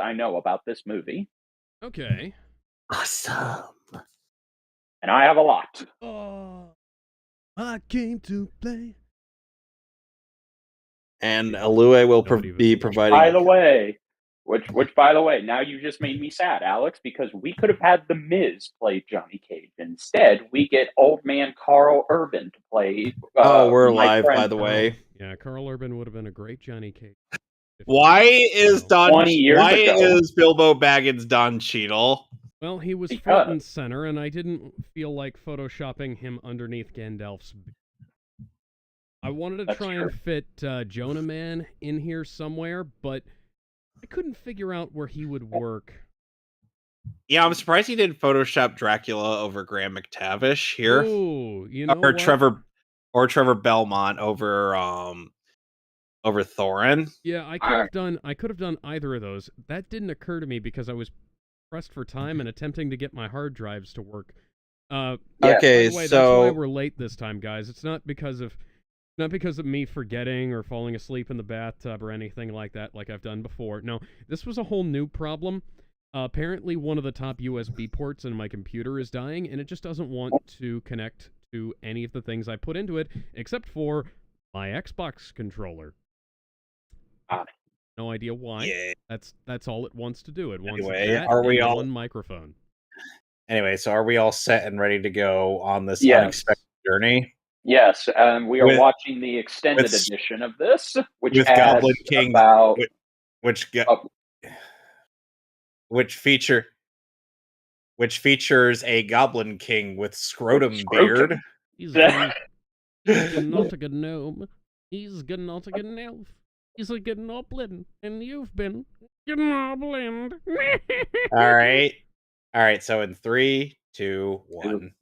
I know about this movie, Okay. Awesome. and I have a lot. Oh, I came to play. And Alue will Nobody was be watching. By providing. the way, which by the way, now you just made me sad, Alex, because we could have had The Miz play Johnny Cage. Instead, we get old man Carl Urban to play. We're my live, by friend the way. Yeah, Carl Urban would have been a great Johnny Cage. Why is 20 years ago. Bilbo Baggins Don Cheadle? Well, he was Because- front and center, and I didn't feel like photoshopping him underneath Gandalf's. I wanted to That's try true. and fit Jonah Man in here somewhere, but I couldn't figure out where he would work. Yeah, I'm surprised he didn't Photoshop Dracula over Graham McTavish here. Oh, you know or what? Trevor Belmont over Thorin. Yeah, I could have done either of those. That didn't occur to me because I was pressed for time and attempting to get my hard drives to work. Yeah. Okay, By the way, that's why we're late this time, guys. It's not because of me forgetting or falling asleep in the bathtub or anything like that, like I've done before. No, this was a whole new problem. Apparently, one of the top USB ports in my computer is dying, and it just doesn't want to connect to any of the things I put into it, except for my Xbox controller. No idea why. Yeah. That's all it wants to do. It wants Anyway, that are we and all- one microphone. Anyway, so are we all set and ready to go on this Yes. unexpected journey? Yes, we are With- watching the extended with- edition of this, which with has Goblin King, about which Oh. features a Goblin King with scrotum Scrotum. beard. He's not a good gnome. He's not a good elf. He's a goblin, and you've been goblin. All right. So in 3, 2, 1.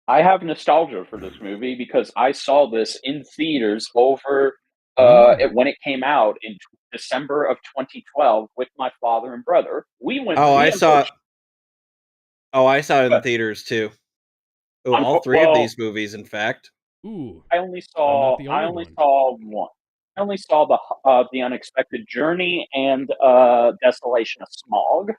I have nostalgia for this movie because I saw this in theaters over when it came out in December of 2012 with my father and brother. We went. I saw it in theaters too. Oh, all three of these movies, in fact. Ooh. I only saw one. I only saw the Unexpected Journey and Desolation of Smaug.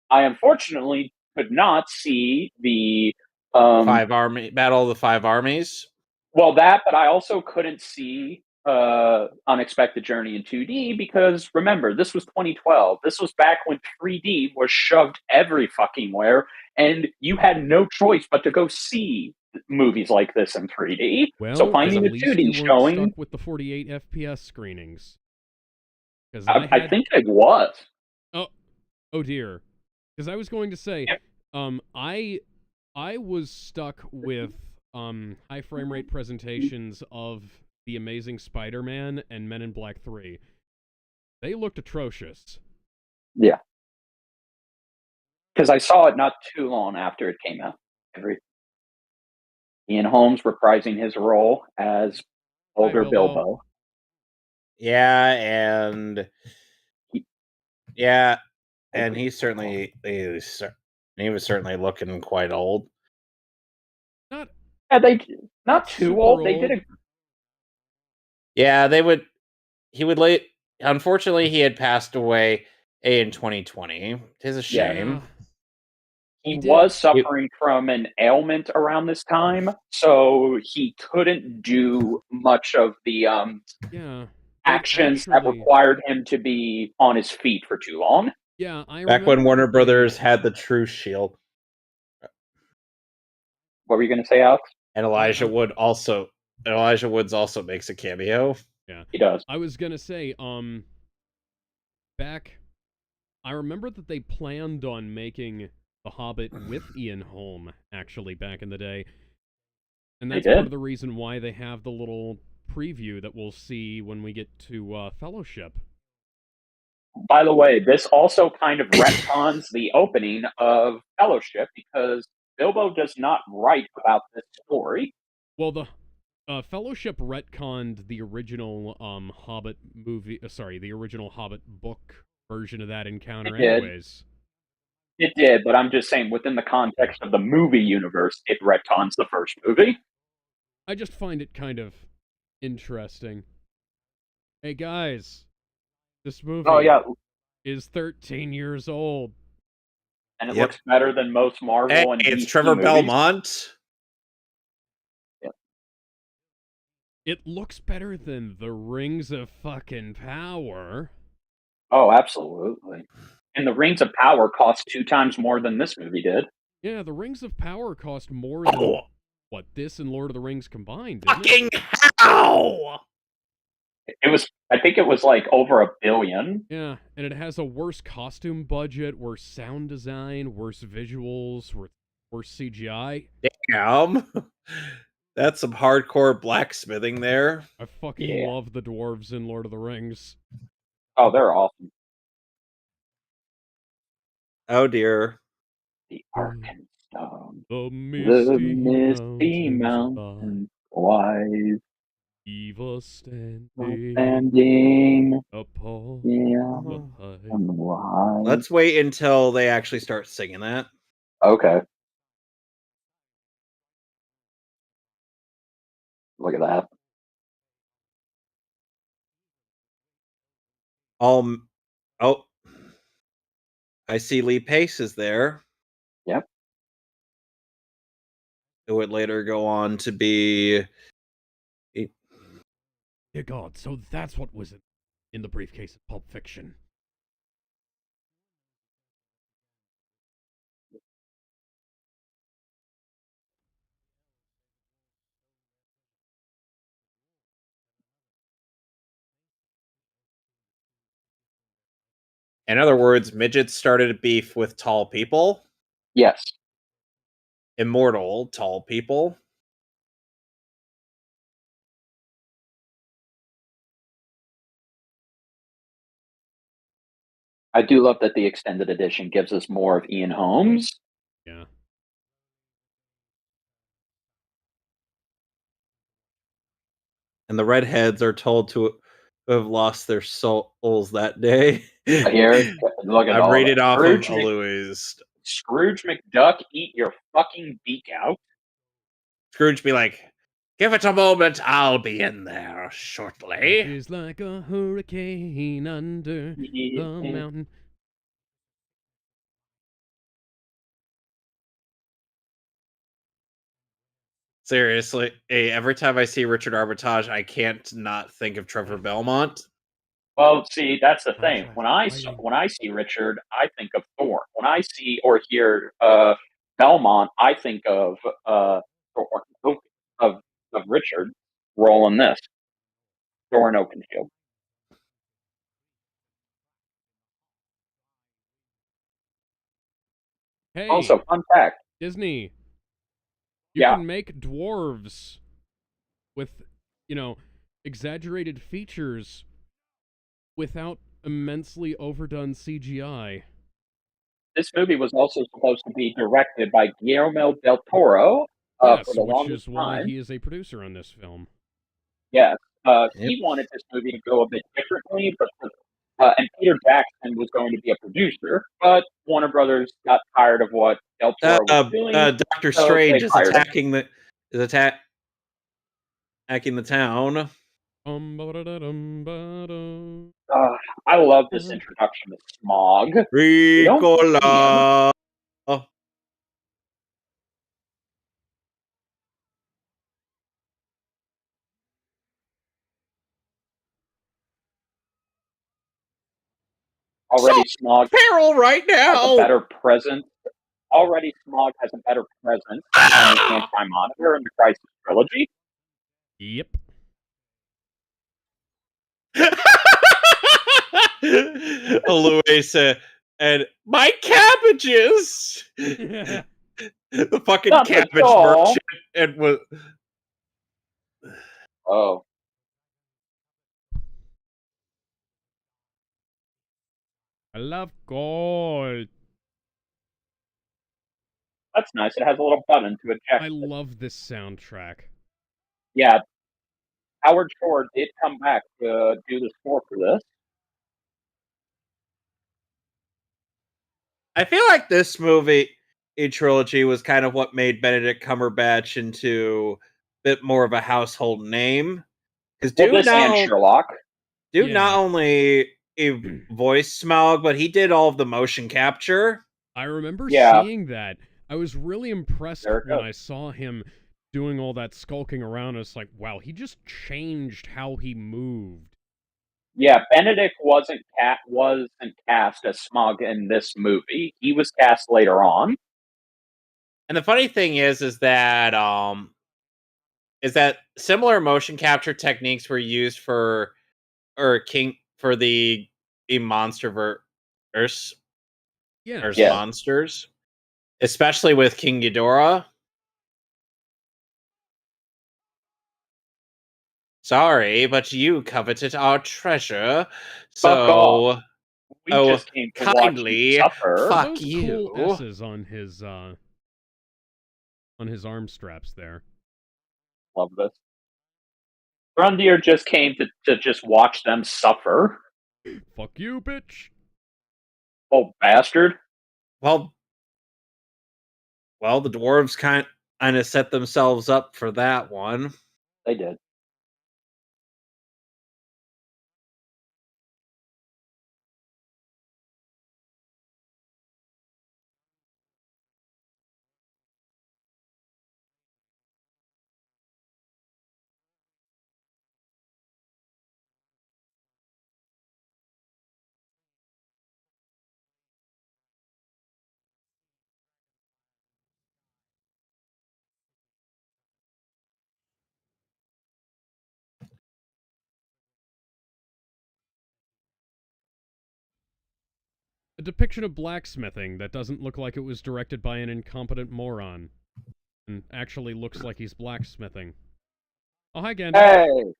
I unfortunately could not see the Battle of the Five Armies. Well, that, but I also couldn't see Unexpected Journey in 2D because remember, this was 2012. This was back when 3D was shoved every fucking where, and you had no choice but to go see movies like this in 3D. Well, so finding at a least 2D you weren't showing stuck with the 48 FPS screenings. I think it was. Oh dear. Because I was going to say, I was stuck with high frame rate presentations of The Amazing Spider-Man and Men in Black 3. They looked atrocious. Yeah. Because I saw it not too long after it came out. Ian Holmes reprising his role as older Bilbo. Yeah, and he was certainly looking quite old. Not too old. They did a. Yeah, he would late. Unfortunately, he had passed away in 2020. It's a shame. Yeah. He was suffering from an ailment around this time, so he couldn't do much of the actions that required him to be on his feet for too long. Yeah, back when Warner Brothers had the True Shield. What were you going to say, Alex? And Elijah Woods also makes a cameo. Yeah, he does. I was gonna say, I remember that they planned on making The Hobbit with Ian Holm, actually, back in the day. And that's part of the reason why they have the little preview that we'll see when we get to Fellowship. By the way, this also kind of retcons the opening of Fellowship because Bilbo does not write about this story. Well, the Fellowship retconned the original Hobbit movie. The original Hobbit book version of that encounter. Anyways, it did, but I'm just saying within the context of the movie universe, it retcons the first movie. I just find it kind of interesting. Hey guys, This movie Oh yeah, is 13 years old. and it Yep. looks better than most Marvel Hey, and it's DC Trevor movies. Belmont. Yeah. It looks better than The Rings of fucking Power. Oh, absolutely. And the Rings of Power cost 2 times more than this movie did. Yeah, The Rings of Power cost more than Oh, what this and Lord of the Rings combined, didn't it? fucking how? It was, I think it was like over $1 billion. Yeah, and it has a worse costume budget, worse sound design, worse visuals, worse CGI. Damn. That's some hardcore blacksmithing there. I fucking Yeah. love the dwarves in Lord of the Rings. Oh, they're awesome. Oh dear. The Arkenstone. The The misty, misty mountains mountains wide, Eva standing standing upon yeah, the height. on the wide. Let's wait until they actually start singing that. Okay. Look at that. Oh, I see Lee Pace is there. Yep. It would later go on to be. Dear God, so that's what was in the briefcase of Pulp Fiction. In other words, midgets started a beef with tall people. Yes. Immortal tall people. I do love that the extended edition gives us more of Ian Holmes. Yeah. And the redheads are told to have lost their souls that day. Here, look at I'm all reading that. off of Louis. Scrooge McDuck, eat your fucking beak out. Scrooge be like, give it a moment, I'll be in there shortly. Life is like a hurricane under the mountain. Seriously, hey, every time I see Richard Armitage, I can't not think of Trevor Belmont. Well, see, that's the thing. Contrast When I lighting. when I see Richard, I think of Thorn. When I see or hear Belmont, I think of Thorn, of Richard rolling this Thorn Oakenshield. Hey, Also, fun fact. Disney, you Yeah. can make dwarves with, exaggerated features without immensely overdone CGI. This movie was also supposed to be directed by Guillermo del Toro Yes, for the which longest is why time. he is a producer on this film. Yes, Yep. he wanted this movie to go a bit differently, but and Peter Jackson was going to be a producer, but Warner Brothers got tired of what Del Toro was doing. Doctor so Strange they is fired him. attacking the town. I love this introduction to Smog. We don't see him. Ricola. Already, Smog Peril right has a now. better presence. Already, Smog has a better presence on the Anti-Monitor in the Crisis trilogy. Yep. Louis and my cabbages. The fucking Not the cabbage doll. merchant and was. Oh, I love gold. that's nice. It has a little button to eject. I love this soundtrack. Yeah, Howard Shore did come back to do the score for this. I feel like this movie, a trilogy, was kind of what made Benedict Cumberbatch into a bit more of a household name. Because Well, this and Sherlock. not only a voice Smaug, but he did all of the motion capture. I remember Yeah. seeing that. I was really impressed There it when goes. I saw him doing all that skulking around. It's like, wow, he just changed how he moved. Yeah, Benedict wasn't cast as Smaug in this movie. He was cast later on. And the funny thing is that similar motion capture techniques were used for the Monsterverse or Yes. Yeah. monsters, especially with King Ghidorah. Sorry, but you coveted our treasure, Fuck off. so We just came to watch you kindly suffer. Are fuck those you. cool S's on his arm straps there? Love this. Grundir just came to just watch them suffer. Fuck you, bitch. Oh, bastard. Well, the dwarves kind of set themselves up for that one. They did. A depiction of blacksmithing that doesn't look like it was directed by an incompetent moron. And actually looks like he's blacksmithing. Oh, hi, Gandalf. Hey!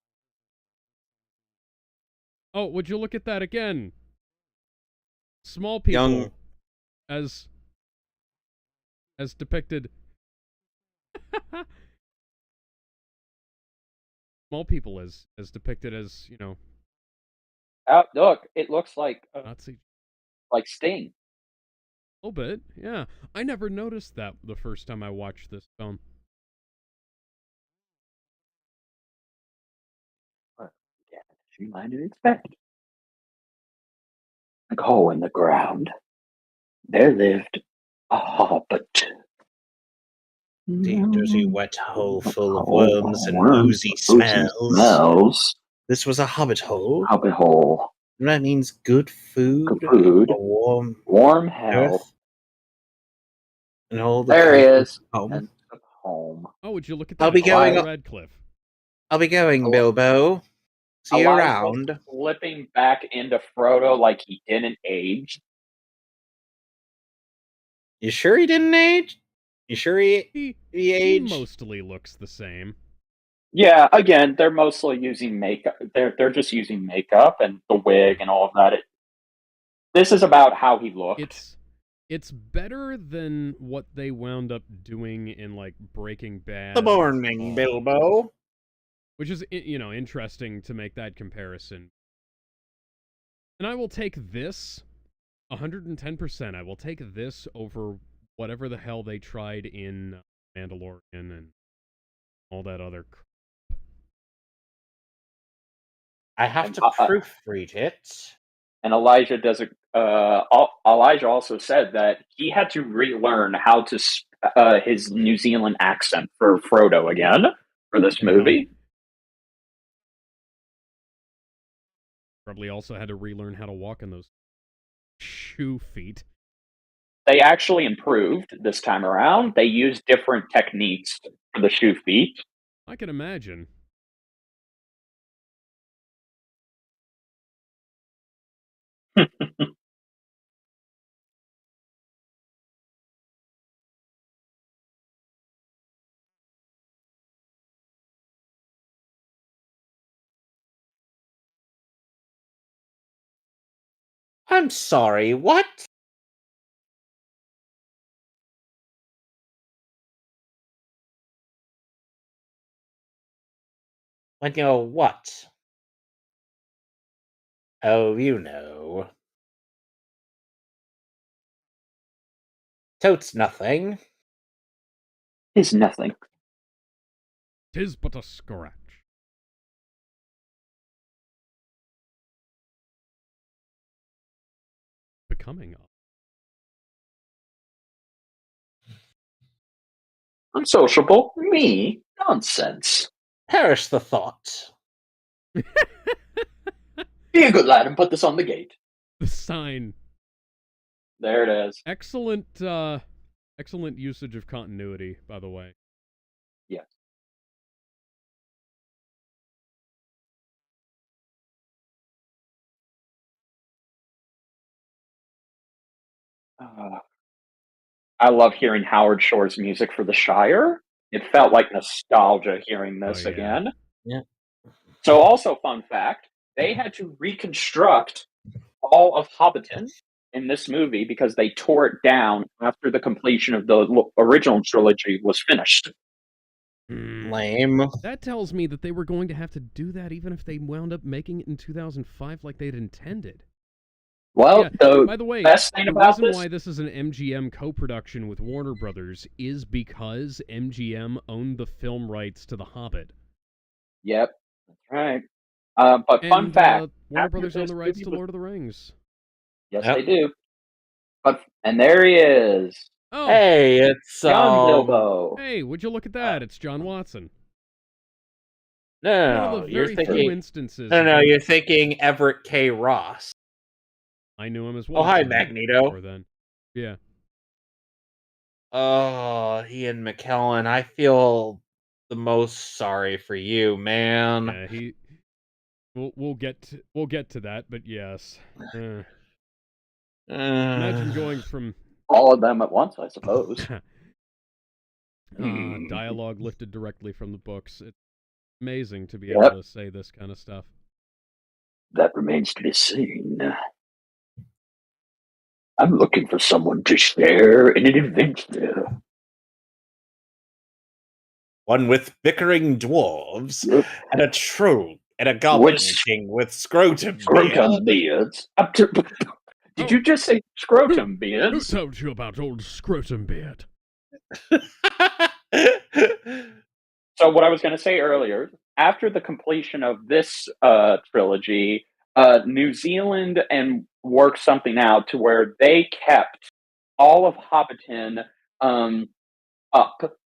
Oh, would you look at that again? Small people as depicted. Small people as depicted as, you know, Look, it looks like Nazi. like Sting. A little bit, yeah. I never noticed that the first time I watched this film. Yeah, she might have expected. Like a hole in the ground. There lived a hobbit. The dirty wet hole full of Hole, worms and worms, oozy smells. This was a hobbit hole. Hobbit hole. And that means good food, Good food. a Warm hell. earth, and all the There he is. home. And home. Oh, would you look at I'll that? be going Daniel Radcliffe. I'll be going, Bilbo. See you Elijah around. Slipping back into Frodo like he didn't age. You sure he didn't age? You sure he He aged? mostly looks the same. Yeah, again, they're mostly using makeup. They're just using makeup and the wig and all of that. This is about how he looked. It's better than what they wound up doing in like Breaking Bad. The morning, Bilbo. Which is, you know, interesting to make that comparison. And I will take this 110%. I will take this over whatever the hell they tried in Mandalorian and all that other crap. I have to proofread it. And Elijah does Elijah also said that he had to relearn how to his New Zealand accent for Frodo again for this movie. Probably also had to relearn how to walk in those shoe feet. They actually improved this time around. They used different techniques for the shoe feet. I can imagine. I'm sorry, what? When you know what? Oh, you know. Totes nothing. Is nothing. 'Tis but a scratch. becoming of. Unsociable? Me? Nonsense. Perish the thought. Be a good lad and put this on the gate. The sign. There it is. Excellent, excellent usage of continuity, by the way. Yes. I love hearing Howard Shore's music for The Shire. It felt like nostalgia hearing this again. Yeah. So, also, fun fact, they had to reconstruct all of Hobbiton in this movie because they tore it down after the completion of the original trilogy was finished. Lame. That tells me that they were going to have to do that even if they wound up making it in 2005 like they'd intended. Well, yeah, by the way, best thing the about reason this, why this is an MGM co-production with Warner Brothers is because MGM owned the film rights to The Hobbit. Yep, that's right. But fun fact, Warner Brothers own the rights to Lord of the Rings. Yes, they do. And there he is. Oh, hey, it's young Bilbo. Hey, would you look at that? It's John Watson. No, One of the very few instances. No, you're thinking Everett K. Ross. I knew him as well. Oh, hi, Magneto. Before then. Yeah. Oh, Ian McKellen, I feel the most sorry for you, man. Yeah, We'll get to that, but yes. Imagine going from all of them at once, I suppose. Dialogue lifted directly from the books. It's amazing to be able to say this kind of stuff. That remains to be seen. I'm looking for someone to share in an adventure. One with bickering dwarves and a troll and a goblin king with scrotum beards. Did you just say scrotum beards? Who told you about old scrotum beard? So what I was going to say earlier, after the completion of this trilogy, New Zealand and worked something out to where they kept all of Hobbiton up.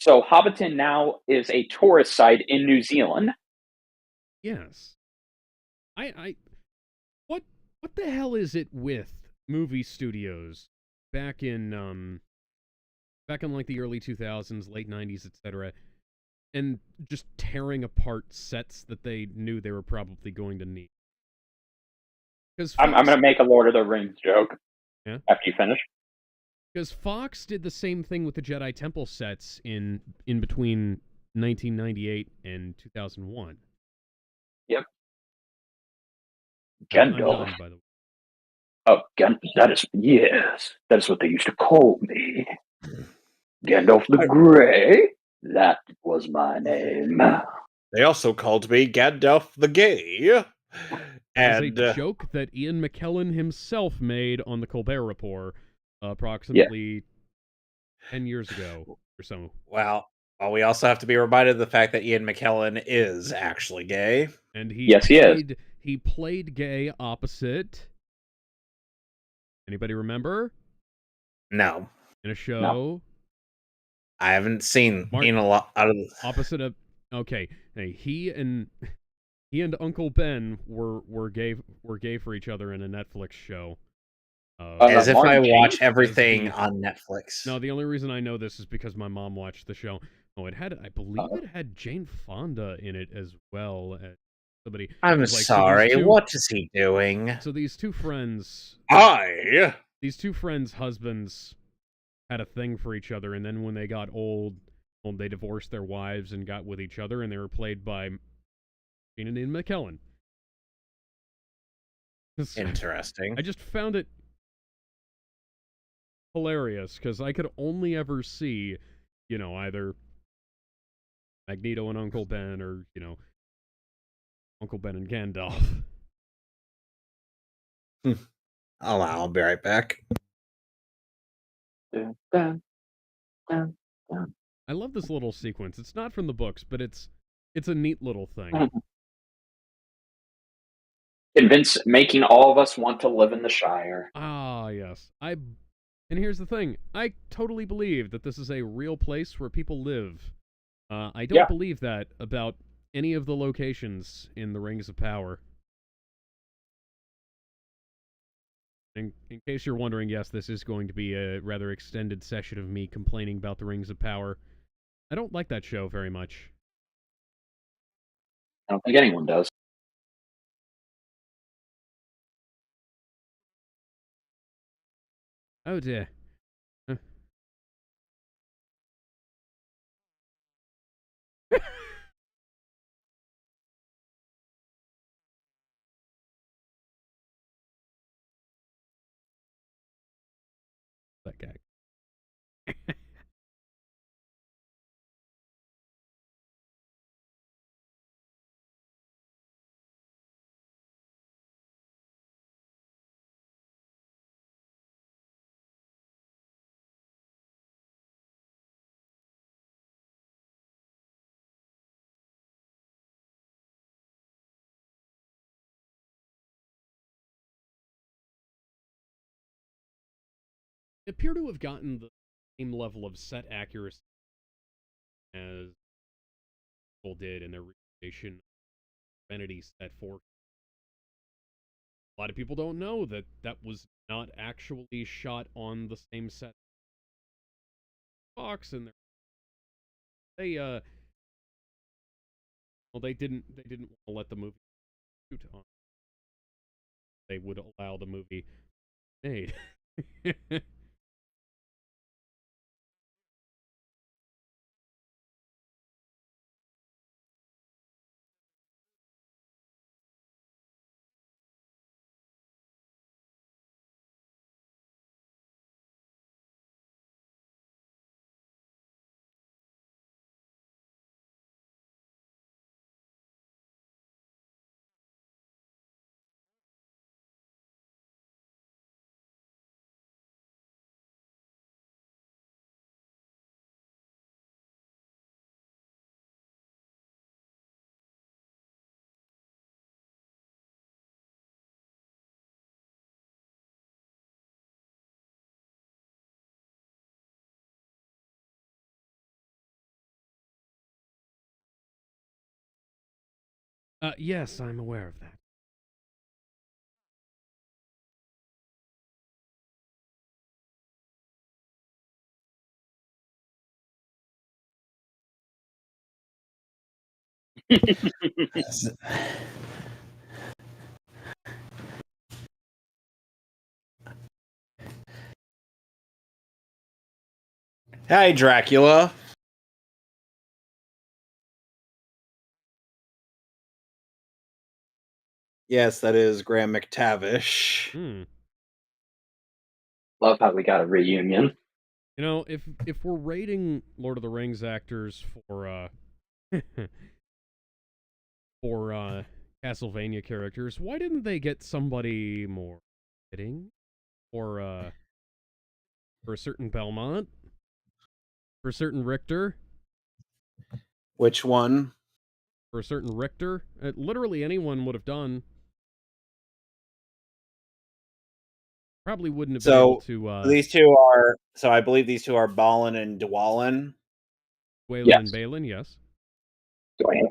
So Hobbiton now is a tourist site in New Zealand. Yes. What the hell is it with movie studios back in like the early 2000s, late 90s, etc., and just tearing apart sets that they knew they were probably going to need? Because I'm going to make a Lord of the Rings joke after you finish. Because Fox did the same thing with the Jedi Temple sets in between 1998 and 2001. Yep. Gandalf. I'm done, by the way. Oh, that is what they used to call me. Gandalf the Grey. That was my name. They also called me Gandalf the Gay. As a joke that Ian McKellen himself made on the Colbert Report approximately 10 years ago or so. Well, we also have to be reminded of the fact that Ian McKellen is actually gay. And he is. He played gay opposite. Anybody remember? No. In a show? No. I haven't seen a lot out of this. Opposite of okay. Hey, he and Uncle Ben were gay for each other in a Netflix show. As if I watch everything on Netflix. No, the only reason I know this is because my mom watched the show. Oh, I believe it had Jane Fonda in it as well. Somebody. I'm sorry. So what is he doing? So these two friends. These two friends' husbands had a thing for each other, and then when they got old, they divorced their wives and got with each other, and they were played by Gene and Ian McKellen. Interesting. I just found it hilarious because I could only ever see, either Magneto and Uncle Ben or, Uncle Ben and Gandalf. I'll be right back. I love this little sequence. It's not from the books, but it's a neat little thing. Making all of us want to live in the Shire. Ah, yes. And here's the thing. I totally believe that this is a real place where people live. I don't Yeah. believe that about any of the locations in the Rings of Power. In case you're wondering, yes, this is going to be a rather extended session of me complaining about the Rings of Power. I don't like that show very much. I don't think anyone does. Oh dear. Uh. That gag. They appear to have gotten the same level of set accuracy as people did in their recreation of Serenity Set 4. A lot of people don't know that that was not actually shot on the same set box, and they well, they didn't want to let the movie shoot on. They would allow the movie made. Yes, I'm aware of that. Hi, Dracula. Yes, that is Graham McTavish. Hmm. Love how we got a reunion. You know, if we're rating Lord of the Rings actors for for Castlevania characters, why didn't they get somebody more fitting? Or for a certain Belmont? For a certain Richter? Which one? For a certain Richter? Literally anyone would have done. Probably wouldn't have been able So to these two are. So I believe these two are Balin and Dwalin. Waylon and Yes. Balin, yes. Go ahead.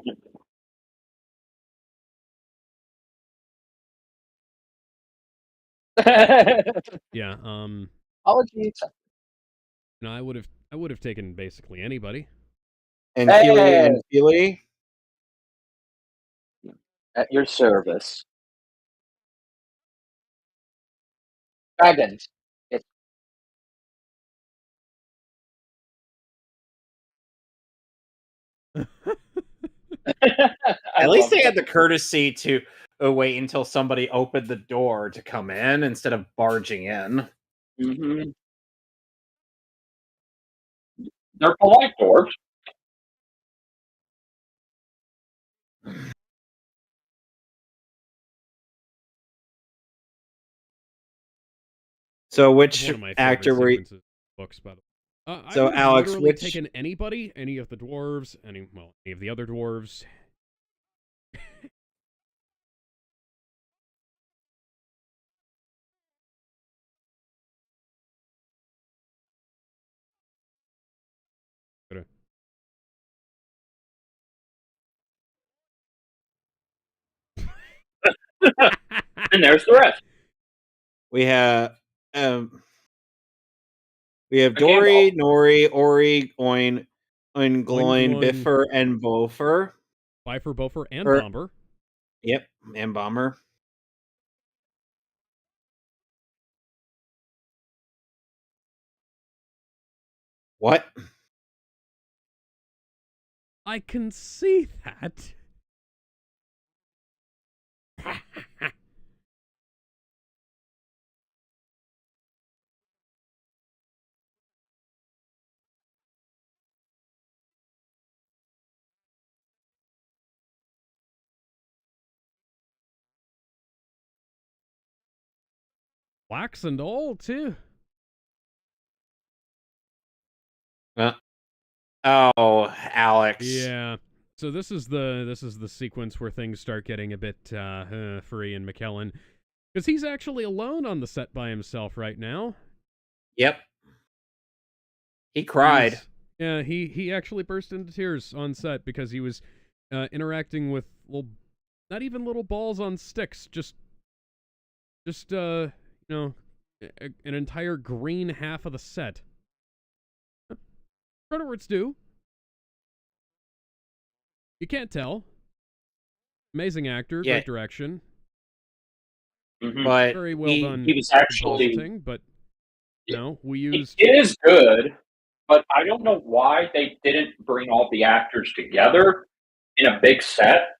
Yeah, Apologies. no, I would have taken basically anybody. And Keely Hey, and Keely. at your service. Dragons. It's I At least love they that. had the courtesy to wait until somebody opened the door to come in instead of barging in. Mm-hmm. They're polite dwarves. So It's which one of my favorite actor were you, sequences in books, by the way. I so would have Alex, literally which taken anybody, any of the dwarves, any of the other dwarves. And there's the rest. We have Gandalf. Dory, Nori, Ori, Oin, Oin, Gloin, Gloin. Biffer, and Bofer. Bifer, Bofer, and Or- Bomber. Yep, and Bomber. What? I can see that. Wax and all too. Oh, Alex. Yeah. So this is the sequence where things start getting a bit for Ian McKellen, because he's actually alone on the set by himself right now. Yep. He cried. He actually burst into tears on set because he was interacting with not even little balls on sticks, just an entire green half of the set. Credit where it's due. You can't tell. Amazing actor, Yeah. great direction. Mm-hmm. But Very well done. He was actually. Compositing, but we used. It is good, but I don't know why they didn't bring all the actors together in a big set.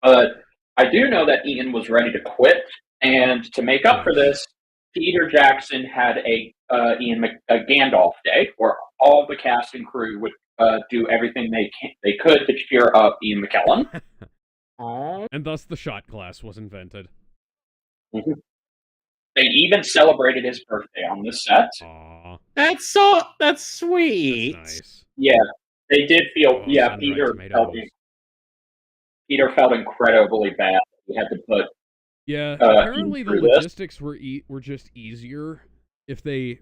But I do know that Ian was ready to quit, and to make up for this, Peter Jackson had a Gandalf day where all the cast and crew would do everything they could to cheer up Ian McKellen. And thus the shot glass was invented. Mm-hmm. They even celebrated his birthday on this set. Aww. That's sweet. That's nice. Yeah, they did feel. Peter felt incredibly bad. He had to put. Yeah, apparently the logistics were just easier if they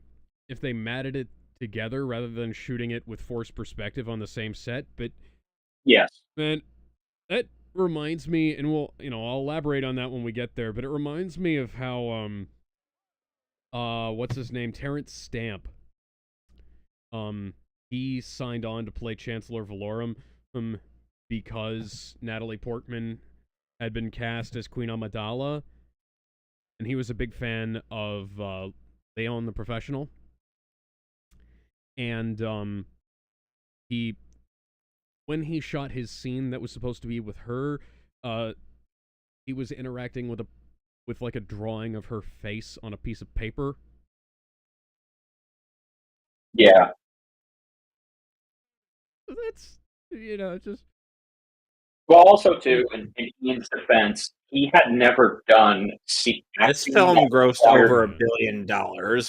matted it together rather than shooting it with forced perspective on the same set. But yes, man, that reminds me, and I'll elaborate on that when we get there. But it reminds me of how what's his name, Terrence Stamp. He signed on to play Chancellor Valorum because Natalie Portman had been cast as Queen Amidala, and he was a big fan of Leon the Professional. And when he shot his scene that was supposed to be with her, he was interacting with like a drawing of her face on a piece of paper. Yeah. That's just. Well, also too, in Ian's defense, he had never done. This film grossed over $1 billion,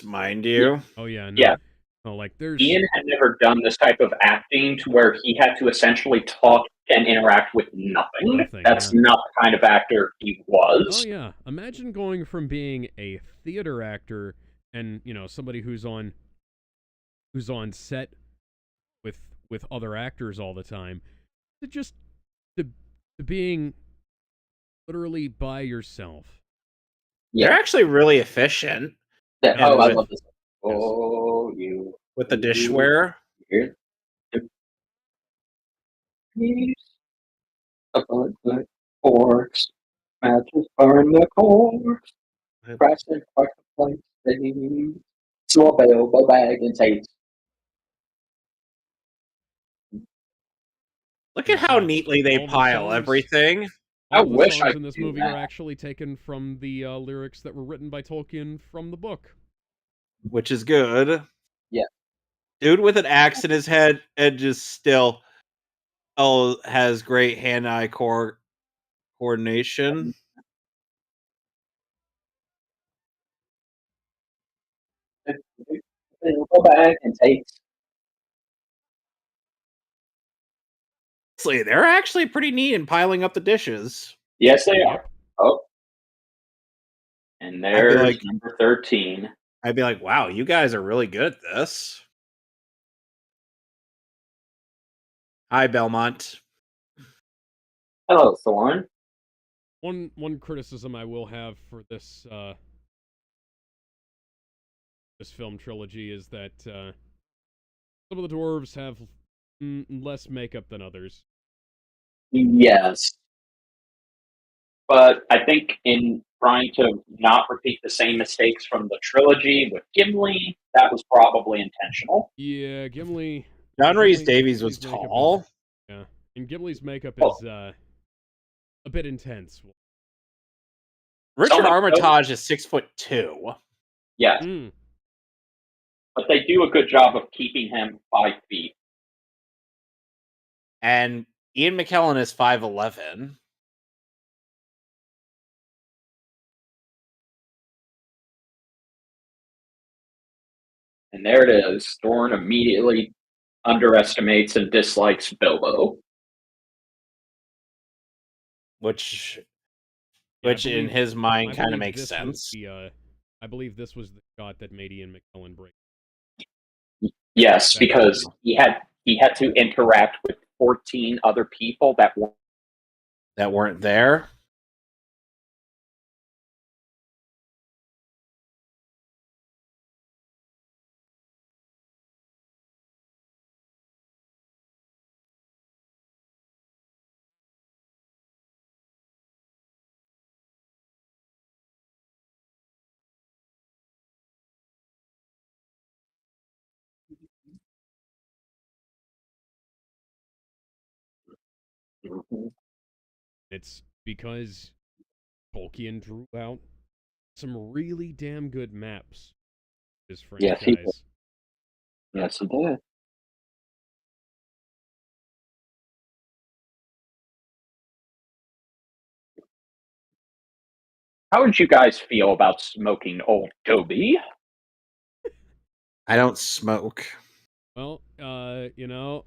mind you. Oh yeah, no. Yeah. Oh, like there's. Ian had never done this type of acting to where he had to essentially talk and interact with nothing. That's not the kind of actor he was. Oh yeah, imagine going from being a theater actor and somebody who's on set with other actors all the time to being literally by yourself. Yeah. They're actually really efficient. I love this. Oh, you with the dishware. Forks, matches burn the corks, pressing place, small elbow bag and tapes. Look at how neatly they pile everything. All the songs in this movie are actually taken from the lyrics that were written by Tolkien from the book. Which is good. Yeah. Dude with an axe in his head and just still has great hand-eye coordination. Go back and tapes. They're actually pretty neat in piling up the dishes. Yes, they are. Oh. And there's number 13. I'd be like, wow, you guys are really good at this. Hi, Belmont. Hello, Thorn. one criticism I will have for this film trilogy is that some of the dwarves have less makeup than others. Yes, but I think in trying to not repeat the same mistakes from the trilogy with Gimli, that was probably intentional. Yeah, John Rhys Davies was Gimli's makeup is tall. yeah, and Gimli's makeup Well, is a bit intense. Richard someone noted, Armitage is 6'2", yes, Mm. but they do a good job of keeping him 5 feet. and Ian McKellen is 5'11". And there it is. Thorne immediately underestimates and dislikes Bilbo. which Yeah, in his mind I kind of believe makes this was sense. the I believe this was the shot that made Ian McKellen break. Yes, That's because true. he had to interact with 14 other people that were That weren't there. It's because Tolkien drew out some really damn good maps. His yes, he did. franchise. Yes, he did. How would you guys feel about smoking old Toby? I don't smoke. Well, you know.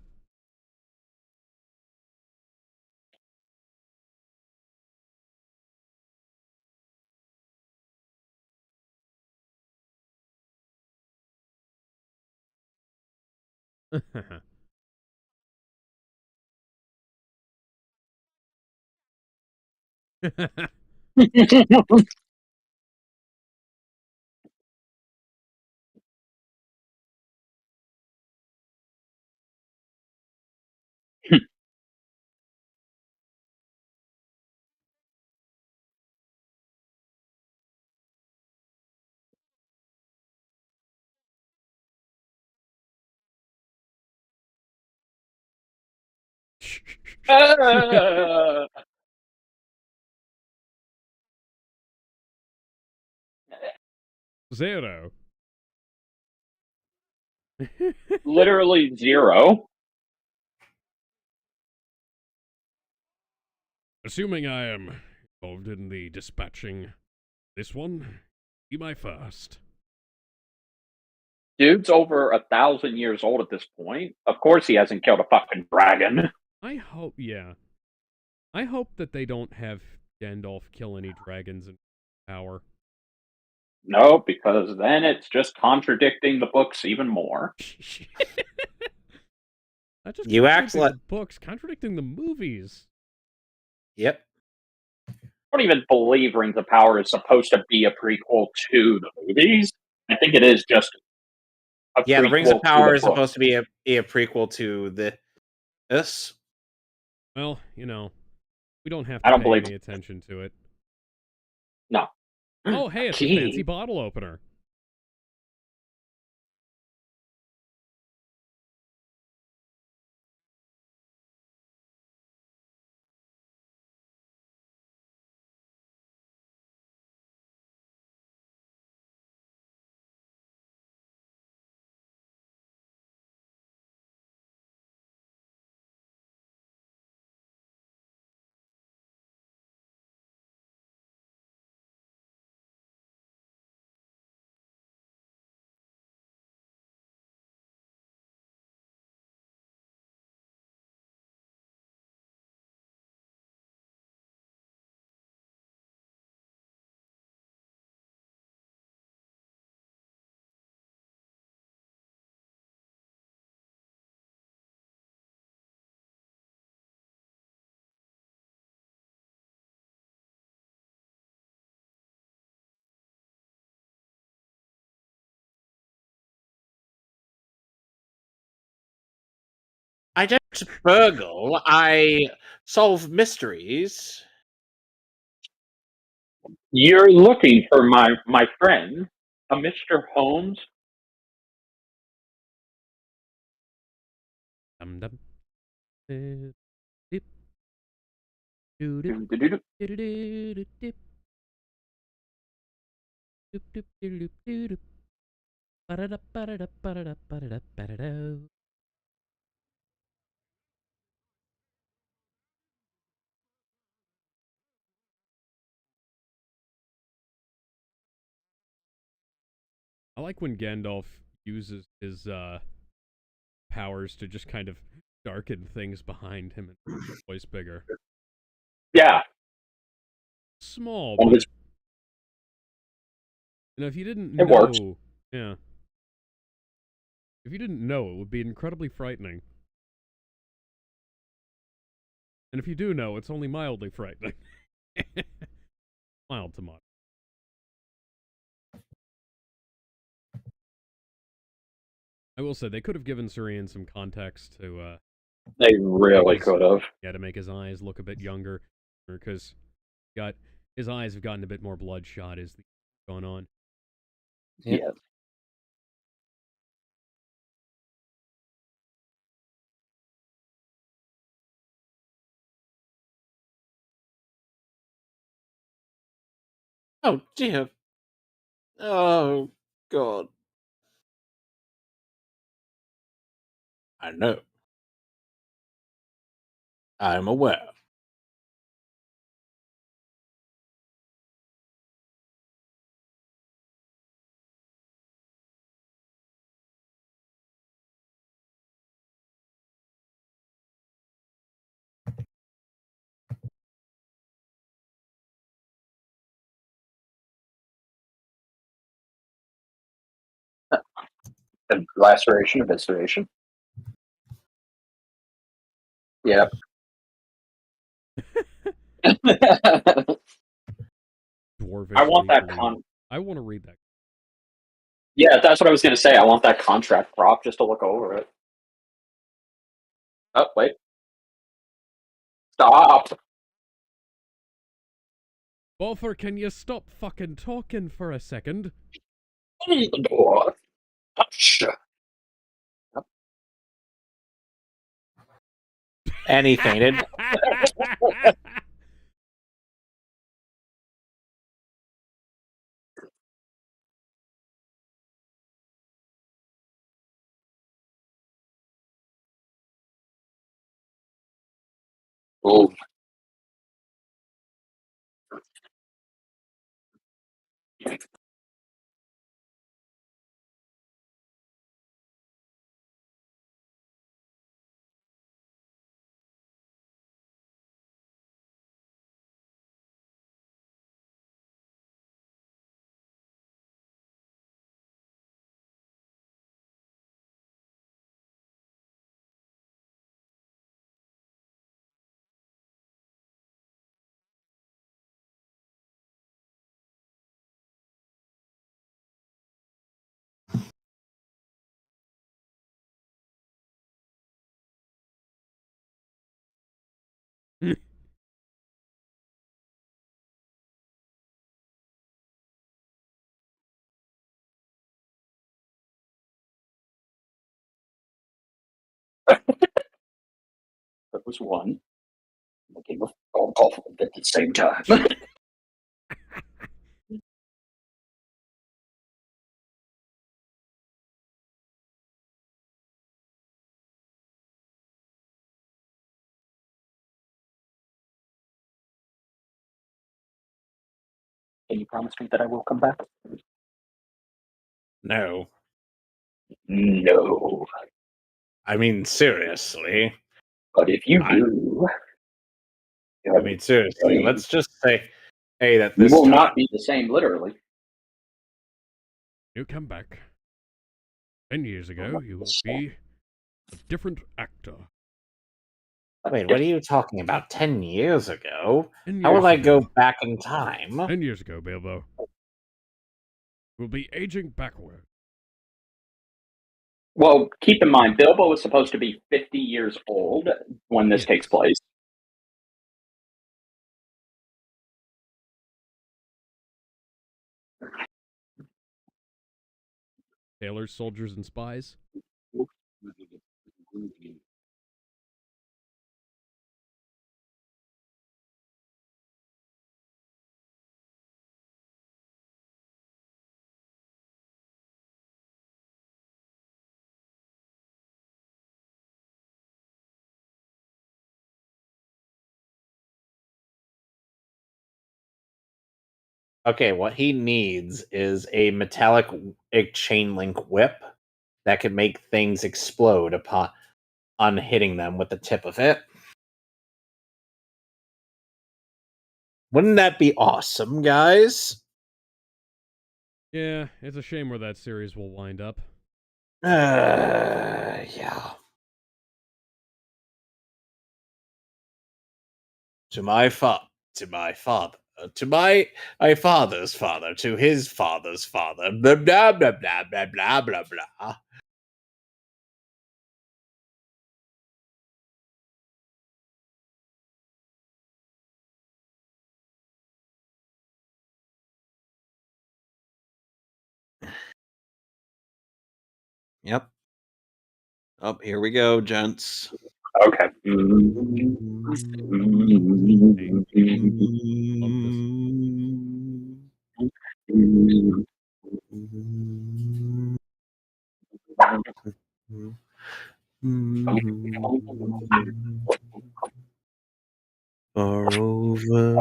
Uh, Zero. literally zero. Assuming I am involved in the dispatching this one, be my first. Dude's over 1,000 years old at this point. Of course, he hasn't killed a fucking dragon. I hope, yeah. I hope that they don't have Gandalf kill any dragons in power. No, because then it's just contradicting the books even more. Not just You act contradicting like the books, contradicting the movies. yep. I don't even believe Rings of Power is supposed to be a prequel to the movies. I think it is just a Yeah, the Rings of prequel to Power the is book. supposed to be a prequel to this. Well, you know, we don't have I to don't pay believe. any attention to it. No. Oh, hey, it's a fancy Gee. bottle opener. I don't burgle. I solve mysteries. You're looking for my friend, a Mr. Holmes. Dum dum. Dip. Doo dip. Doo-doo-doo. Doo doo dip. Doop doop doo doop doo doop. Ba-da-da ba-da-da ba-da-da ba-da-da ba-da-da. I like when Gandalf uses his powers to just kind of darken things behind him and make his voice bigger. Yeah. Small, One of but his- if you didn't It know, works. yeah, if you didn't know, it would be incredibly frightening. And if you do know, it's only mildly frightening. Mild to moderate. I will say they could have given Surian some context to They really could have. to make his eyes look a bit younger, because his eyes have gotten a bit more bloodshot as the gone on. Yep. Yes. Oh dear. Oh God. I know. I'm aware. The laceration, evisceration. Yep. Dwarvish. I want that I want to read that. Yeah, that's what I was going to say. I want that contract prop just to look over it. Oh, wait. Stop. Boffer, can you stop fucking talking for a second? Open the door. Hush. And he fainted. Oh. That was one. I gave a phone call at the same time. Can you promise me that I will come back? No. No. I mean, seriously. But if you do, I mean, seriously. Let's just say, hey, that you this will time. not be the same, literally. You come back. 10 years ago, you will be a different actor. Wait, what are you talking about? 10 years ago? 10 How years will I ago. go back in time? 10 years ago, Bilbo. We'll be aging backward. Well, keep in mind, Bilbo is supposed to be 50 years old when this takes Yes. place. Sailors, soldiers, and spies. Okay, what he needs is a metallic chain link whip that can make things explode upon hitting them with the tip of it. Wouldn't that be awesome, guys? Yeah, it's a shame where that series will wind up. Yeah. To my father, to my father, to my father's father, to his father's father, blah blah blah blah blah blah blah blah. Yep. Oh, here we go, gents. Okay. Hey, love this. Far over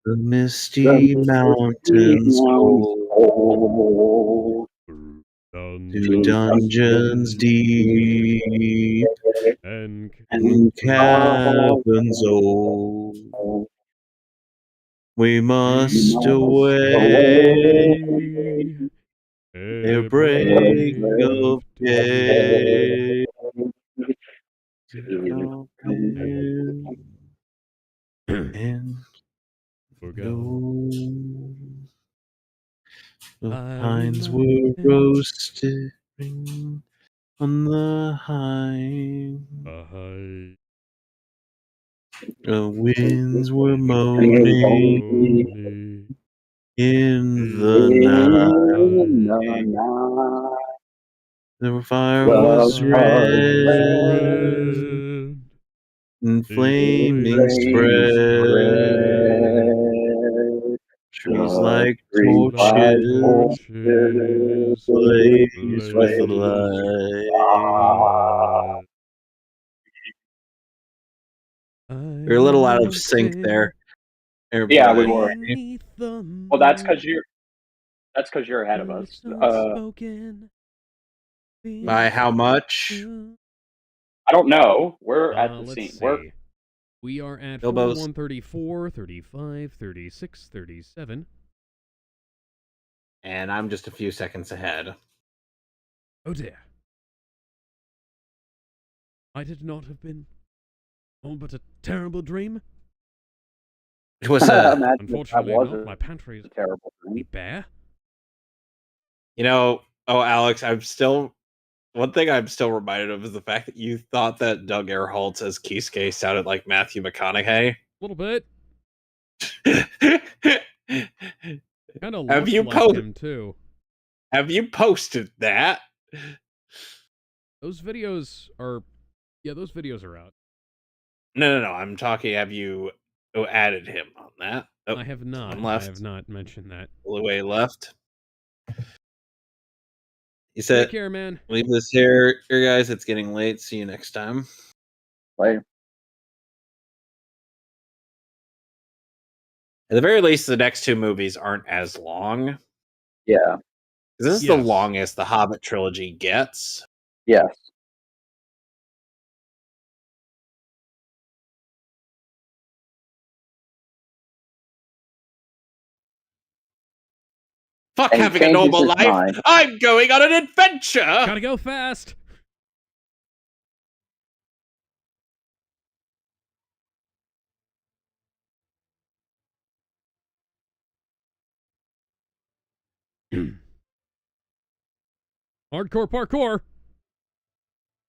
the misty mountains cold, to dungeons deep And and caverns old, we must away ere a break break of of day. day. I'll come in and Forgot go. The I pines were remember roasting on the high. I The winds were moaning only in the in night. the night. The fire The was fire was red red, and the flaming flaming spread. spread, Trees like trees like torches torches, blaze with blaze with light. light. I We're a little out am of sync walking there, Yeah, we everybody. were. beneath the Well, moon. that's because you're ahead of us. Words unspoken. By how Feeling much? you. I don't know. We're at the Let's scene. We're see. We are at Bilbo's 41, 34, 35, 36, 37. and I'm just a few seconds ahead. Oh dear. Might it not have been all but a terrible dream? It was imagine if that Unfortunately was not. My pantry is a terrible thing. bare. oh, Alex, one thing I'm still reminded of is the fact that you thought that Doug Erholtz as Kisuke sounded like Matthew McConaughey. A little bit. Kind of have looked you like him too. Have you posted that? Those videos are those videos are out. No. I'm talking. Have you added him on that? Oh, I have not. one left. I have not mentioned that. All the way left. You Take said, care, man. leave this here, guys. It's getting late. See you next time. Like, At the very least, the next two movies aren't as long. yeah. This is the Yes. longest the Hobbit trilogy gets. Yes. Fuck And he having a changes normal his life. mind. I'm going on an adventure. Gotta go fast. Hardcore parkour.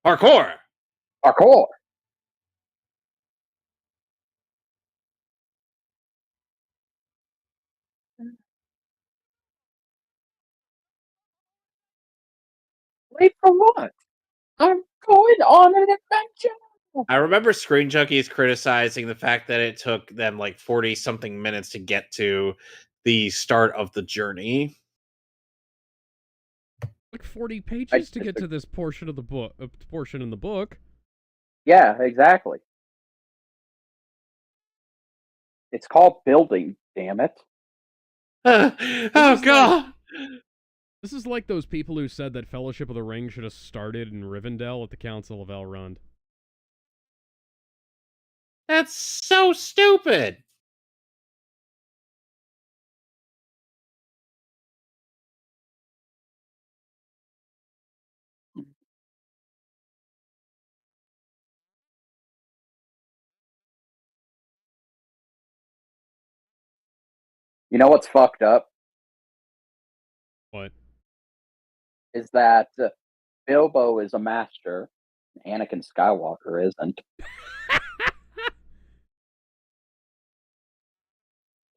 Parkour. Parkour. Wait for what? I'm going on an adventure. I remember Screen Junkies criticizing the fact that it took them like 40 something minutes to get to the start of the journey. Like 40 pages to I get to this portion of the book. Portion in the book. Yeah, exactly. It's called building, damn it. Oh god! This is like those people who said that Fellowship of the Ring should have started in Rivendell at the Council of Elrond. That's so stupid! You know what's fucked up? What? Is that Bilbo is a master, and Anakin Skywalker isn't.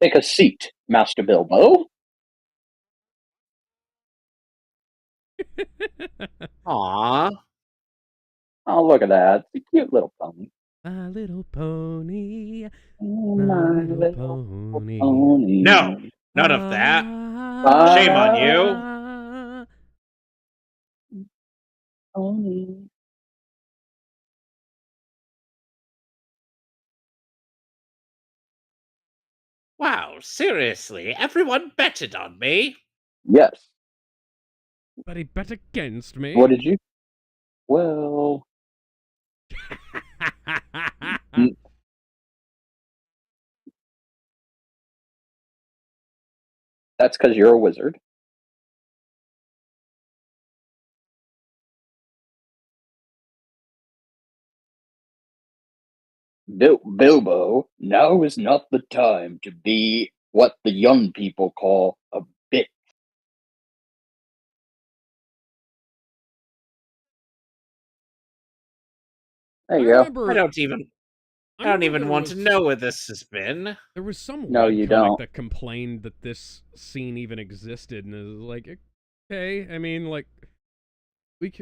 Take a seat, Master Bilbo. Aww. Oh, look at that. It's a cute little pony. My little pony. My little pony. pony. No, none of that. Shame on you. Pony. Wow, seriously, everyone betted on me. Yes. But he bet against me. What did you? Well, that's because you're a wizard. Bilbo, now is not the time to be what the young people call a bit. There you go. I don't even want to know where this has been. There was some No, you webcomic don't. that complained that this scene even existed, and it was like, okay, I mean, like, you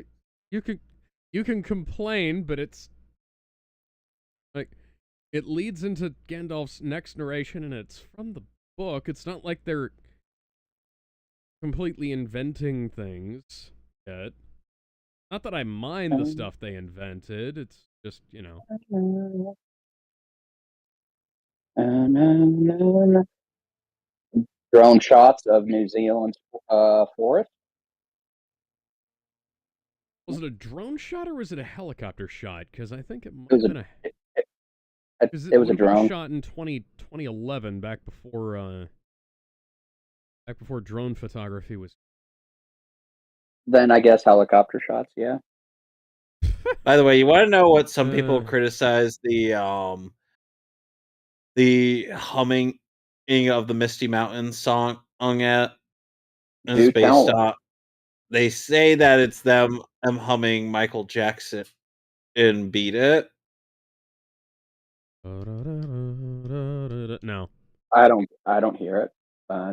can complain, but it's like it leads into Gandalf's next narration, and it's from the book. It's not like they're completely inventing things yet. Not that I mind the stuff they invented. It's just, you know. Drone shots of New Zealand's forest. Was it a drone shot or was it a helicopter shot? Because I think it might It have been a. it was would a have been drone. shot in 2011, back before drone photography was. Then I guess helicopter shots. Yeah. By the way, you want to know what some people criticize the humming of the Misty Mountains song at is based on? They say that it's them humming Michael Jackson in Beat It. No. I don't hear it. Yeah,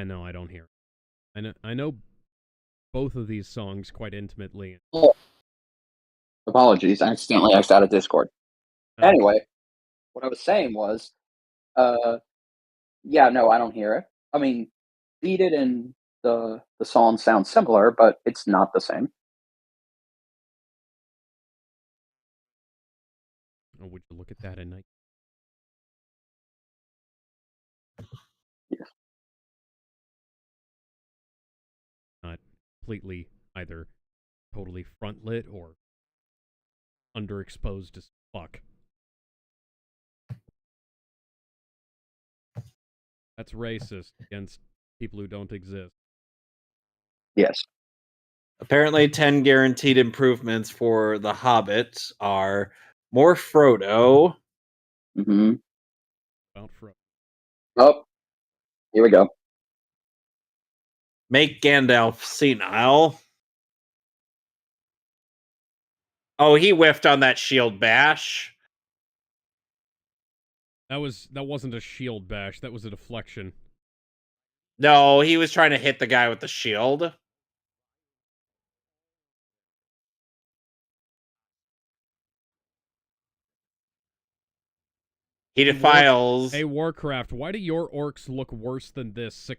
no, I don't hear it. I know both of these songs quite intimately. Oh, apologies, I accidentally X'd out of Discord. Oh. Anyway, what I was saying was, yeah, no, I don't hear it. I mean, Beat It and the song sound similar, but it's not the same. Oh, would you look at that at night? Yes. Not completely either totally front lit or underexposed as fuck. That's racist against people who don't exist. Yes. Apparently, 10 guaranteed improvements for The Hobbit are more Frodo. Mm-hmm. About Frodo. Oh, here we go. Make Gandalf senile. Oh, he whiffed on that shield bash. That wasn't a shield bash. That was a deflection. No, he was trying to hit the guy with the shield. He defiles. Hey, Warcraft, why do your orcs look worse than this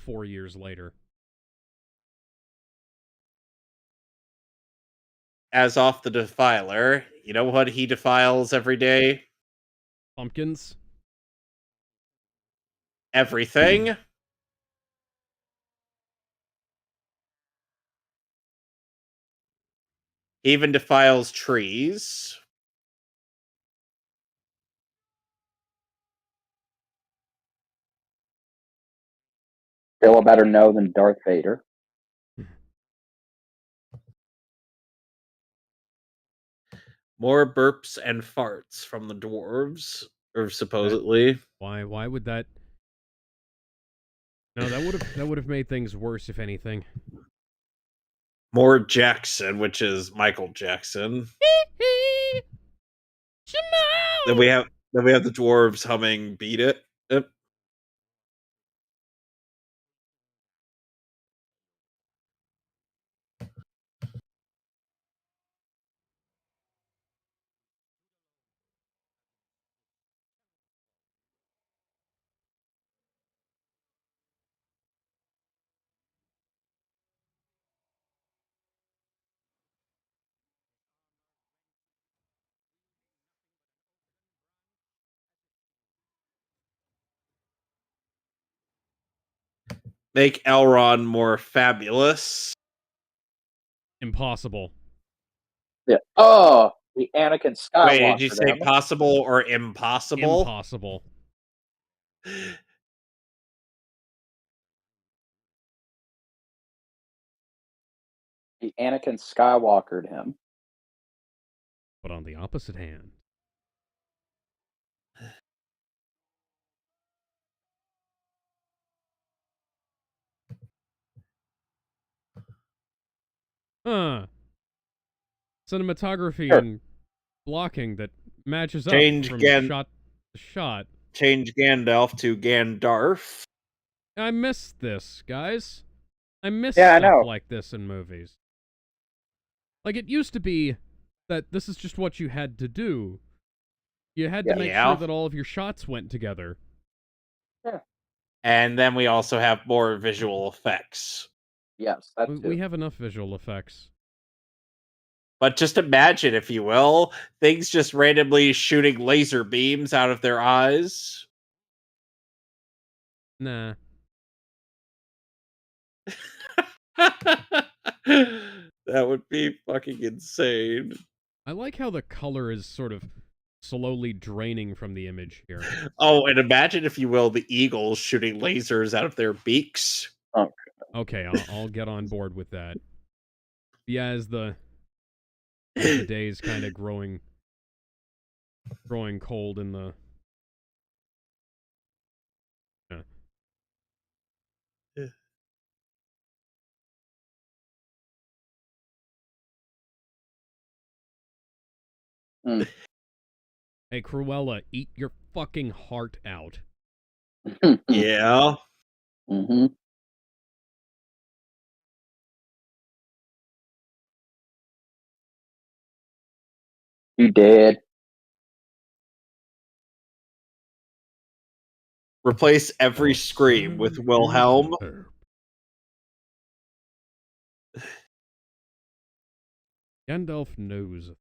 4 years later? As off the defiler. You know what he defiles every day? Pumpkins? Everything. He even defiles trees. Still a better no than Darth Vader. More burps and farts from the dwarves, or supposedly. Why would that? No, that would have made things worse, if anything. More Jackson, which is Michael Jackson. Then we have the dwarves humming "Beat It." Yep. Make Elrond more fabulous. Impossible. Yeah. Oh, the Anakin Skywalker. Wait, did you say possible or impossible? Impossible. He Anakin Skywalkered him. But on the opposite hand. Cinematography and blocking that matches up from shot to shot. Change Gandalf to Gandarf. I miss this, guys. I miss stuff like this in movies. Like, it used to be that this is just what you had to do. You had to make sure that all of your shots went together. Yeah. And then we also have more visual effects. Yes, that too. We have enough visual effects. But just imagine, if you will, things just randomly shooting laser beams out of their eyes. Nah. That would be fucking insane. I like how the color is sort of slowly draining from the image here. Oh, and imagine, if you will, the eagles shooting lasers out of their beaks. Okay, I'll get on board with that. Yeah, as the day's kind of growing cold in the... Hey, Cruella, eat your fucking heart out. Yeah. Mm-hmm. You did. Replace every scream with Wilhelm. Gandalf knows.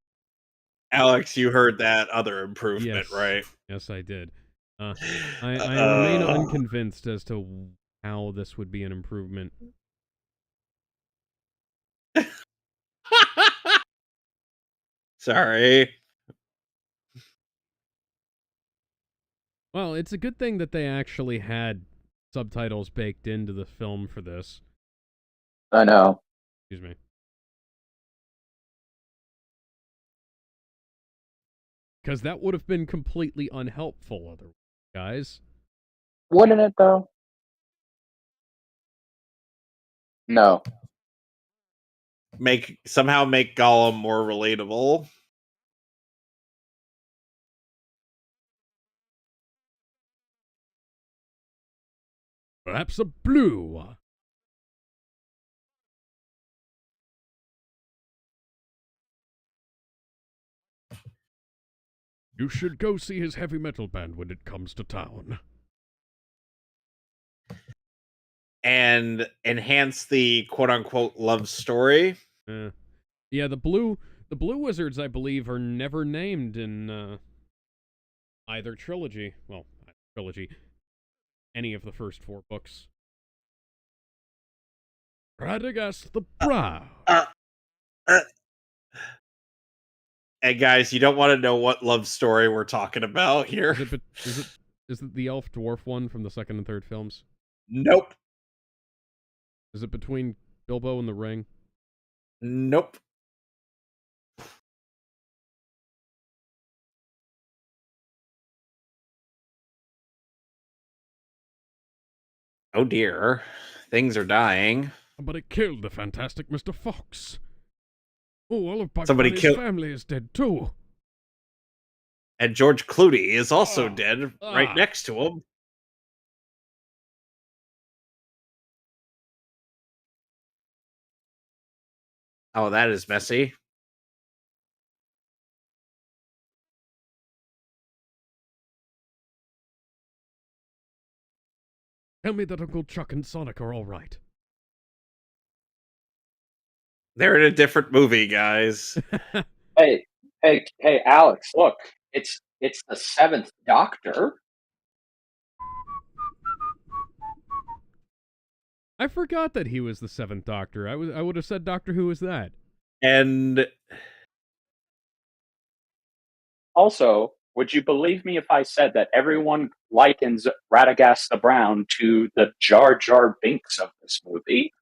Alex, you heard that other improvement, right? Yes, I did. I remain unconvinced as to how this would be an improvement. Sorry. Well, it's a good thing that they actually had subtitles baked into the film for this. I know. Excuse me. Because that would have been completely unhelpful otherwise, guys. Wouldn't it, though? No. Somehow make Gollum more relatable. Perhaps a blue. You should go see his heavy metal band when it comes to town. And enhance the quote-unquote love story. Yeah, the blue wizards, I believe, are never named in either trilogy. Well, trilogy. Any of the first 4 books. Radagast the Brown. And guys, you don't want to know what love story we're talking about here. Is it the elf dwarf one from the second and third films? Nope. Is it between Bilbo and the Ring? Nope. Oh dear. Things are dying. Somebody killed the fantastic Mr. Fox. Oh, all of Bugs Somebody Bunny's killed- family is dead too. And George Clooney is also dead right Ah. next to him. Oh, that is messy. Tell me that Uncle Chuck and Sonic are all right. They're in a different movie, guys. Hey, Alex, look. It's the 7th Doctor. I forgot that he was the 7th Doctor. I would have said Doctor Who was that. And Also, would you believe me if I said that everyone likens Radagast the Brown to the Jar Jar Binks of this movie?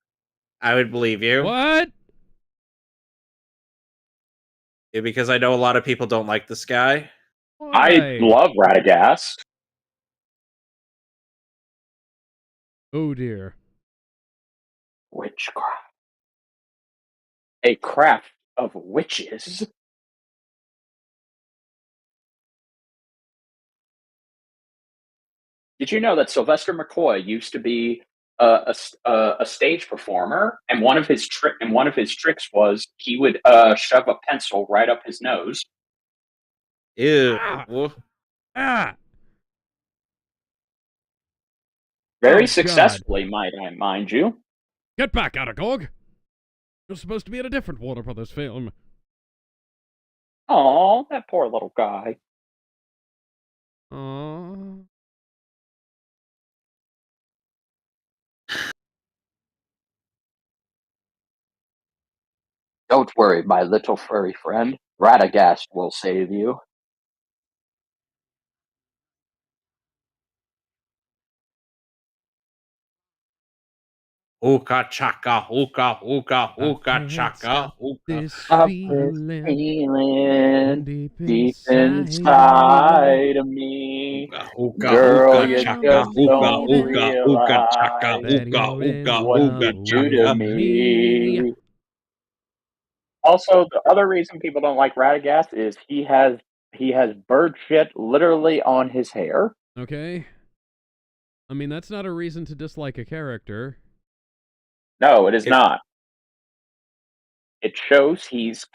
I would believe you. What? Yeah, because I know a lot of people don't like this guy. I love Radagast. Oh dear. Witchcraft. A craft of witches. Did you know that Sylvester McCoy used to be a stage performer, and one of his tricks was he would shove a pencil right up his nose. Ew. Ah! Very Oh, successfully, might I mind you. Get back, Aragog! You're supposed to be in a different Warner Brothers film. Oh, that poor little guy. Aww. Don't worry, my little furry friend. Radagast will save you. Hookah chaka, hookah, hookah, hookah chaka, hookah. This Stop feeling this feeling deep deep inside inside of me. Hookah, Girl, hookah, you chaka, just hookah, don't hookah, hookah, chaka, realize that hookah, you're in hookah, what love hookah, you do to chaka. me. Also, the other reason people don't like Radagast is he has bird shit literally on his hair. Okay. I mean, that's not a reason to dislike a character. No, it is not. It shows he's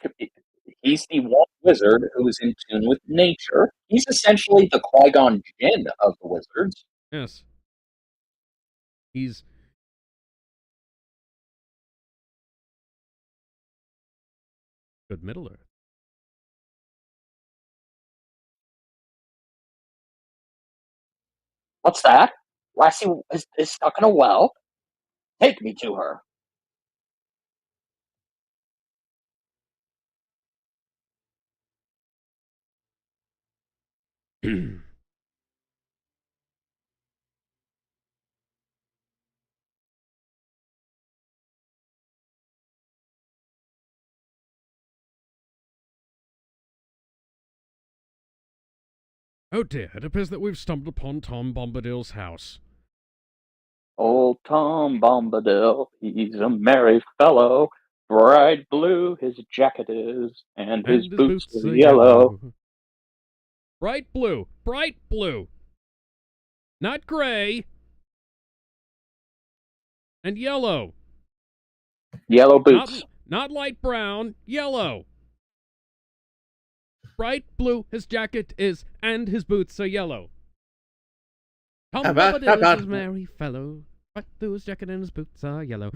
the one wizard who is in tune with nature. He's essentially the Qui-Gon Jinn of the wizards. Yes. He's... Good Middle-earth. What's that? Lassie is stuck in a well? Take me to her. Oh dear, it appears that we've stumbled upon Tom Bombadil's house. Old Tom Bombadil, he's a merry fellow. Bright blue his jacket is, and his boots are yellow. Bright blue, bright blue. Not gray. And yellow. Yellow boots. Not light brown, yellow. Bright blue his jacket is, and his boots are yellow. Tom Bombadil is a merry fellow. Bright blue his jacket and his boots are yellow.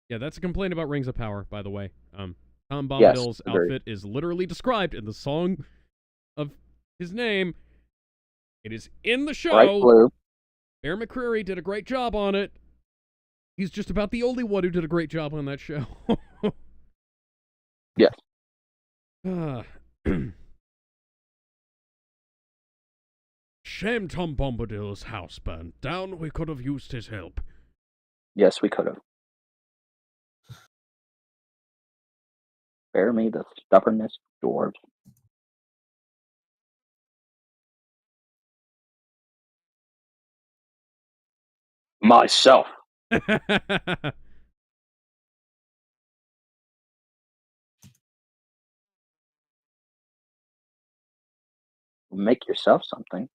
Yeah, that's a complaint about Rings of Power, by the way. Tom Bombadil's outfit is literally described in the song of his name. It is in the show. Bright blue. Bear McCreary did a great job on it. He's just about the only one who did a great job on that show. Yes. Shame Tom Bombadil's house burned down. We could have used his help. Yes, we could have. Spare me the stubbornness of dwarves. Myself. Make yourself something.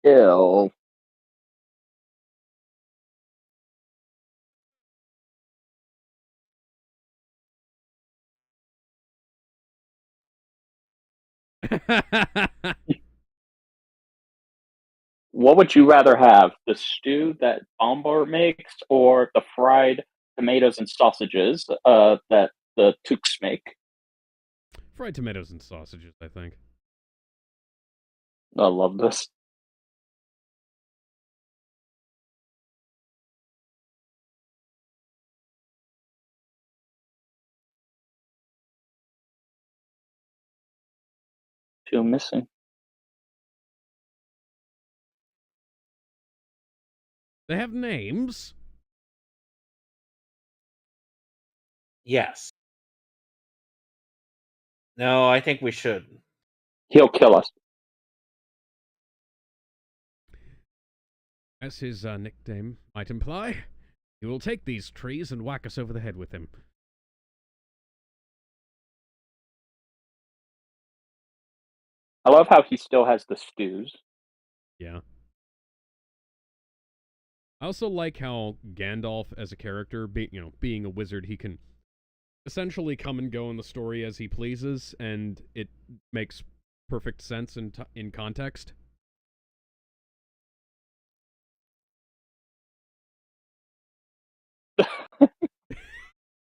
Ew. What would you rather have? The stew that Bombard makes or the fried tomatoes and sausages that the Tooks make? Fried tomatoes and sausages, I think. I love this. Two missing. They have names? Yes. No, I think we should. He'll kill us. As his nickname might imply, he will take these trees and whack us over the head with them. I love how he still has the stews. Yeah. I also like how Gandalf, as a character, being a wizard, he can essentially come and go in the story as he pleases, and it makes perfect sense in context.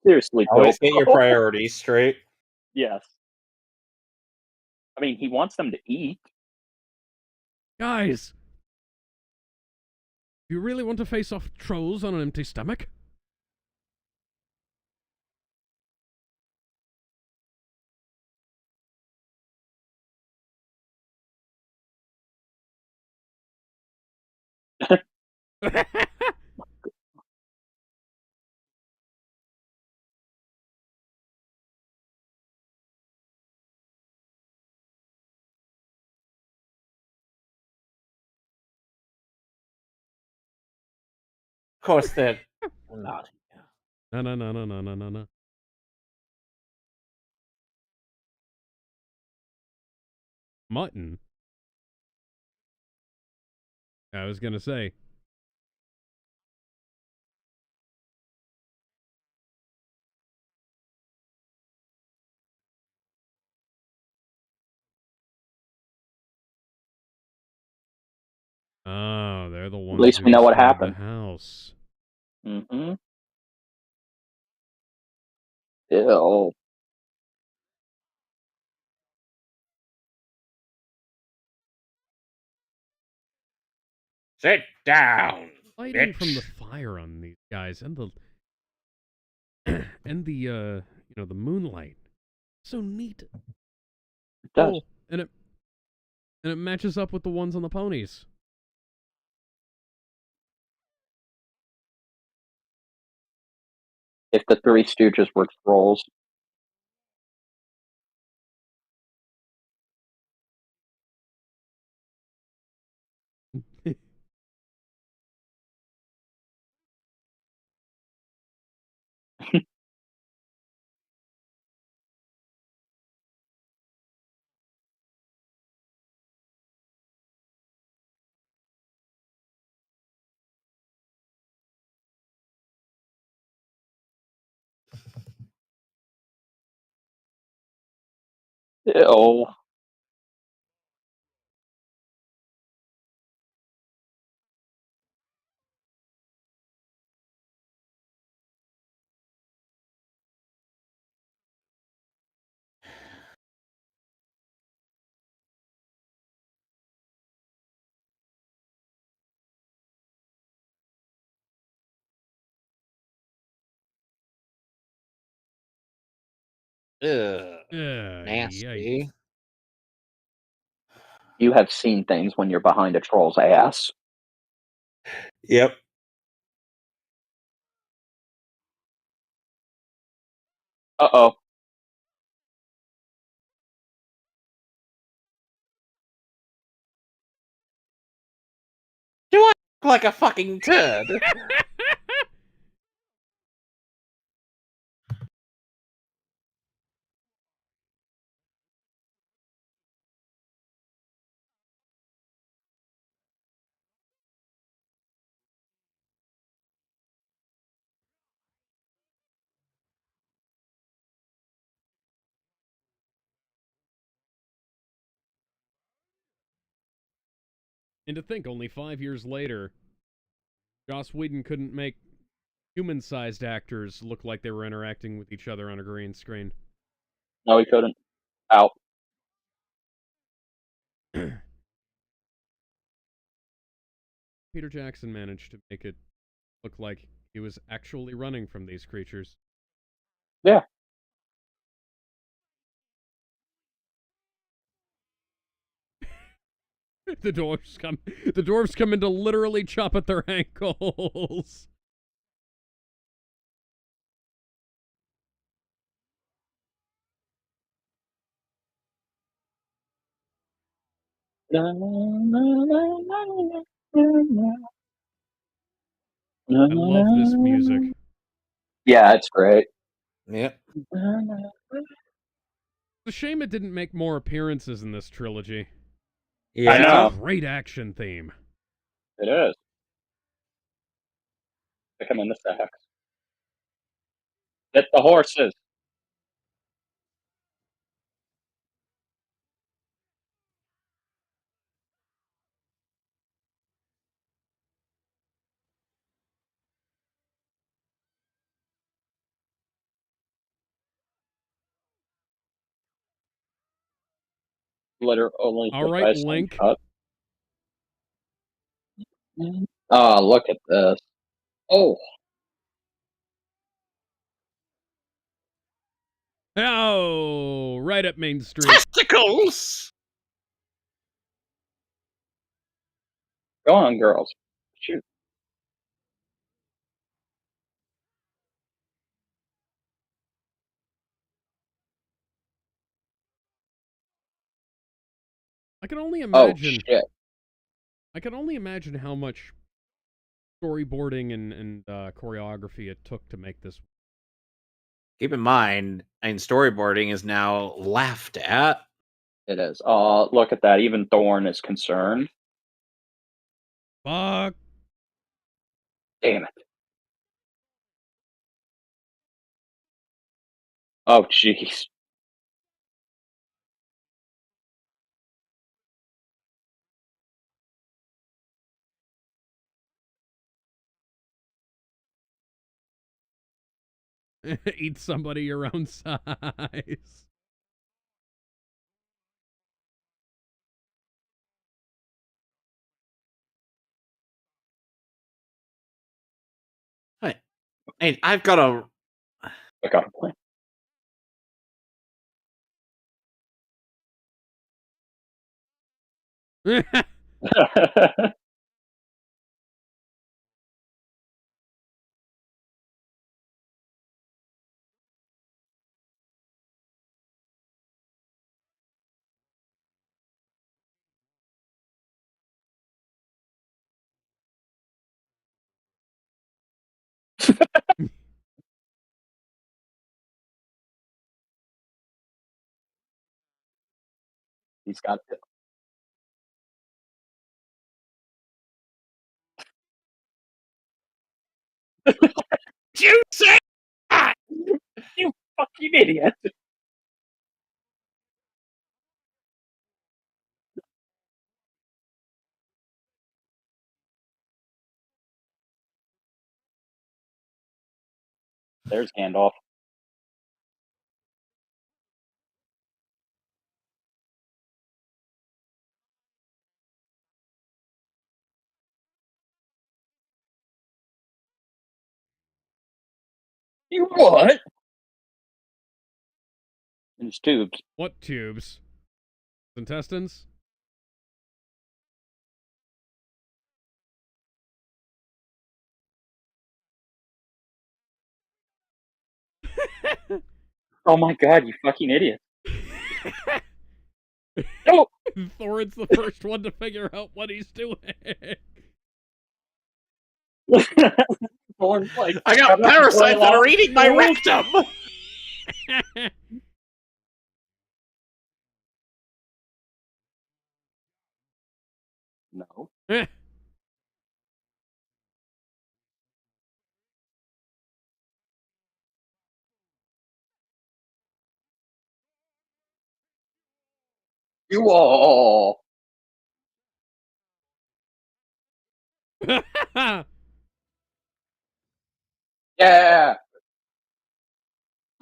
Seriously, always get your priorities straight. Yes. I mean, he wants them to eat. Guys! Do you really want to face off trolls on an empty stomach? Of course, they're not. No. Mutton? I was gonna say. Oh, they're the ones. At least we know what happened. The house. Mm-hmm. Ew. Sit down. Lighting bitch. from the fire on these guys and the the moonlight. So neat. It does. Oh, and it matches up with the ones on the ponies. If the Three Stooges were trolls. Oh, Ugh, Yikes. nasty. you have seen things when you're behind a troll's ass. Yep. Uh-oh. Do I look like a fucking turd? And to think, only 5 years later, Joss Whedon couldn't make human-sized actors look like they were interacting with each other on a green screen. No, he couldn't. Out. Peter Jackson managed to make it look like he was actually running from these creatures. Yeah. The dwarves come in to literally chop at their ankles. I love this music. Yeah, it's great. Yep. It's a shame it didn't make more appearances in this trilogy. Yeah. I know. It's a great action theme. It is. Pick him in the sacks. Get the horses. Literally All just right, by a stone Link. cut. Oh, look at this. Oh, Oh, right up Main Street. Testicles! go on, girls. Shoot. I can only Oh, imagine. shit. I can only imagine how much storyboarding and choreography it took to make this. Keep in mind, storyboarding is now laughed at. It is. Oh, look at that. Even Thorn is concerned. Fuck. Damn it. Oh, jeez. Eat somebody your own size. Hey, I've got a. I got a point. He's got the You say that? you fucking idiot. There's Gandalf. You what? There's tubes. What tubes? Intestines? Oh my god, you fucking idiot. Oh! Thorin's the first one to figure out what he's doing. Thorn's like, I got parasites that are eating my rectum. No. You all. Yeah.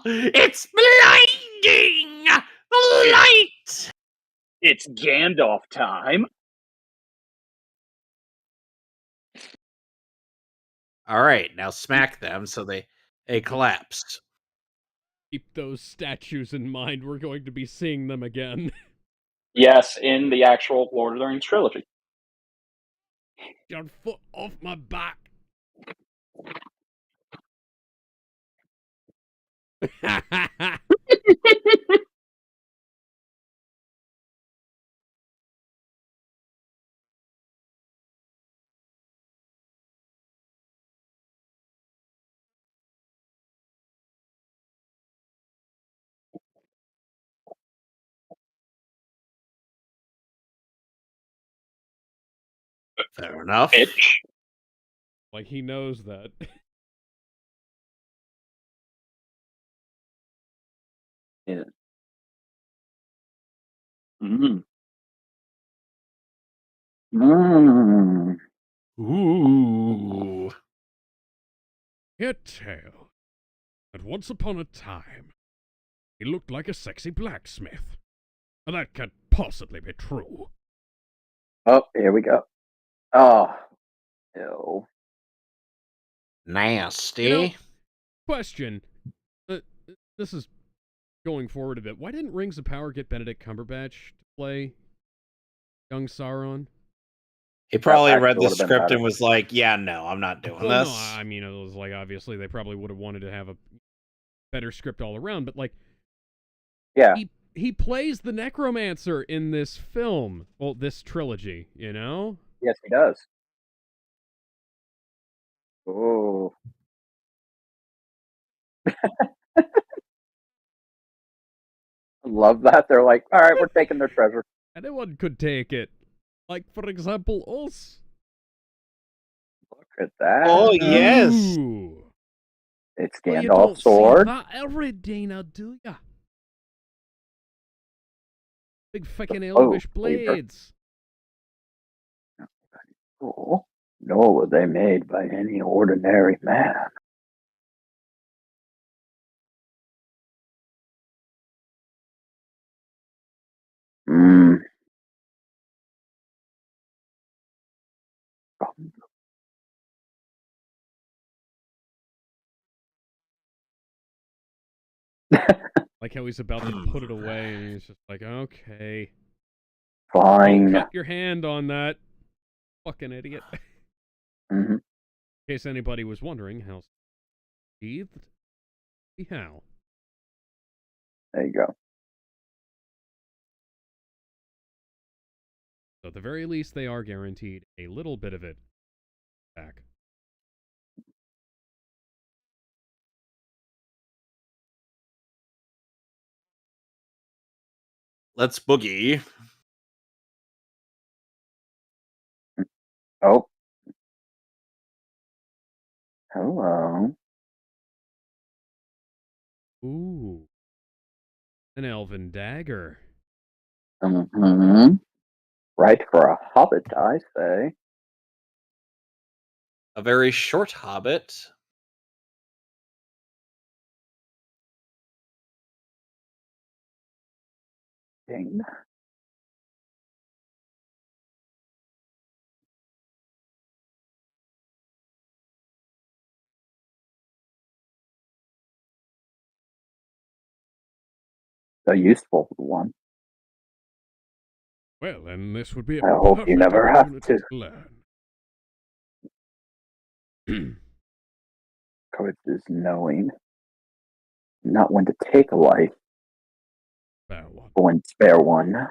It's blinding light. It's Gandalf time. All right, now smack them so they collapse. Keep those statues in mind. We're going to be seeing them again. Yes, in the actual Lord of the Rings trilogy. Your foot off my back. Fair enough. Bitch. Like he knows that. Yeah. Mm. Mm. Ooh. It tale that once upon a time he looked like a sexy blacksmith. That can't possibly be true. Oh, here we go. Oh. Ew. Nasty. You know, question. This is going forward a bit. Why didn't Rings of Power get Benedict Cumberbatch to play young Sauron? He probably read the would've been script better. and was like, yeah, no, I'm not doing Well, this. no, I mean, it was like, obviously, they probably would have wanted to have a better script all around, but, like, Yeah. he plays the necromancer in this film. Well, this trilogy, you know? Yes, he does. Oh. Love that. They're like, all right, we're taking their treasure. Anyone could take it. Like, for example, us. Look at that. Oh, yes. Ooh. It's Well, you Gandalf's don't sword. see that every day now, do ya? Big fucking elvish blades. Cool. Nor were they made by any ordinary man. Mm. Like how he's about to put it away, and he's just like, okay. Fine. Don't cut your hand on that. Fucking idiot. Mm-hmm. In case anybody was wondering how breathed, how. There you go. So at the very least, they are guaranteed a little bit of it back. Let's boogie. Oh, hello. Ooh, an elven dagger. Mm-hmm. Right for a hobbit, I say. A very short hobbit. Ding. A useful one. Well, then this would be a I hope you perfect never have opportunity to. to learn. Courage is knowing not when to take a life, Fair one. but when to spare one.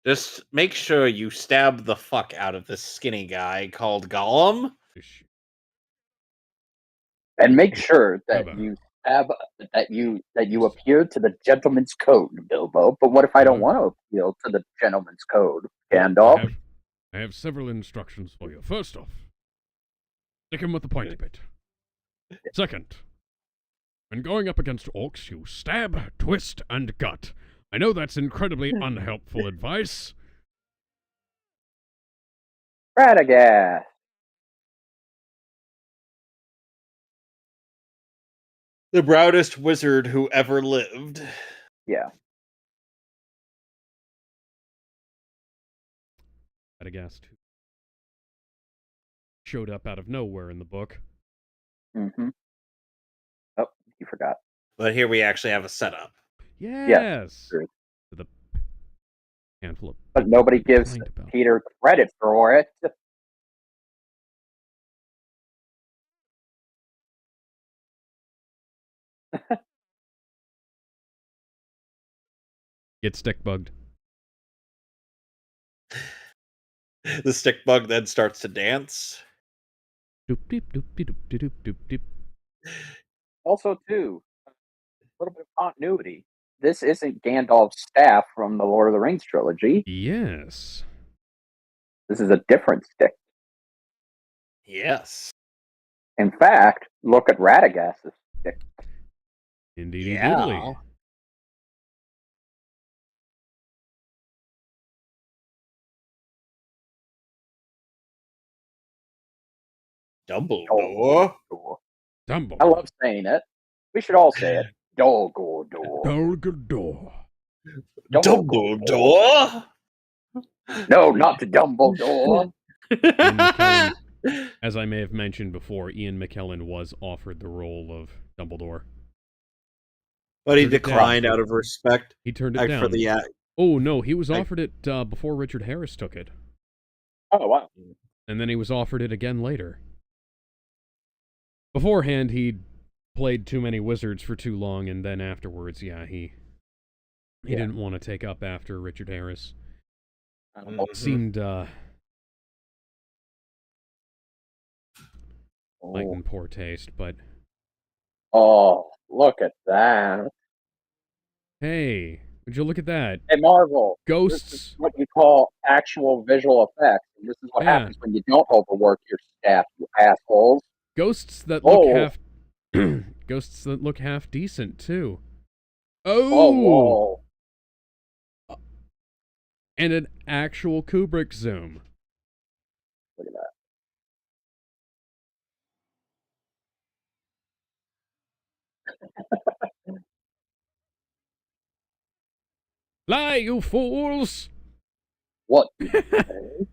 Just make sure you stab the fuck out of this skinny guy called Gollum. And make sure that Baba. you have that you appeal to the gentleman's code, Bilbo. But what if I don't want to appeal to the gentleman's code, Gandalf? I have several instructions for you. First off, stick him with the pointy bit. Second, when going up against orcs, you stab, twist, and gut. I know that's incredibly unhelpful advice. Radagast. The proudest wizard who ever lived. Yeah. Radagast showed up out of nowhere in the book. Mm-hmm. Oh, you forgot. But here we actually have a setup. Yes. True. The handful of But nobody gives complained about. Peter credit for it. Get stick bugged. The stick bug then starts to dance. Doop doop doop doop doop doop doop doop. Also, too, a little bit of continuity. This isn't Gandalf's staff from the Lord of the Rings trilogy. Yes. This is a different stick. Yes. In fact, look at Radagast's stick. Indeedy Yeah. diddly. Dumbledore. Dumbledore. I love saying it. We should all say it. Dumbledore. Dumbledore. Dumbledore. No, not to Dumbledore. Ian McKellen, as I may have mentioned before, Ian McKellen was offered the role of Dumbledore. But he declined out of respect. He turned it down. For the Oh, no, he was offered it before Richard Harris took it. Oh, wow. And then he was offered it again later. Beforehand, he'd played too many wizards for too long, and then afterwards, he didn't want to take up after Richard Harris. Seemed like in poor taste, but... Oh, look at that. Hey, would you look at that? Hey, Marvel. Ghosts. This is what you call actual visual effects. And this is what happens when you don't overwork your staff, you assholes. Ghosts that look half... Ghosts that look half decent, too. Oh! Whoa. And an actual Kubrick zoom. Look at that. Lie, you fools! What did you say?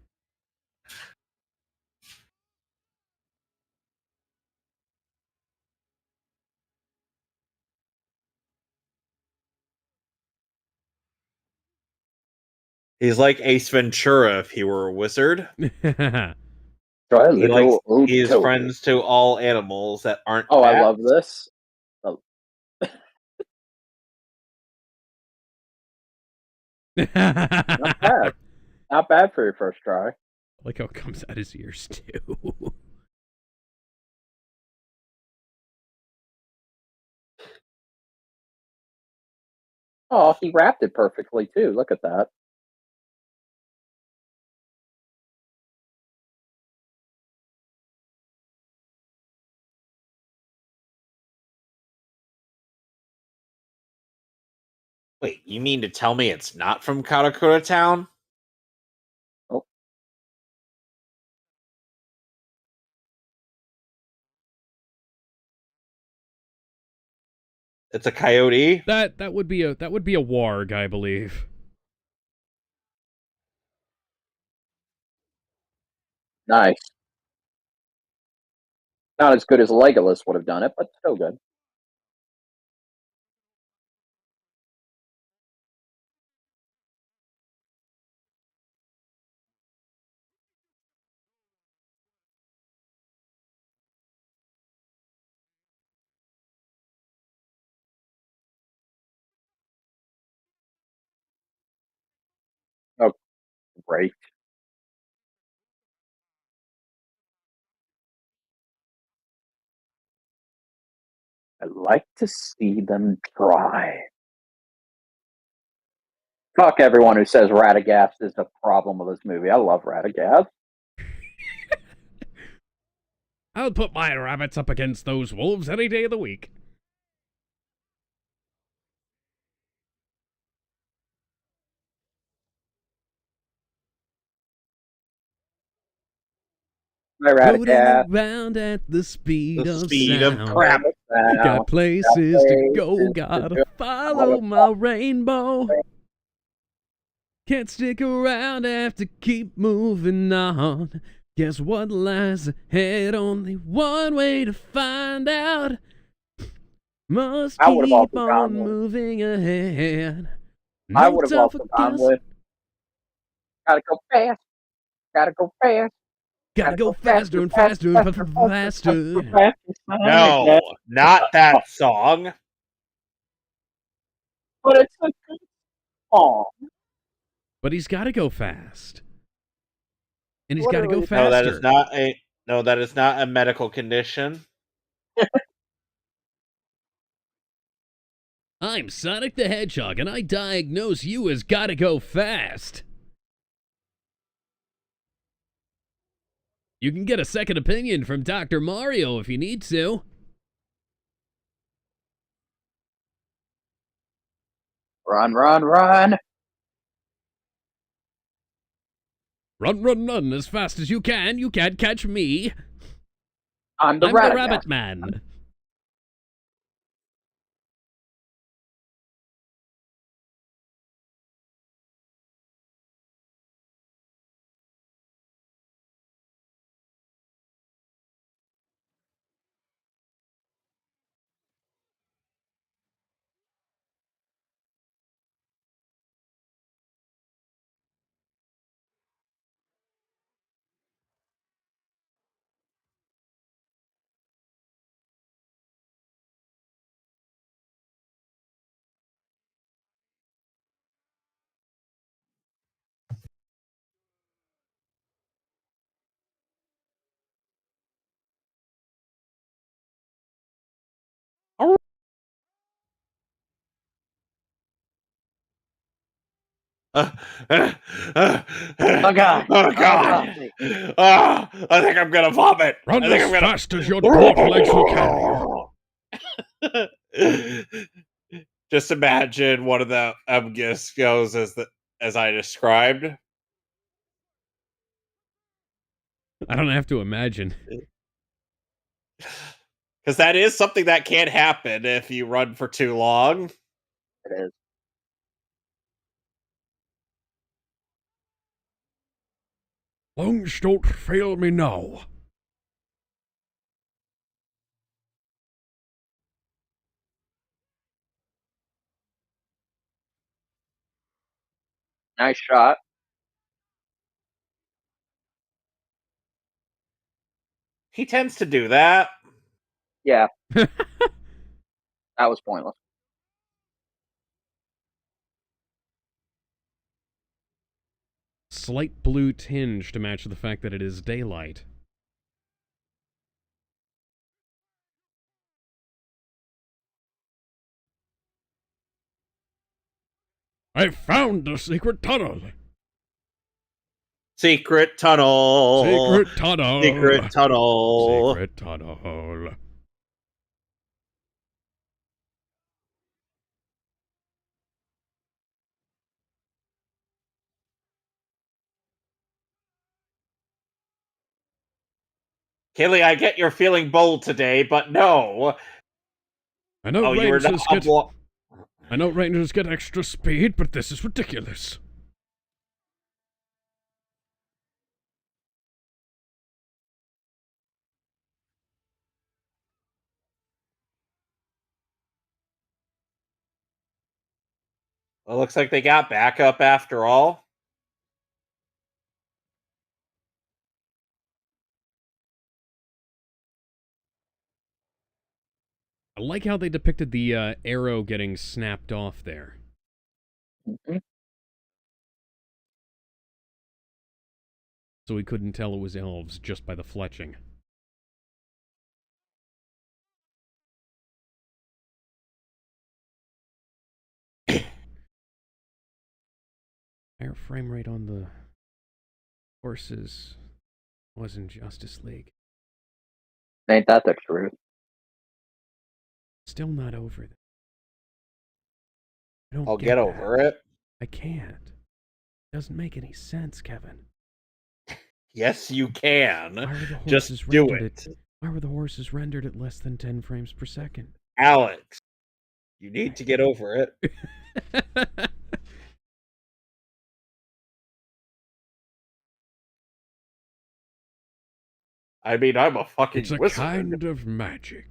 He's like Ace Ventura if he were a wizard. He is friends to all animals that aren't bats. I love this. Oh. Not bad. Not bad for your first try. I like how it comes out his ears, too. Oh, he wrapped it perfectly, too. Look at that. Wait, you mean to tell me it's not from Karakura Town? Oh. It's a coyote? That would be a warg, I believe. Nice. Not as good as Legolas would have done it, but still good. Oh, great. I'd like to see them try. Fuck everyone who says Radagast is the problem with this movie. I love Radagast. I'll put my rabbits up against those wolves any day of the week. My Floating Radagast. around at the speed The of speed sound. of crap. Got places to go, gotta follow my rainbow. Can't stick around, have to keep moving on. Guess what lies ahead? Only one way to find out. Must I would have keep also gone on with. moving ahead. I No would have time also for gone guess. with. Gotta go fast. Gotta go fast. Gotta go faster and faster and faster. No, not that song. But it's a good song. But he's gotta go fast. And he's gotta go Literally. No, that faster. is not a medical condition. I'm Sonic the Hedgehog, and I diagnose you as gotta go fast. You can get a second opinion from Dr. Mario if you need to. Run, run, run. Run, run, run as fast as you can. You can't catch me. I'm the I'm the Radagast. Rabbit Man. Oh God. Oh God! I think I'm gonna vomit. Run I think as I'm gonna. fast as your dwarf legs will carry you. Just imagine one of the gifts goes as I described. I don't have to imagine. Because that is something that can happen if you run for too long. It is. Lungs don't fail me now. Nice shot. He tends to do that. Yeah. That was pointless. Slight blue tinge to match the fact that it is daylight. I found the secret tunnel. Secret tunnel. Secret tunnel. Secret tunnel. Secret tunnel. Killy, I get you're feeling bold today, but no. I know Oh, you were not. Rangers get extra speed, but this is ridiculous. Well, looks like they got backup after all. I like how they depicted the arrow getting snapped off there. Mm-hmm. So we couldn't tell it was elves just by the fletching. Higher frame rate on the horses was in Justice League. Ain't that the truth? Still not over it. I don't I'll get over it. I can't. Doesn't make any sense, Kevin. Yes, you can. Why were the horses Just do rendered it. Why were the horses rendered at less than 10 frames per second? Alex, you need to get over it. I mean, I'm a fucking It's a wizard. kind of magic.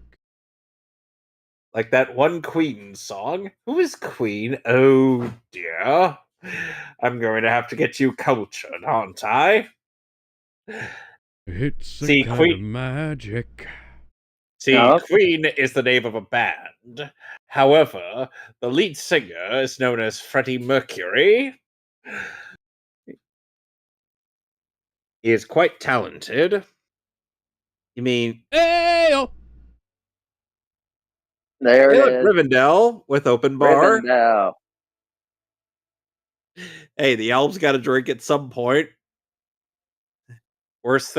Like that one Queen song. Who is Queen? Oh dear. I'm going to have to get you cultured, aren't I? It's a kind of magic. See, Queen is the name of a band. However, the lead singer is known as Freddie Mercury. He is quite talented. You mean... Hey-o! There it is. Rivendell with open bar. Rivendell. Hey, the elves got to drink at some point. Worst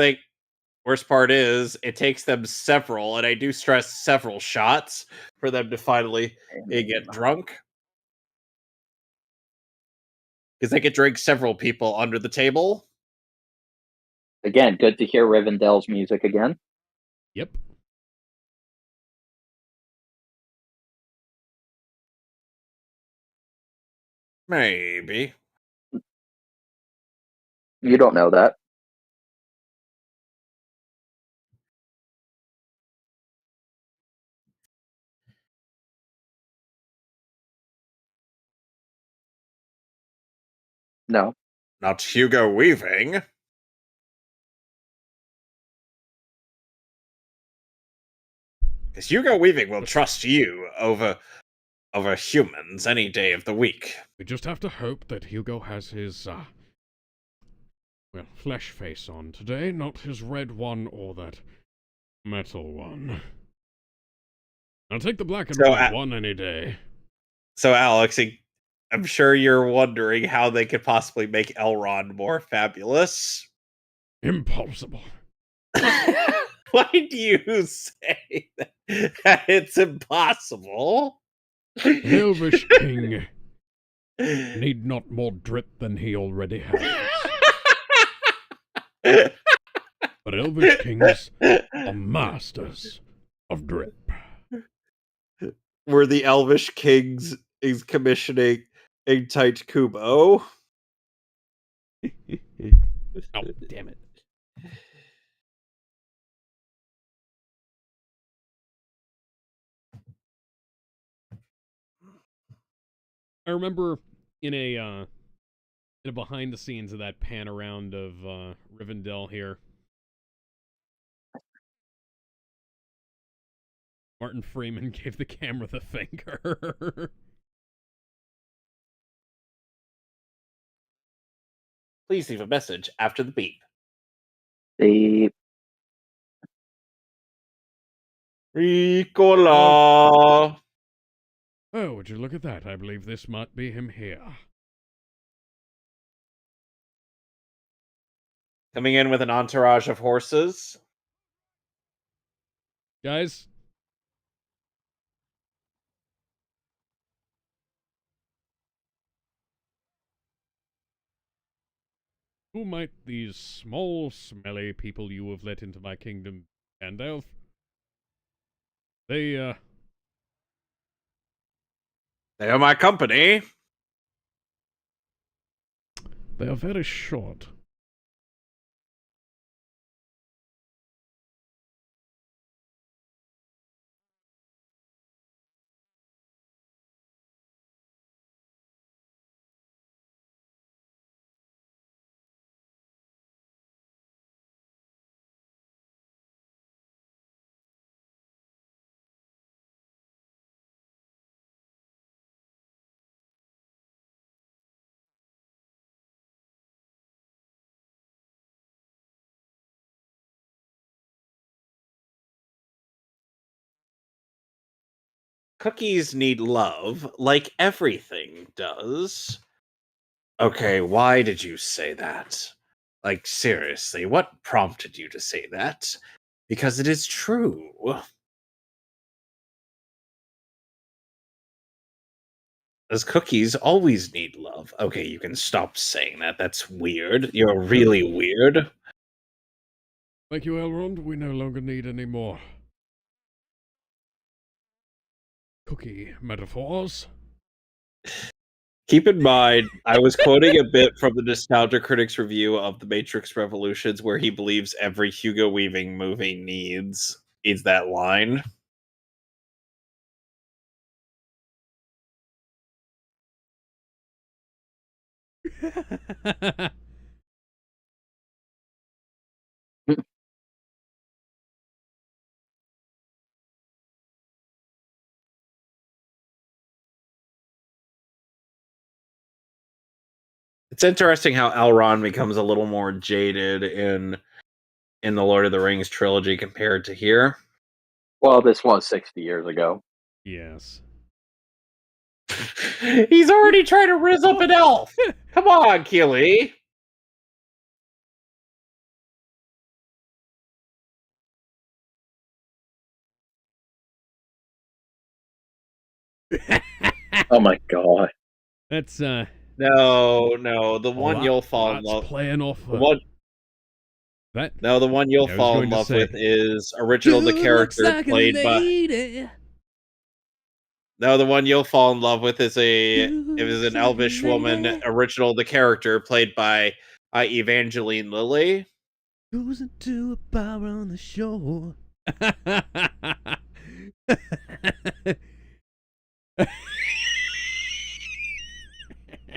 part is, it takes them several, and I do stress several shots for them to finally get drunk. Because they could drink several people under the table. Again, good to hear Rivendell's music again. Yep. Maybe. You don't know that. No. Not Hugo Weaving. Because Hugo Weaving will trust you over humans any day of the week. We just have to hope that Hugo has his, flesh face on today, not his red one or that metal one. I'll take the black and white one any day. So, Alex, I'm sure you're wondering how they could possibly make Elrond more fabulous. Impossible. Why do you say that it's impossible? The Elvish king need not more drip than he already has. But Elvish kings are masters of drip. Were the Elvish kings is commissioning a tight Kubo? Oh, damn it. I remember in a behind the scenes of that pan around of Rivendell here, Martin Freeman gave the camera the finger. Please leave a message after the beep. Beep. Ricola. Oh, would you look at that? I believe this might be him here. Coming in with an entourage of horses. Guys? Who might these small, smelly people you have let into my kingdom Gandalf. They are my company. they are very short. Cookies need love, like everything does. Okay, why did you say that? Like, seriously, what prompted you to say that? Because it is true. As cookies always need love. Okay, you can stop saying that. That's weird. You're really weird. Thank you, Elrond. We no longer need any more cookie metaphors. Keep in mind, I was quoting a bit from the Nostalgia Critics review of The Matrix Revolutions, where he believes every Hugo Weaving movie needs that line. It's interesting how Elrond becomes a little more jaded in the Lord of the Rings trilogy compared to here. Well, this was 60 years ago. Yes. He's already trying to riz up an elf. Come on, Keely. Oh my god. That's No, the one you'll fall in love. playing off The one, that. no, the one you'll I was fall going in to love say, with is original the "Dude looks character like a played by. lady. No, the one you'll fall in love with is it Dude was an looks like a elvish woman, lady. original the character played by Evangeline Lilly. Goes into a bar on the shore."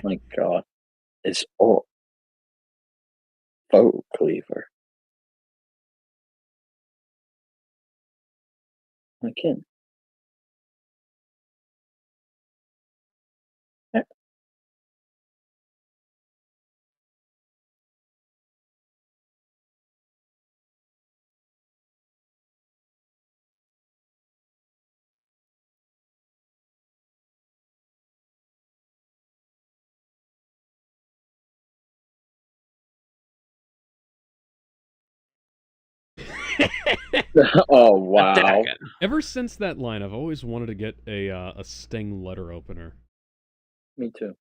My god. It's all faux cleaver. Again. Oh wow. Ever since that line, I've always wanted to get a Sting letter opener. Me too.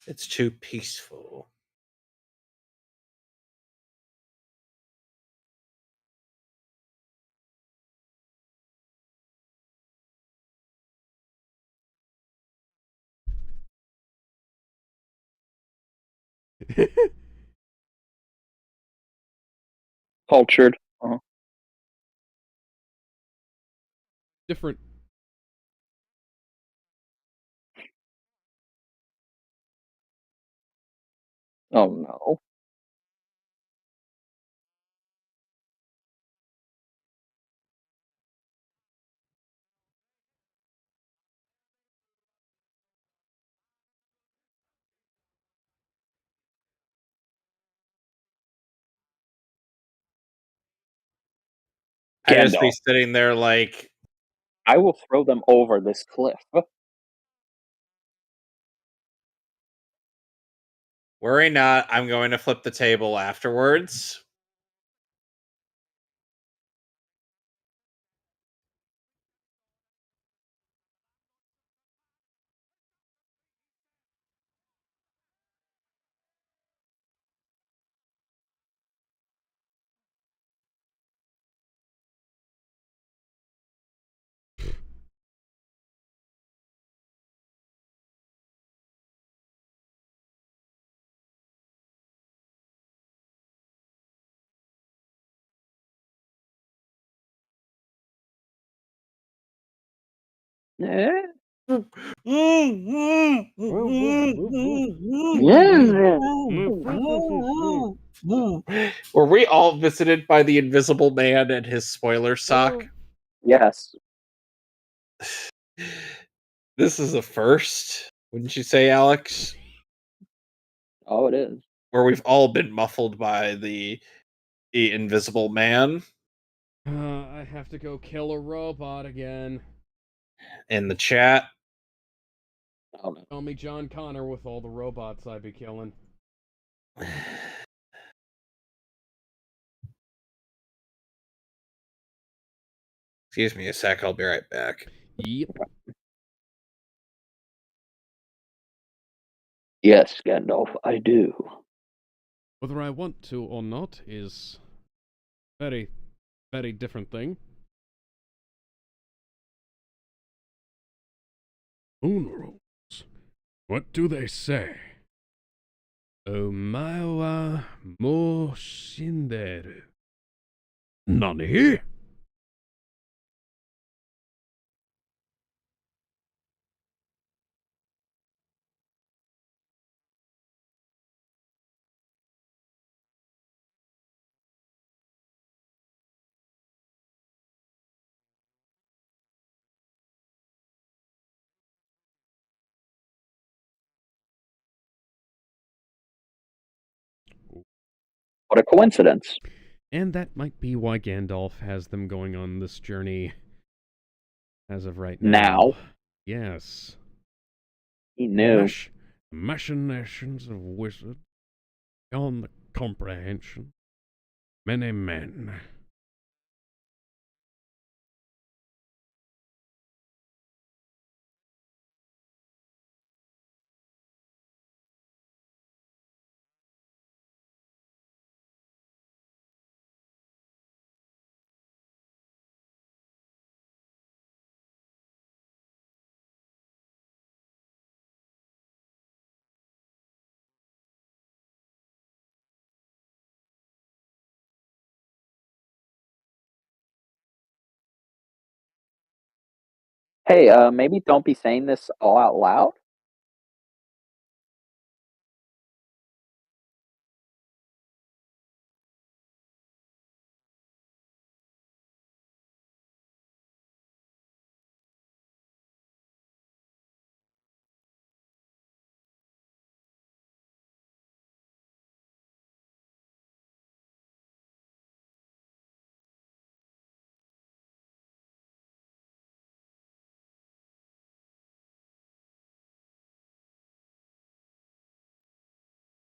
It's too peaceful. Cultured. Different. Oh no. I just be Gandalf. sitting there like, I will throw them over this cliff. worry not, I'm going to flip the table afterwards. Yeah. Were we all visited by the Invisible Man and his spoiler sock? Yes. This is a first, wouldn't you say, Alex? Oh, it is. Where we've all been muffled by the Invisible Man. I have to go kill a robot again. In the chat. Oh, no. Call me John Connor with all the robots I be killing. Excuse me a sec, I'll be right back. Yep. Yes, Gandalf, I do. Whether I want to or not is very, very different thing. Funerals. What do they say? Omae wa mou shinderu. Nani? What a coincidence. And that might be why Gandalf has them going on this journey as of right now. Now. Yes. He knew. Machinations of wizards beyond the comprehension. Many men. Hey, maybe don't be saying this all out loud.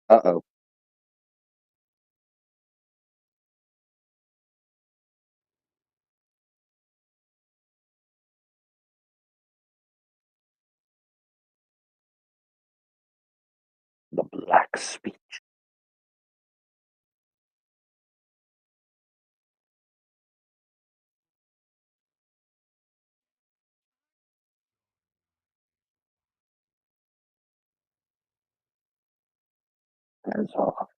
Uh-oh. The black speech. That's all.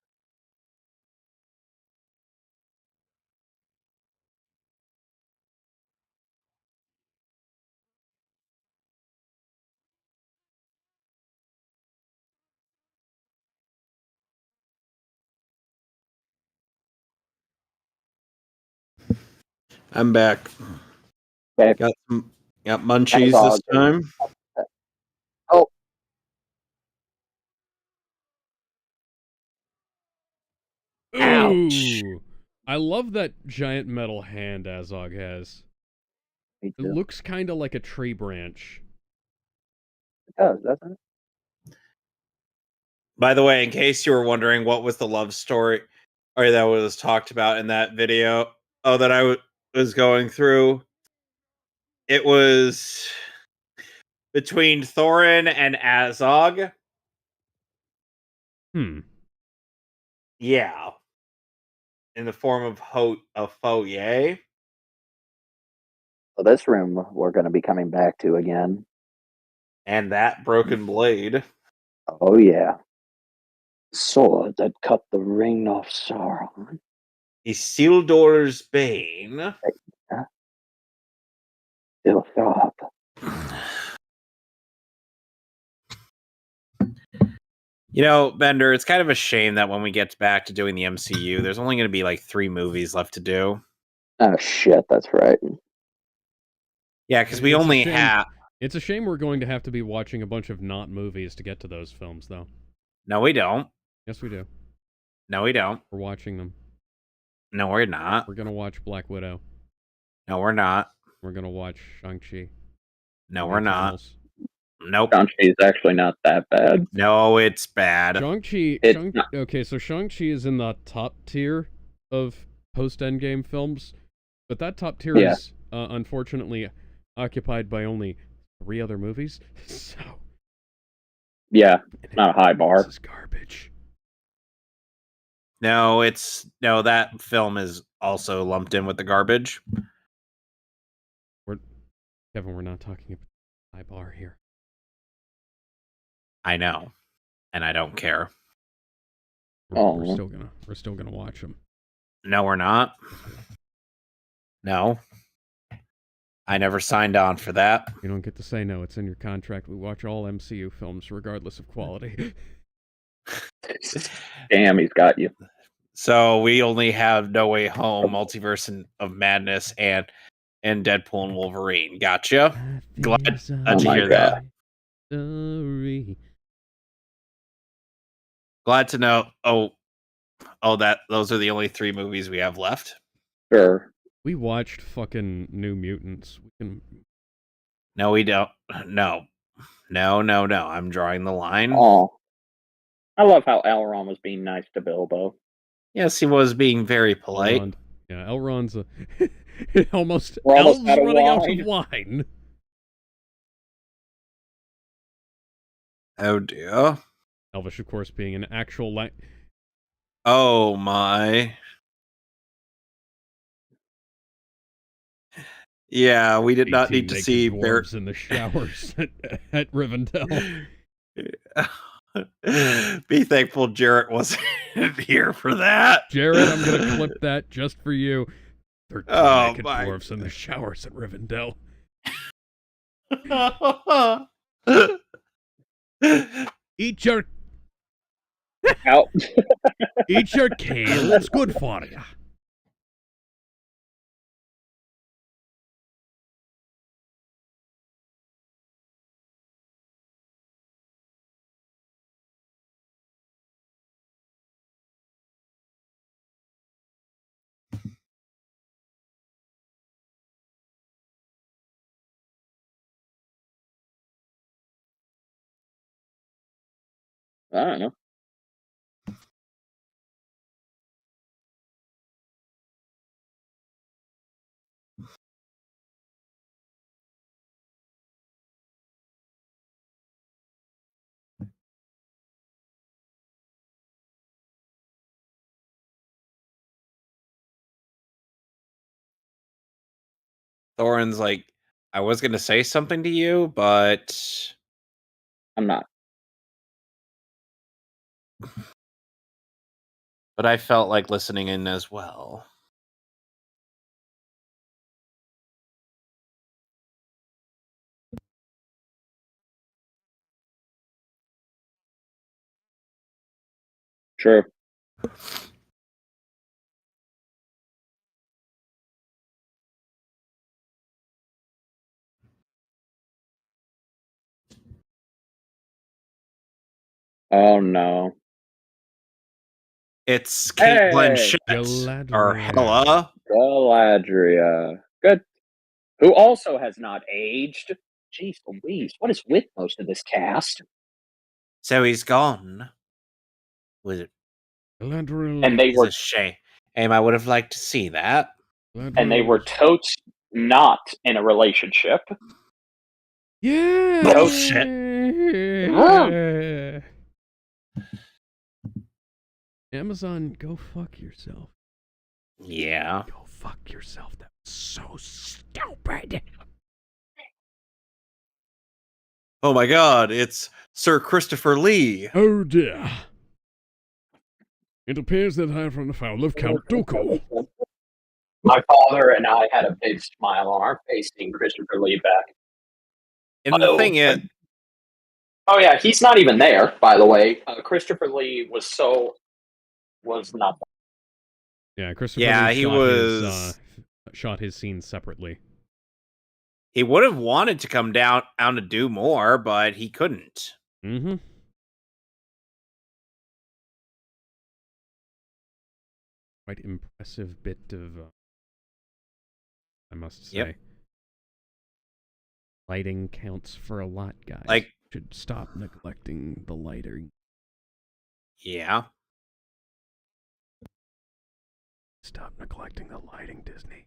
I'm back. Okay. Got munchies this time. Oh. Ouch. Ooh. I love that giant metal hand Azog has. Me It too. looks kind of like a tree branch. It does, doesn't it? By the way, in case you were wondering what was the love story or that was talked about in that video that I was going through, it was between Thorin and Azog. Yeah. In the form of Foye. So this room we're going to be coming back to again. And that broken blade. Oh, yeah. Sword that cut the ring off Sauron. Isildur's Bane. Still sharp. You know, Bender, it's kind of a shame that when we get back to doing the MCU, there's only going to be like 3 movies left to do. Oh, shit, that's right. Yeah, because we only have... It's a shame we're going to have to be watching a bunch of not movies to get to those films, though. No, we don't. Yes, we do. No, we don't. We're watching them. No, we're not. We're going to watch Black Widow. No, we're not. We're going to watch Shang-Chi. No, we're not. Eternals. Nope. Shang-Chi is actually not that bad. No, it's bad. Shang-Chi... Okay, so Shang-Chi is in the top tier of post-Endgame films, but that top tier is, unfortunately, occupied by only 3 other movies, so... Yeah, not a high bar. This is garbage. No, that film is also lumped in with the garbage. Kevin, we're not talking about high bar here. I know, and I don't care. We're still gonna watch them. No, we're not. No. I never signed on for that. You don't get to say no. It's in your contract. We watch all MCU films regardless of quality. Damn, he's got you. So we only have No Way Home, Multiverse of Madness, and Deadpool and Wolverine. Gotcha. Glad to hear that. Sorry. Glad to know. That those are the only 3 movies we have left. Sure. We watched fucking New Mutants. No, we don't. No. I'm drawing the line. Oh, I love how Elrond was being nice to Bilbo. Yes, he was being very polite. Elrond. Yeah, Elrond's almost almost running out of wine. Oh dear. Elvish, of course, being an actual Oh my. Yeah, we did not need to see dwarves in the showers at Rivendell. Be thankful Jarrett wasn't here for that. Jarrett, I'm gonna clip that just for you. 13 naked dwarves in the showers at Rivendell. Eat your eat your kale. It's good for you. I don't know. Thorin's like, I was going to say something to you, but I'm not. But I felt like listening in as well. True. Oh no. It's Kate Blanchett or Galadriel. Hela. Galadriel. Good. Who also has not aged. Jeez Louise, what is with most of this cast? So he's gone. Was it? Galadriel. And they were a shame. I would have liked to see that. And they were totes not in a relationship. Yeah. Oh shit. Amazon, go fuck yourself. Yeah. Go fuck yourself. That's so stupid. Oh my god, it's Sir Christopher Lee. Oh dear. It appears that I am from the foul of Count Dooku. My father and I had a big smile on our face seeing Christopher Lee back. And the thing is, Oh yeah, he's not even there. By the way, Christopher Lee was not. Yeah, Christopher Lee he shot shot his scenes separately. He would have wanted to come down to do more, but he couldn't. Mm-hmm. Quite impressive bit of, I must say. Yep. Lighting counts for a lot, guys. Like, should stop neglecting the lighting. Yeah. Stop neglecting the lighting, Disney.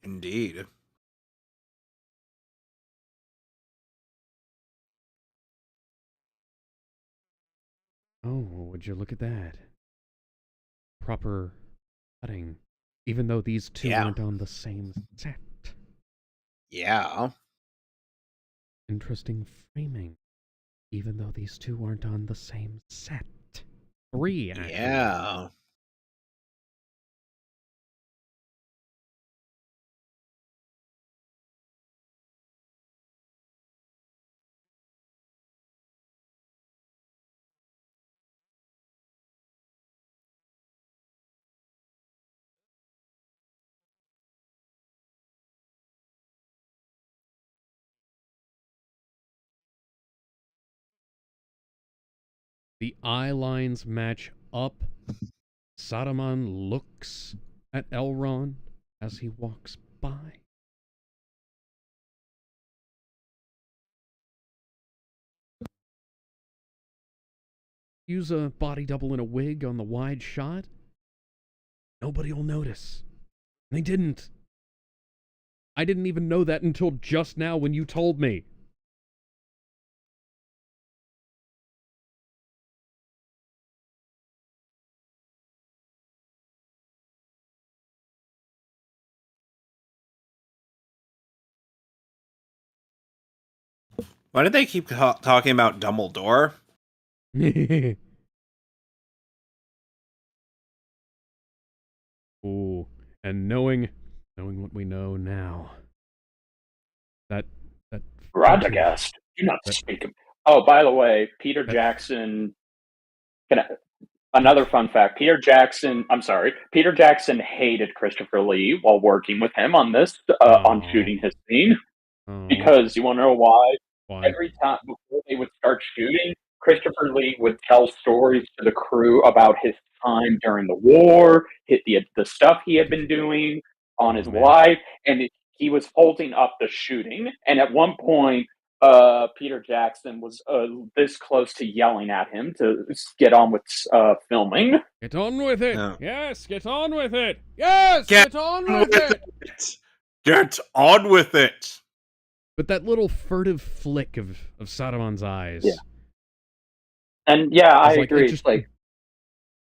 Indeed. Oh, would you look at that? Proper cutting. Even though these two weren't on the same set. Yeah. Interesting framing. Even though these two weren't on the same set. 3, actually. Yeah. The eye lines match up. Saruman looks at Elrond as he walks by. Use a body double in a wig on the wide shot. Nobody will notice. They didn't. I didn't even know that until just now when you told me. Why did they keep talking about Dumbledore? Ooh, and knowing what we know now, that Radagast, do not speak of. Oh, by the way, Peter Jackson. Another fun fact: Peter Jackson hated Christopher Lee while working with him on this, on shooting his scene, because you want to know why? Why? Every time before they would start shooting, Christopher Lee would tell stories to the crew about his time during the war, the stuff he had been doing on his life, and he was holding up the shooting. And at one point, Peter Jackson was this close to yelling at him to get on with filming. Get on with it! Yeah. Yes, get on with it! Yes, get on with it! Get on with it! But that little furtive flick of Saruman's eyes. Yeah. And yeah, I agree. Just,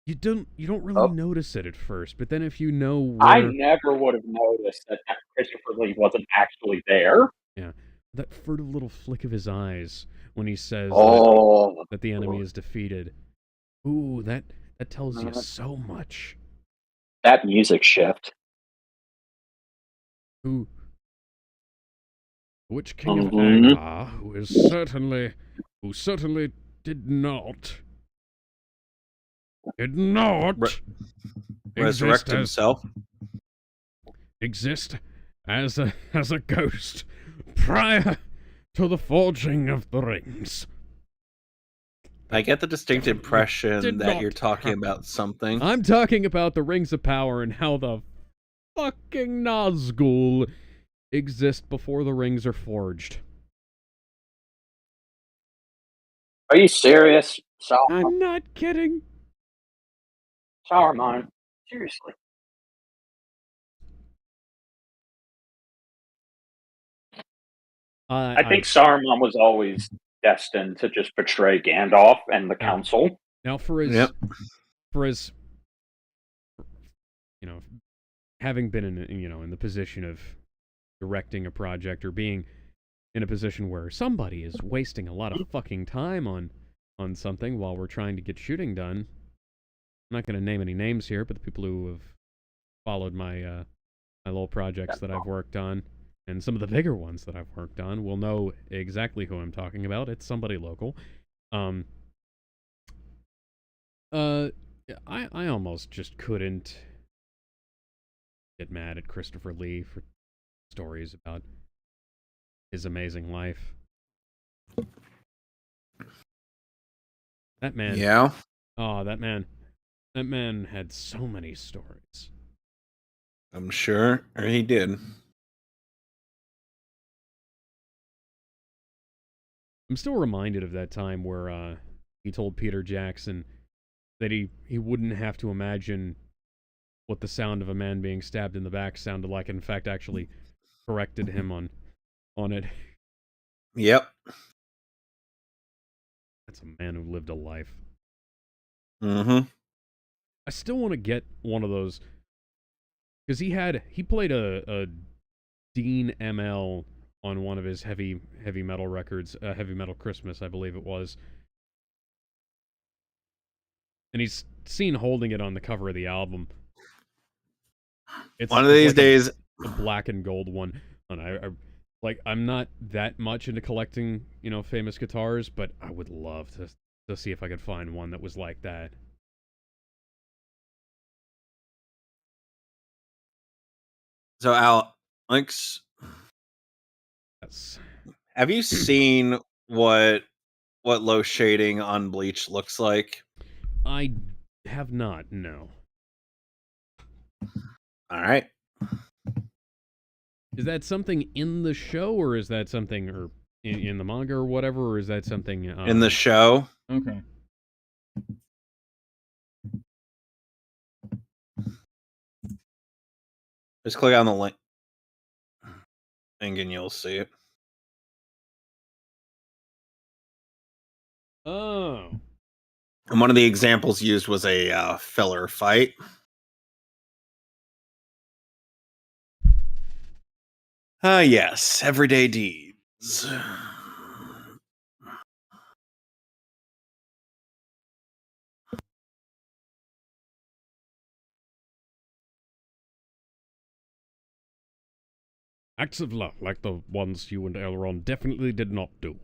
you don't really notice it at first, but then if you know where... I never would have noticed that Christopher Lee wasn't actually there. Yeah. That furtive little flick of his eyes when he says that the enemy is defeated. Ooh, that tells you so much. That music shift. Which king of Angmar, who certainly did not resurrect himself, exist as a ghost prior to the forging of the rings. I get the distinct impression that you're talking about something. I'm talking about the Rings of Power and how the fucking Nazgul exist before the rings are forged. Are you serious? I'm not kidding. Saruman, seriously. I think Saruman was always destined to just betray Gandalf and the council. Now, for his having been in the position of directing a project or being in a position where somebody is wasting a lot of fucking time on something while we're trying to get shooting done. I'm not going to name any names here, but the people who have followed my my little projects that I've worked on, and some of the bigger ones that I've worked on, will know exactly who I'm talking about. It's somebody local. I almost just couldn't get mad at Christopher Lee for stories about his amazing life. That man. Yeah. Oh, that man. That man had so many stories. I'm sure he did. I'm still reminded of that time where he told Peter Jackson that he wouldn't have to imagine what the sound of a man being stabbed in the back sounded like. In fact, actually corrected him on it. Yep. That's a man who lived a life. Mm-hmm. I still want to get one of those, because he played a Dean ML on one of his heavy metal records, Heavy Metal Christmas, I believe it was. And he's seen holding it on the cover of the album. One of these like days, a black and gold one. And I'm not that much into collecting, famous guitars, but I would love to see if I could find one that was like that. So Alex, Yes. have you seen what low shading on Bleach looks like? I have not, no. All right. Is that something in the show, or is that something or in the manga or whatever, or is that something In the show? Okay. Just click on the link and you'll see it. Oh. And one of the examples used was a filler fight. Yes, everyday deeds. Acts of love, like the ones you and Elrond definitely did not do.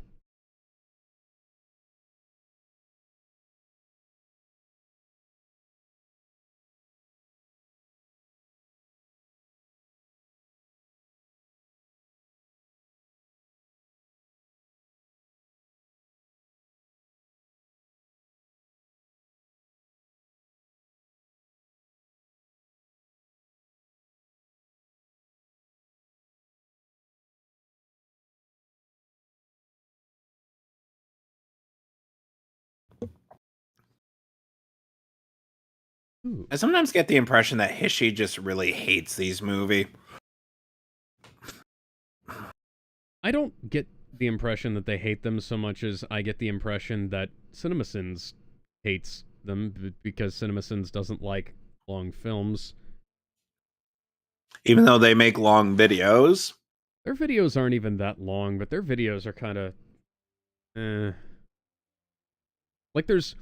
Ooh. I sometimes get the impression that Hishi just really hates these movies. I don't get the impression that they hate them so much as I get the impression that CinemaSins hates them because CinemaSins doesn't like long films. Even though they make long videos. Their videos aren't even that long, but their videos are kind of... Like there's...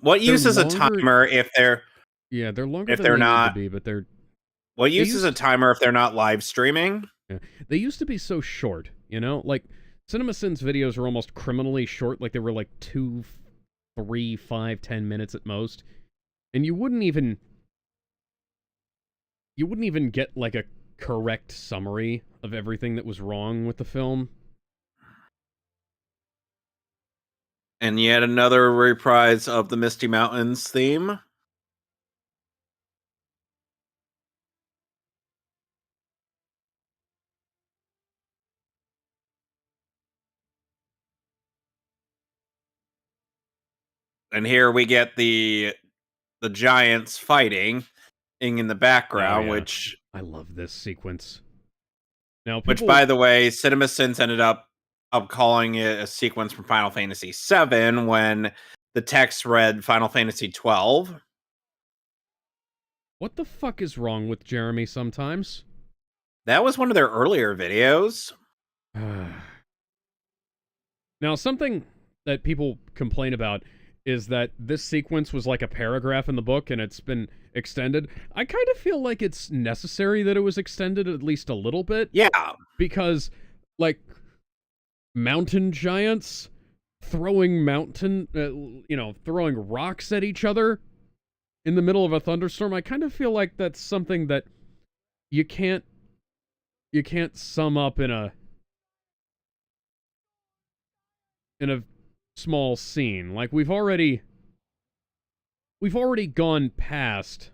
What use is a timer if they're... Yeah, they're longer if than they're they not, need to be, but they're... What use is a timer if they're not live streaming? Yeah. They used to be so short, Like, CinemaSins videos are almost criminally short, like they were like 2, 3, 5, 10 minutes at most. And you wouldn't even get like a correct summary of everything that was wrong with the film. And yet another reprise of the Misty Mountains theme. And here we get the giants fighting in the background, which I love this sequence. Now, which, by the way, CinemaSins ended up calling it a sequence from Final Fantasy VII when the text read Final Fantasy 12. What the fuck is wrong with Jeremy sometimes? That was one of their earlier videos. Now, something that people complain about is that this sequence was like a paragraph in the book and it's been extended. I kind of feel like it's necessary that it was extended at least a little bit. Yeah. Because, like, mountain giants throwing throwing rocks at each other in the middle of a thunderstorm, I kind of feel like that's something that you can't sum up in a small scene. Like we've already gone past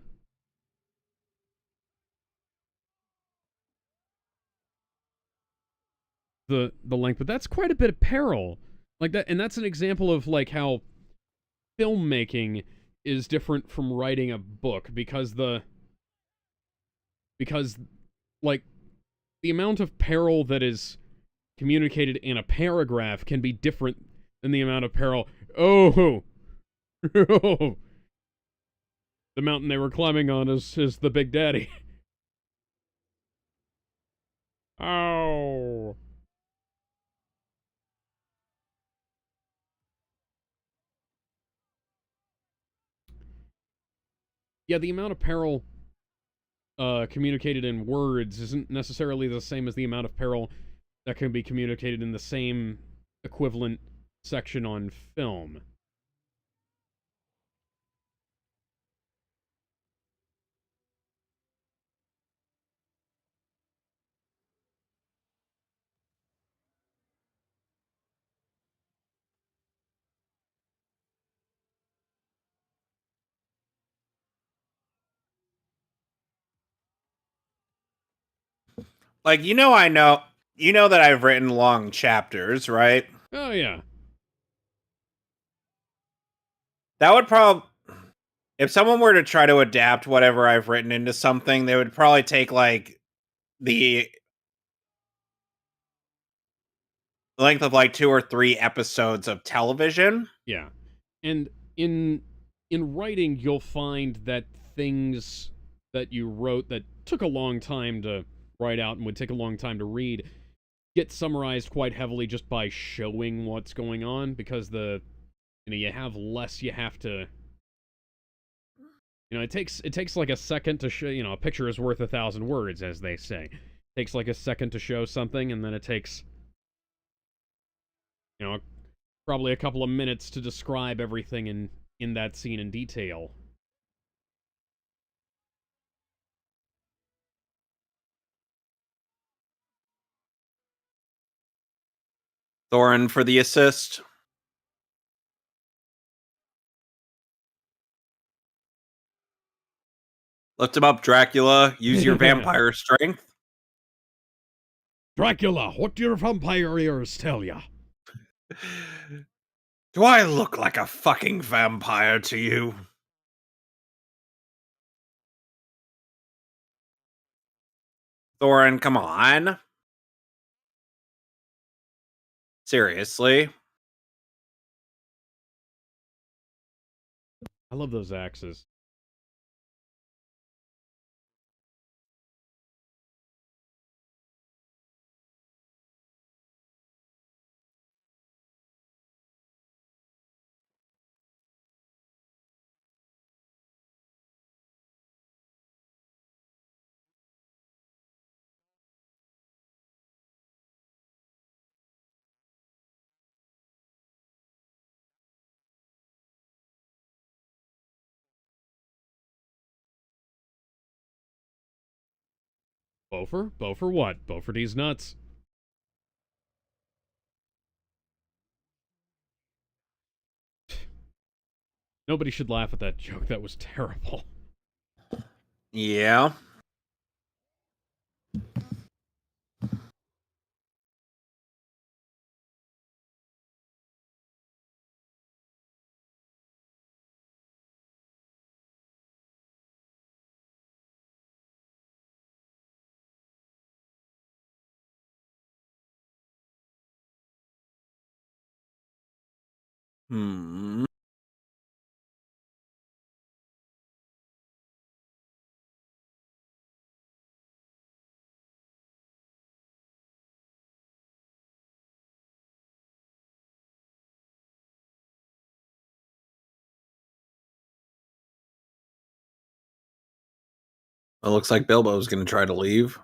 the length, but that's quite a bit of peril. Like that, and that's an example of like how filmmaking is different from writing a book because like the amount of peril that is communicated in a paragraph can be different than the amount of peril. Oh, the mountain they were climbing on is the Big Daddy. Oh. Yeah, the amount of peril communicated in words isn't necessarily the same as the amount of peril that can be communicated in the same equivalent section on film. Like, you know that I've written long chapters, right? Oh, yeah. That would probably, if someone were to try to adapt whatever I've written into something, they would probably take like the length of like 2 or 3 episodes of television. Yeah. And in writing, you'll find that things that you wrote that took a long time to write out and would take a long time to read get summarized quite heavily just by showing what's going on because you have less you have to it takes like a second to show, a picture is worth 1,000 words, as they say. It takes like a second to show something, and then it takes, probably a couple of minutes to describe everything in that scene in detail. Thorin for the assist. Lift him up, Dracula. Use your vampire strength. Dracula, what do your vampire ears tell ya? Do I look like a fucking vampire to you? Thorin, come on. Seriously. I love those axes. Beaufort? Beaufort what? Beaufort these nuts. Nobody should laugh at that joke. That was terrible. Yeah. Hmm. It looks like Bilbo's going to try to leave.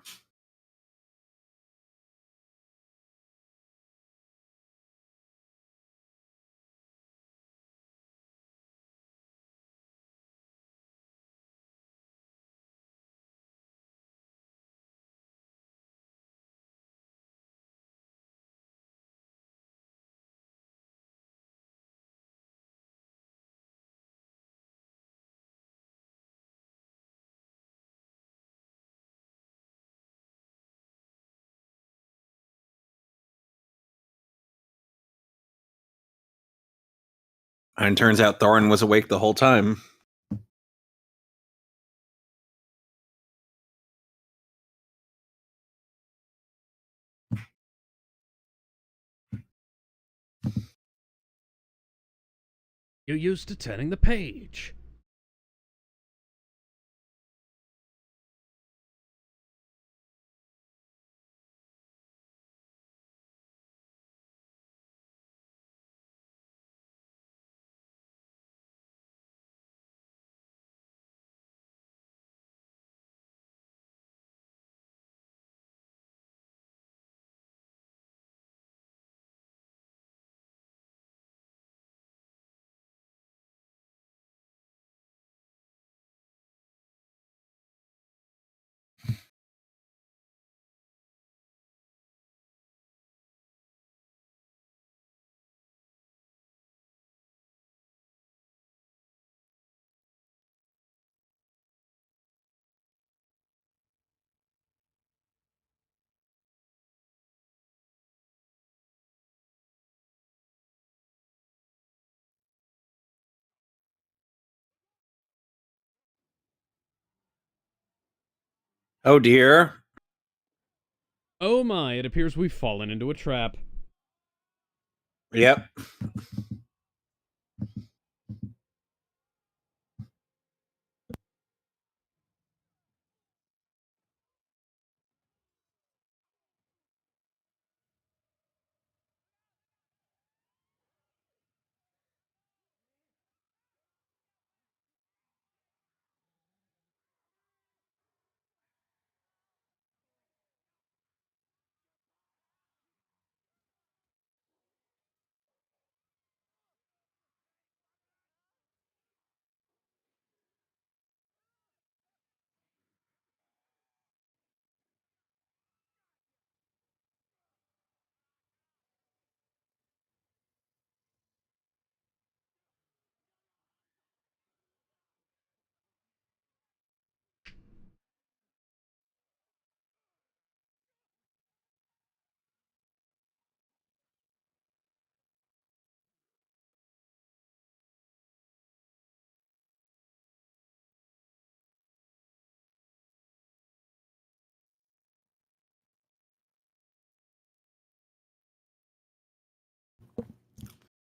And it turns out Thorin was awake the whole time. You used to turning the page. Oh dear. Oh my, it appears we've fallen into a trap. Yep.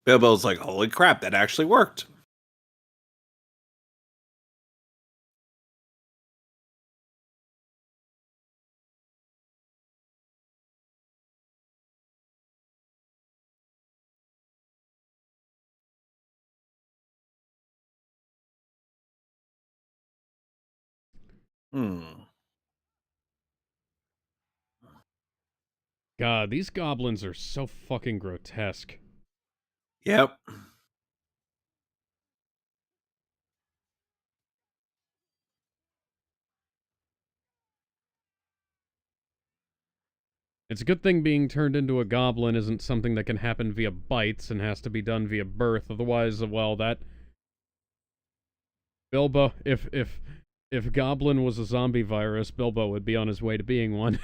Bilbo's like, holy crap, that actually worked. God, these goblins are so fucking grotesque. Yep. It's a good thing being turned into a goblin isn't something that can happen via bites and has to be done via birth. Otherwise, well, that Bilbo, if goblin was a zombie virus, Bilbo would be on his way to being one.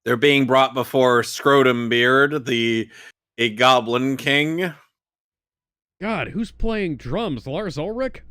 They're being brought before Scrotum Beard, a goblin king. God, who's playing drums? Lars Ulrich?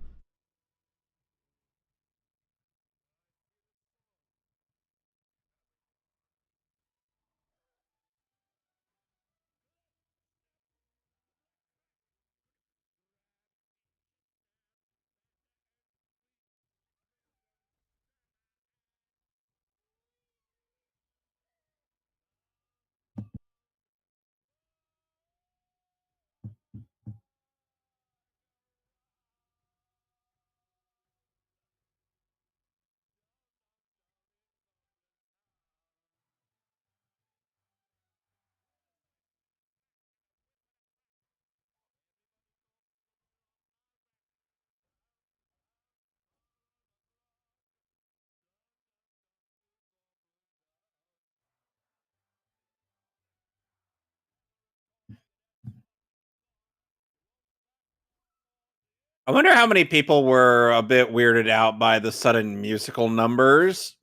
I wonder how many people were a bit weirded out by the sudden musical numbers.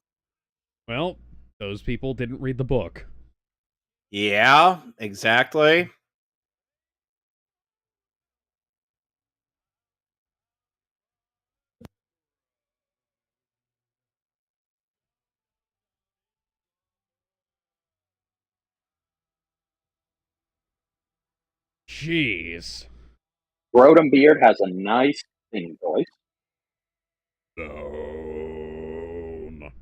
Well, those people didn't read the book. Yeah, exactly. Jeez. Rotom Beard has a nice singing voice. Bone.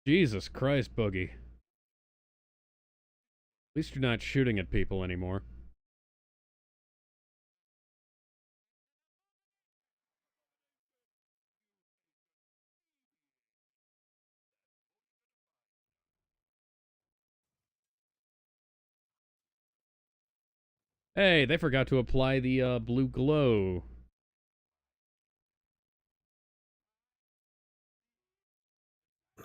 Jesus Christ, Boogie. At least you're not shooting at people anymore. Hey, they forgot to apply the blue glow.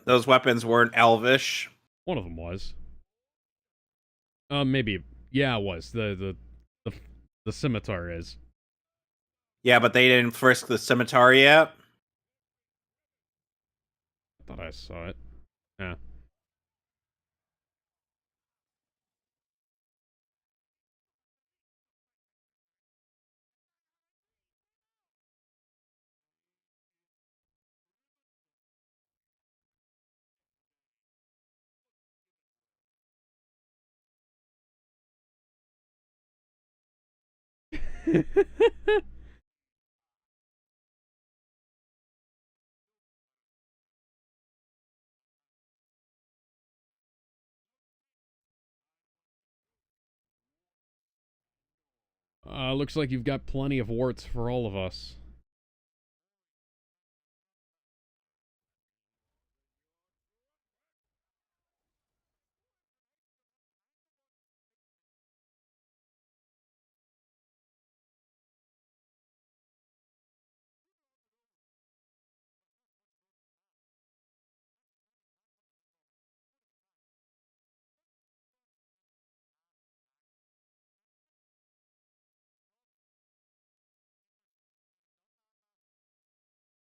Those weapons weren't elvish. One of them was. Maybe. Yeah, it was. The, the scimitar is. Yeah, but they didn't frisk the scimitar yet. I thought I saw it. Yeah. Looks like you've got plenty of warts for all of us.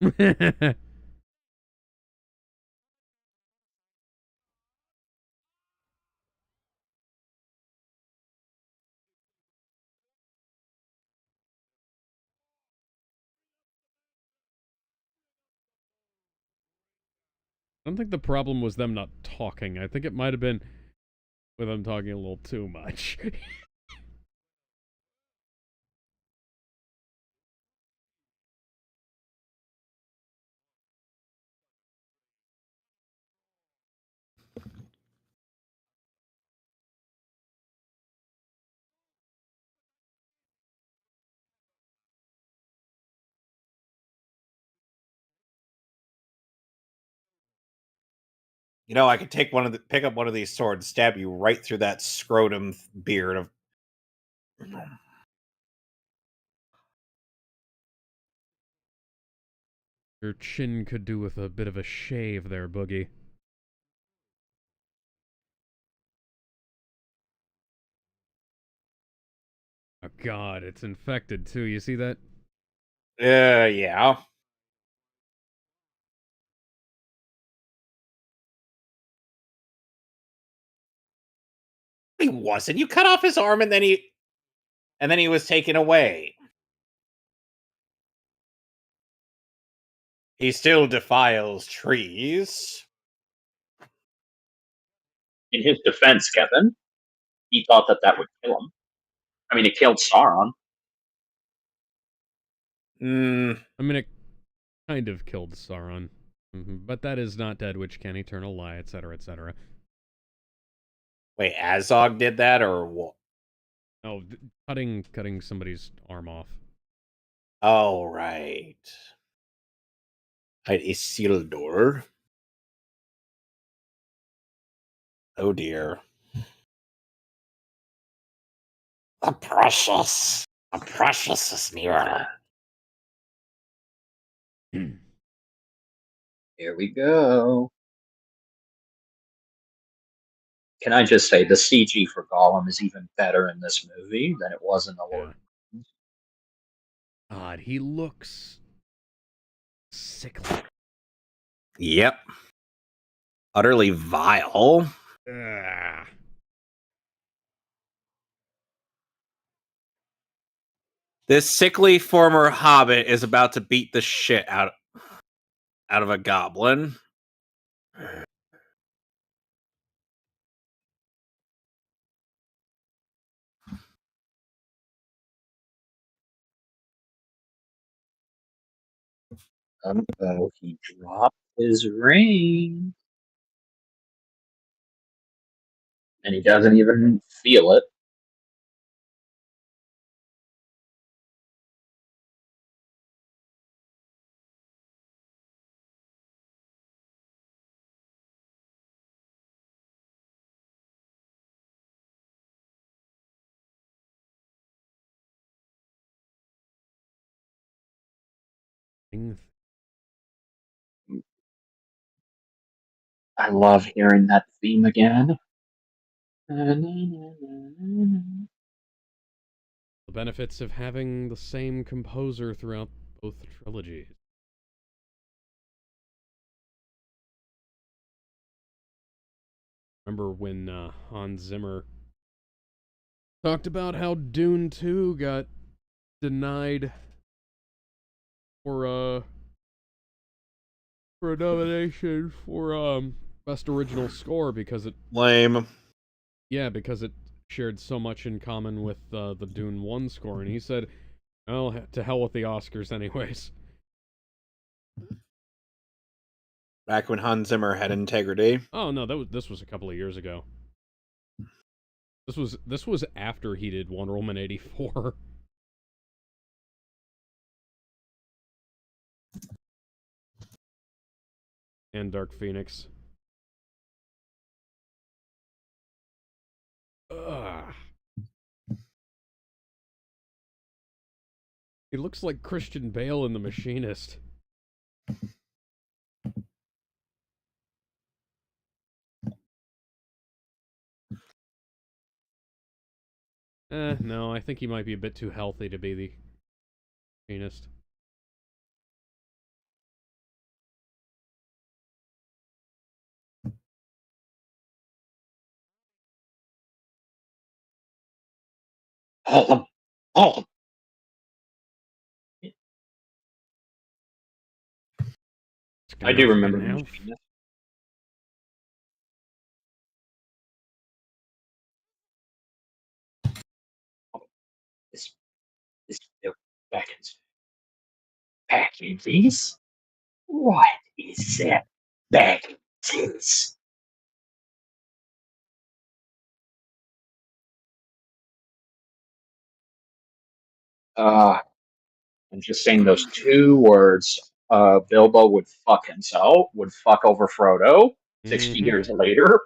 I don't think the problem was them not talking. I think it might have been with them talking a little too much. You know, I could pick up one of these swords, stab you right through that scrotum beard of. Your chin could do with a bit of a shave there, Boogie. Oh god, it's infected too. You see that? Yeah. He wasn't. You cut off his arm and then he was taken away. He still defiles trees. In his defense, Kevin, he thought that that would kill him. I mean, it killed Sauron. I mean, it kind of killed Sauron. But that is not dead, which can eternal lie, etc., etc. Wait, Azog did that or what? Oh, cutting somebody's arm off. Oh, right. Isildur. Oh dear. The precious is nearer. Here we go. Can I just say the CG for Gollum is even better in this movie than it was in the Lord. Yeah. God, he looks sickly. Yep. Utterly vile. Ugh. This sickly former hobbit is about to beat the shit out of a goblin. Oh, he dropped his ring. And he doesn't even feel it. I love hearing that theme again. The benefits of having the same composer throughout both trilogies. Remember when Hans Zimmer talked about how Dune 2 got denied for a nomination for best original score because it Lame. because it shared so much in common with the Dune 1 score, and he said, "Well, to hell with the Oscars anyways." Back when Hans Zimmer had integrity. Oh no, this was a couple of years ago. This was after he did Wonder Woman 84. And Dark Phoenix. Ugh. He looks like Christian Bale in The Machinist. No, I think he might be a bit too healthy to be the Machinist. Oh, I do remember the Machinist. This packages. What is that packages? I'm just saying those two words. Bilbo would fuck himself, would fuck over Frodo 60 years later.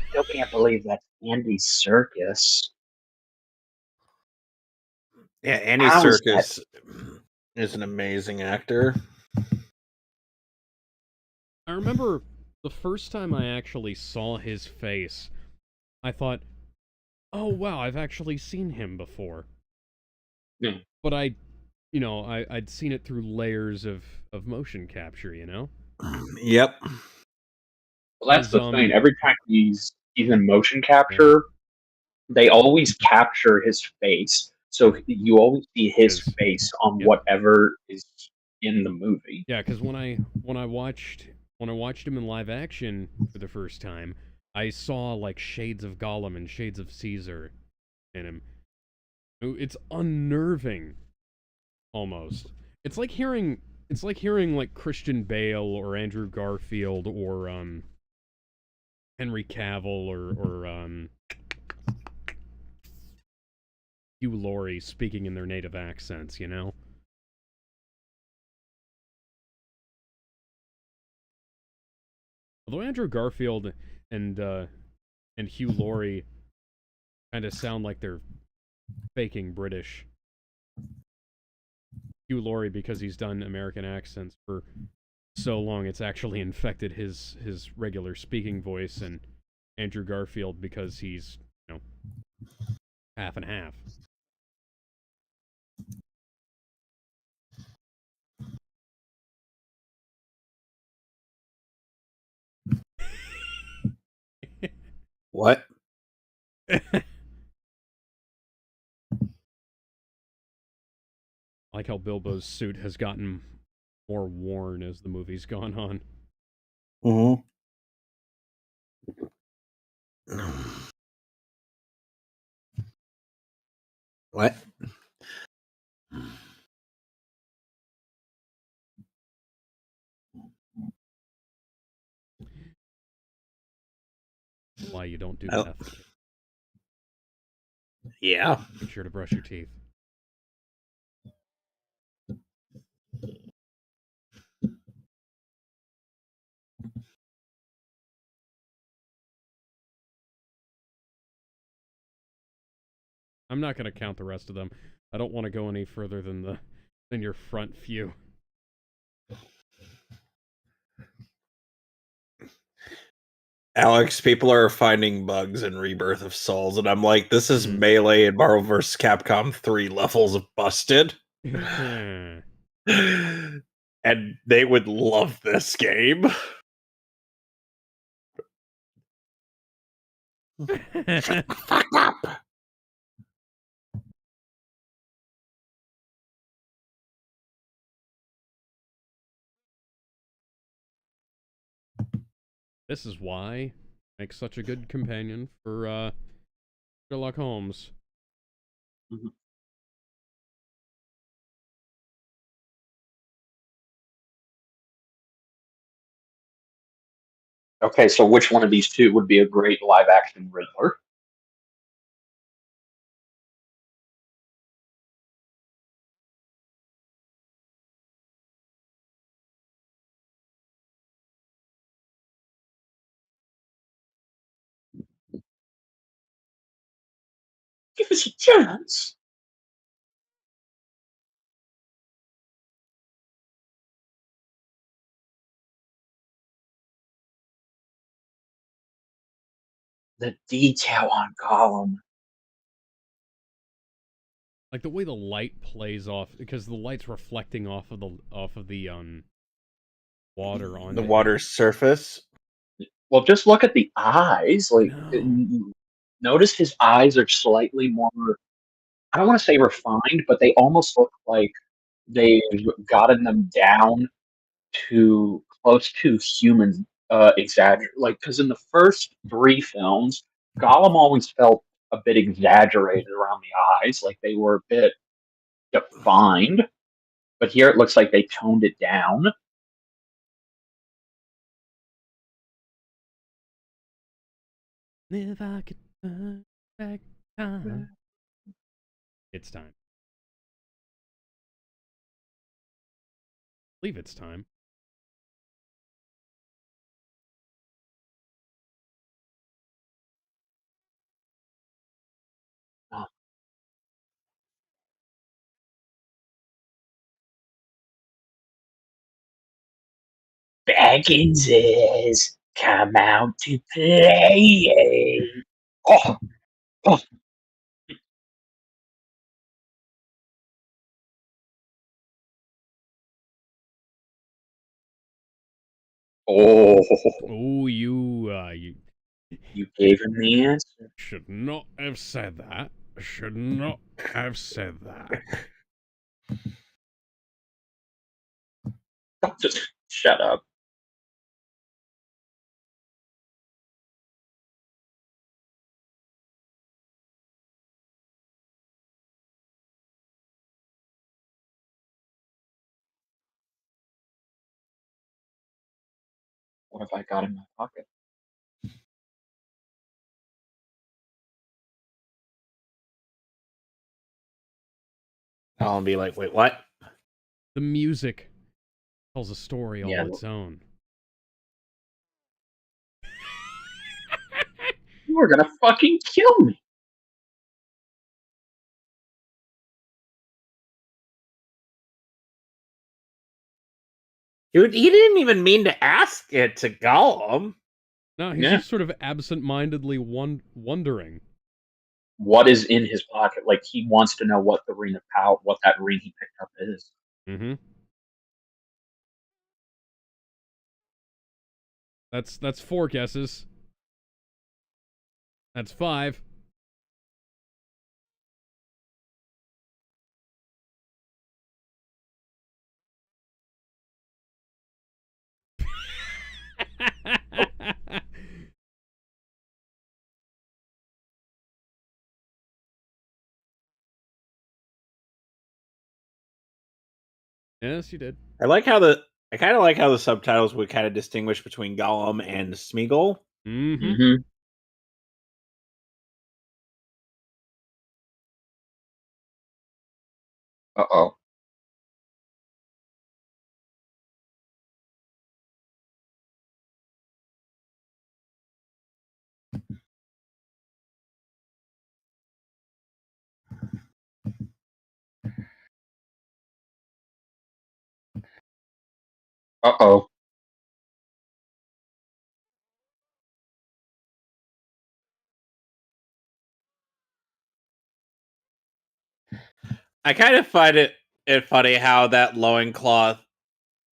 Still can't believe that's Andy Serkis. Yeah, Andy How is Serkis is an amazing actor. I remember the first time I actually saw his face, I thought, oh wow, I've actually seen him before. Yeah. But I'd seen it through layers of motion capture, you know? Yep. Well, that's the thing. Every time he's in motion capture, they always capture his face. So you always see his face on whatever is in the movie. Yeah, because when I watched him in live action for the first time, I saw like shades of Gollum and shades of Caesar in him. It's unnerving, almost. It's like hearing like Christian Bale or Andrew Garfield or Henry Cavill or Hugh Laurie speaking in their native accents, you know? Although Andrew Garfield and Hugh Laurie kind of sound like they're faking British. Hugh Laurie because he's done American accents for so long it's actually infected his regular speaking voice, and Andrew Garfield because he's, you know, half and half. What? I like how Bilbo's suit has gotten more worn as the movie's gone on. Mm-hmm. What? Why you don't do Oh. meth. Yeah. Make sure to brush your teeth. I'm not going to count the rest of them. I don't want to go any further than your front few. Alex, people are finding bugs in Rebirth of Souls, and I'm like, this is Mhm. Melee and Marvel vs. Capcom 3 levels of busted. And they would love this game. Shut the fuck up! This is why makes such a good companion for Sherlock Holmes. Mm-hmm. Okay, so which one of these two would be a great live action Riddler? Give us a chance. The detail on Gollum. Like the way the light plays off, because the light's reflecting off of the water on The water's surface. Well, just look at the eyes. Like, No. notice his eyes are slightly more. I don't want to say refined, but they almost look like they've gotten them down to close to human exaggerate. Like, because in the first three films, Gollum always felt a bit exaggerated around the eyes, like they were a bit defined. But here it looks like they toned it down. If I could turn back time. It's time. I believe it's time. Baggins is come out to play. Oh, oh, oh! Oh, you You gave him the answer. should not have said that. Should not have said that. Just shut up. What have I got in my pocket? I'll be like, wait, what? The music tells a story all Yeah. its own. You are gonna fucking kill me. Dude, he didn't even mean to ask it to Gollum. No, he's just sort of absent-mindedly wondering. What is in his pocket? Like, he wants to know what the ring of power, what that ring he picked up is. Mm-hmm. That's 4 guesses. That's 5. Yes, you did. I kind of like how the subtitles would kind of distinguish between Gollum and Smeagol. Mm-hmm. Mm-hmm. Uh-oh. Uh-oh. I kind of find it funny how that loincloth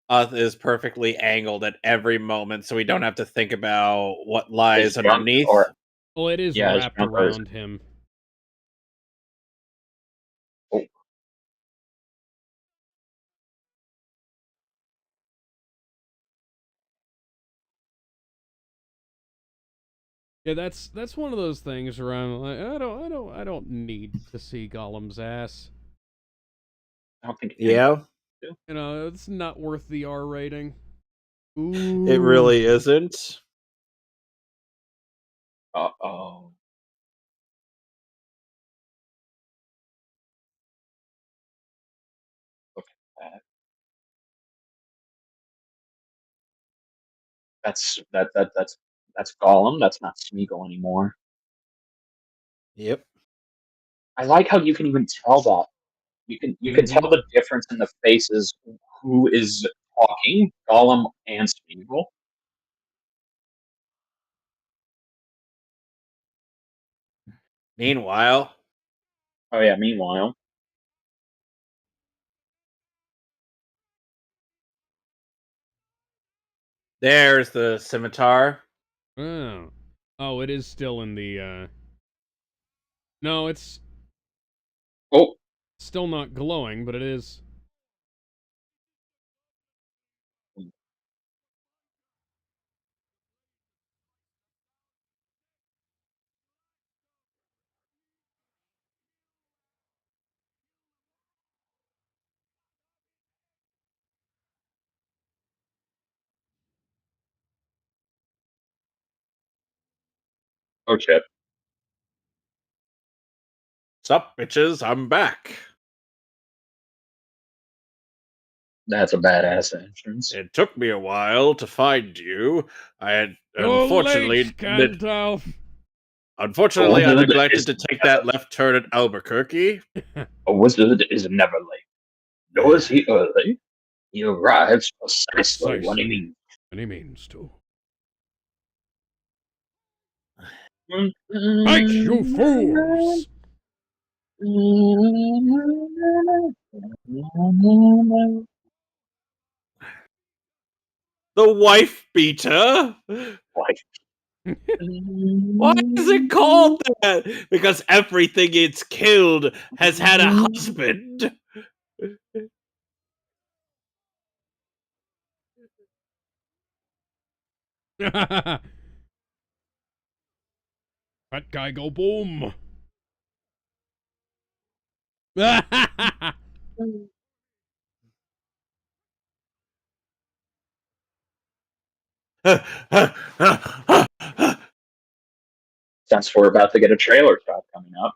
is perfectly angled at every moment, so we don't have to think about what lies His junk, underneath. or Well, it is yeah, his wrapped junk, or around him. oh, Yeah, that's one of those things where I'm like, I don't need to see Gollum's ass. I don't think. Yeah, You know, it's not worth the R rating. it Ooh. really isn't. Uh-oh. Look at that. That's Gollum. That's not Smeagol anymore. Yep. I like how you can even tell that. You can tell the difference in the faces who is talking, Gollum and Smeagol. Meanwhile, Oh yeah, meanwhile. there's the scimitar. Oh. Oh, it is still in the, No, it's Oh, still not glowing, but it is. oh shit. Sup, bitches, I'm back. That's a badass entrance. It took me a while to find you. I had You're unfortunately late, Gandalf! A I wizard neglected is to take that left turn at Albuquerque. a wizard is never late. Nor is he early. He arrives precisely when he means. And he means to. Fight, Fight, you fools! The wife beater? Why is it called that? Because everything it's killed has had a husband. That guy go boom! Since we're about to get a trailer shot coming up.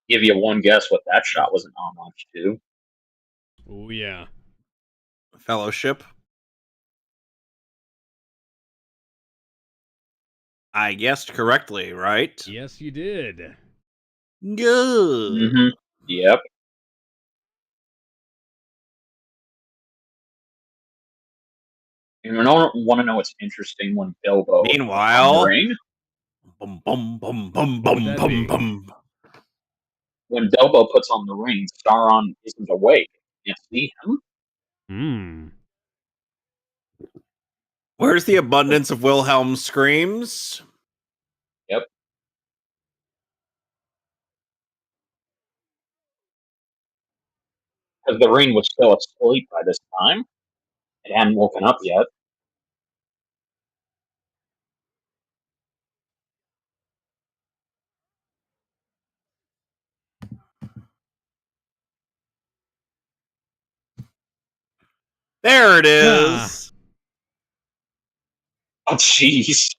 Give you one guess what that shot was an homage to. Oh yeah. Fellowship. I guessed correctly, right? Yes, you did. Good. Mm-hmm. Yep. And I want to know what's interesting when Bilbo Meanwhile, ring. Bum bum bum bum What would bum that bum be? bum. When Bilbo puts on the ring, Sauron isn't awake. You see him? Hmm. Where's the abundance of Wilhelm screams? Yep. Because the ring was still asleep by this time. It hadn't woken up yet. There it Ah. is. Oh, jeez.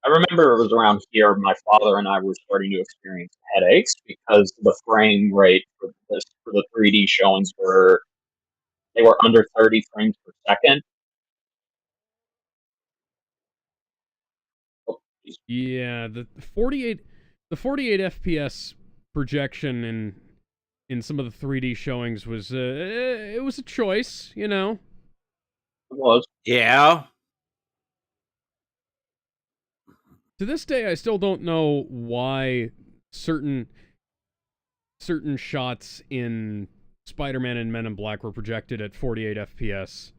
I remember it was around here my father and I were starting to experience headaches because the frame rate for the 3D showings were under 30 frames per second. Oh, Yeah, the 48 FPS projection in some of the 3D showings was it was a choice, you know. it was. Yeah. To this day I still don't know why certain shots in Spider-Man and Men in Black were projected at 48 FPS.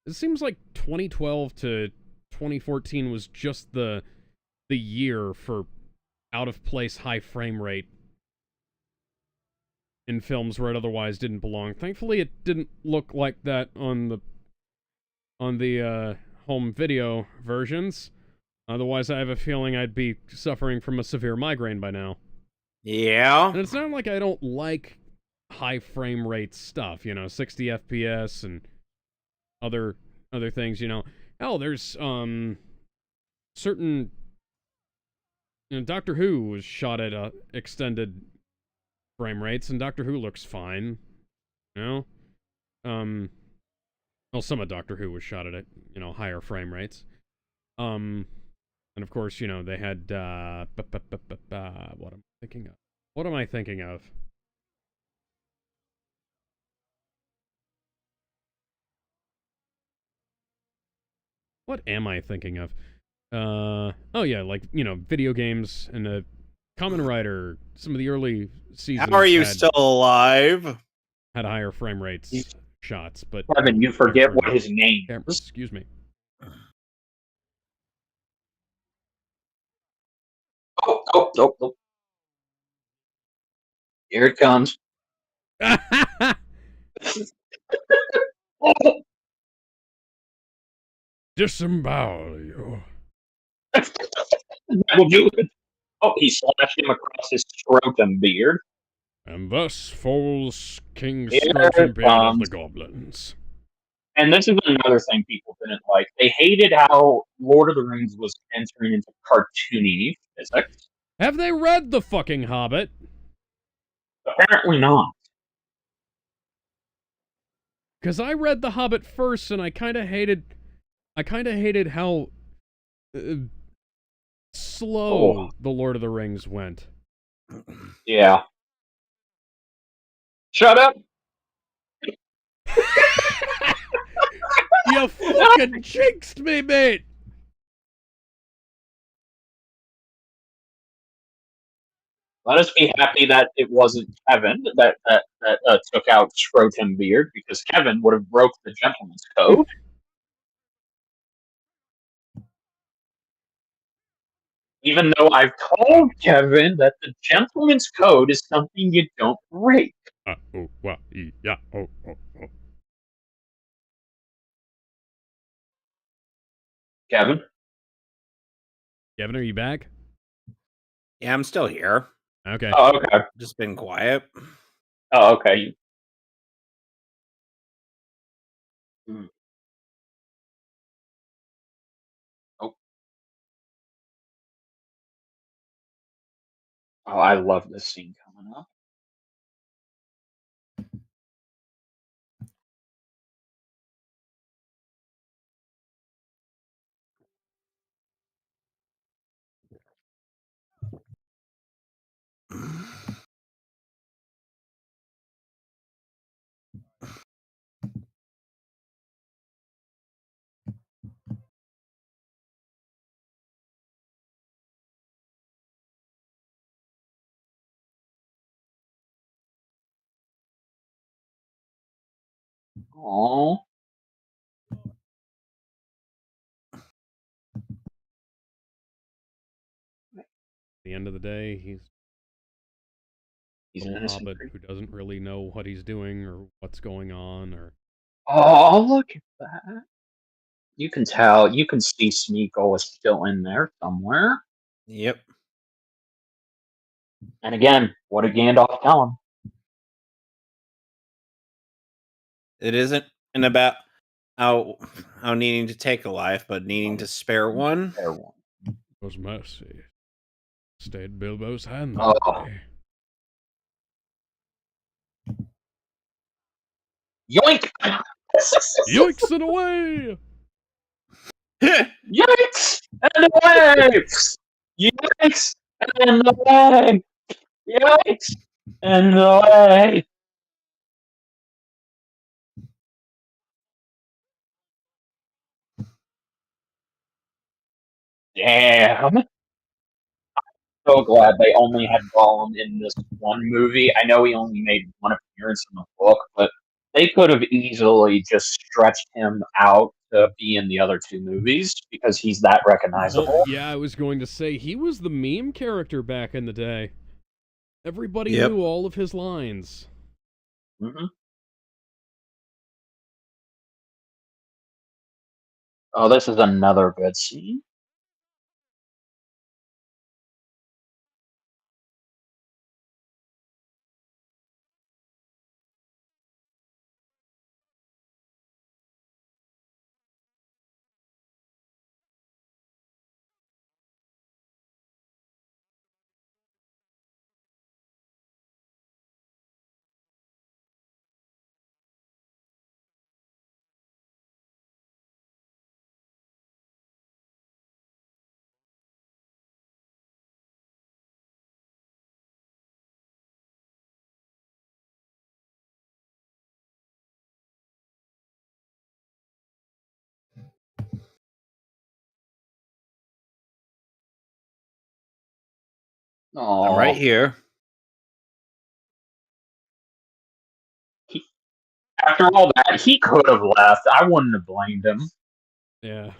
It seems like 2012 to 2014 was just the year for out of place high frame rate in films where it otherwise didn't belong. Thankfully, it didn't look like that on the home video versions. Otherwise, I have a feeling I'd be suffering from a severe migraine by now. Yeah. And it's not like I don't like high frame rate stuff, 60 FPS and other things, Hell, there's certain Doctor Who was shot at extended frame rates, and Doctor Who looks fine. You know? Well, some of Doctor Who was shot at higher frame rates. And of course, they had what am I thinking of? What am I thinking of? What am I thinking of? Oh yeah, like, video games and a Kamen Rider, some of the early seasons. How are you still alive? Had higher frame rates shots, but Kevin, you forget what his name is. Excuse me. Oh. Here it comes. Disembowel you. That will do it. Oh, he slashed him across his scrotum beard. And thus falls King Here Scrotum it Beard of the comes. Goblins. And this is another thing people didn't like. They hated how Lord of the Rings was entering into cartoony physics. Have they read the fucking Hobbit? Apparently not. Because I read the Hobbit first, and I kind of hated how slow the Lord of the Rings went. Yeah. Shut up. fucking jinxed me, mate. Let us be happy that it wasn't Kevin that took out Scrotum Beard, because Kevin would have broke the gentleman's code. Even though I've told Kevin that the gentleman's code is something you don't break. Yeah. Kevin? Kevin, are you back? Yeah, I'm still here. Okay. Oh, okay. Just been quiet. Oh, okay. Oh. Oh, I love this scene coming up. Oh. At the end of the day, he's He's a an little innocent hobbit creature. who doesn't really know what he's doing or what's going on or. Oh, look at that. You can tell, you can see Smeagol is still in there somewhere. Yep. And again, what did Gandalf tell him? It isn't about how needing to take a life, but needing to spare one. Spare one. Bilbo's mercy stayed Bilbo's hand Oh. that day. Yoink! Yoinks it away! Yikes! And away! Yikes! And away! Yikes! And away! Damn! So glad they only had Gollum in this one movie. I know he only made one appearance in the book, but they could have easily just stretched him out to be in the other two movies because he's that recognizable. Well, yeah, I was going to say he was the meme character back in the day. Everybody knew all of his lines. Mm-hmm. Oh, this is another good scene. I'm right here. After all that, he could have left. I wouldn't have blamed him. Yeah.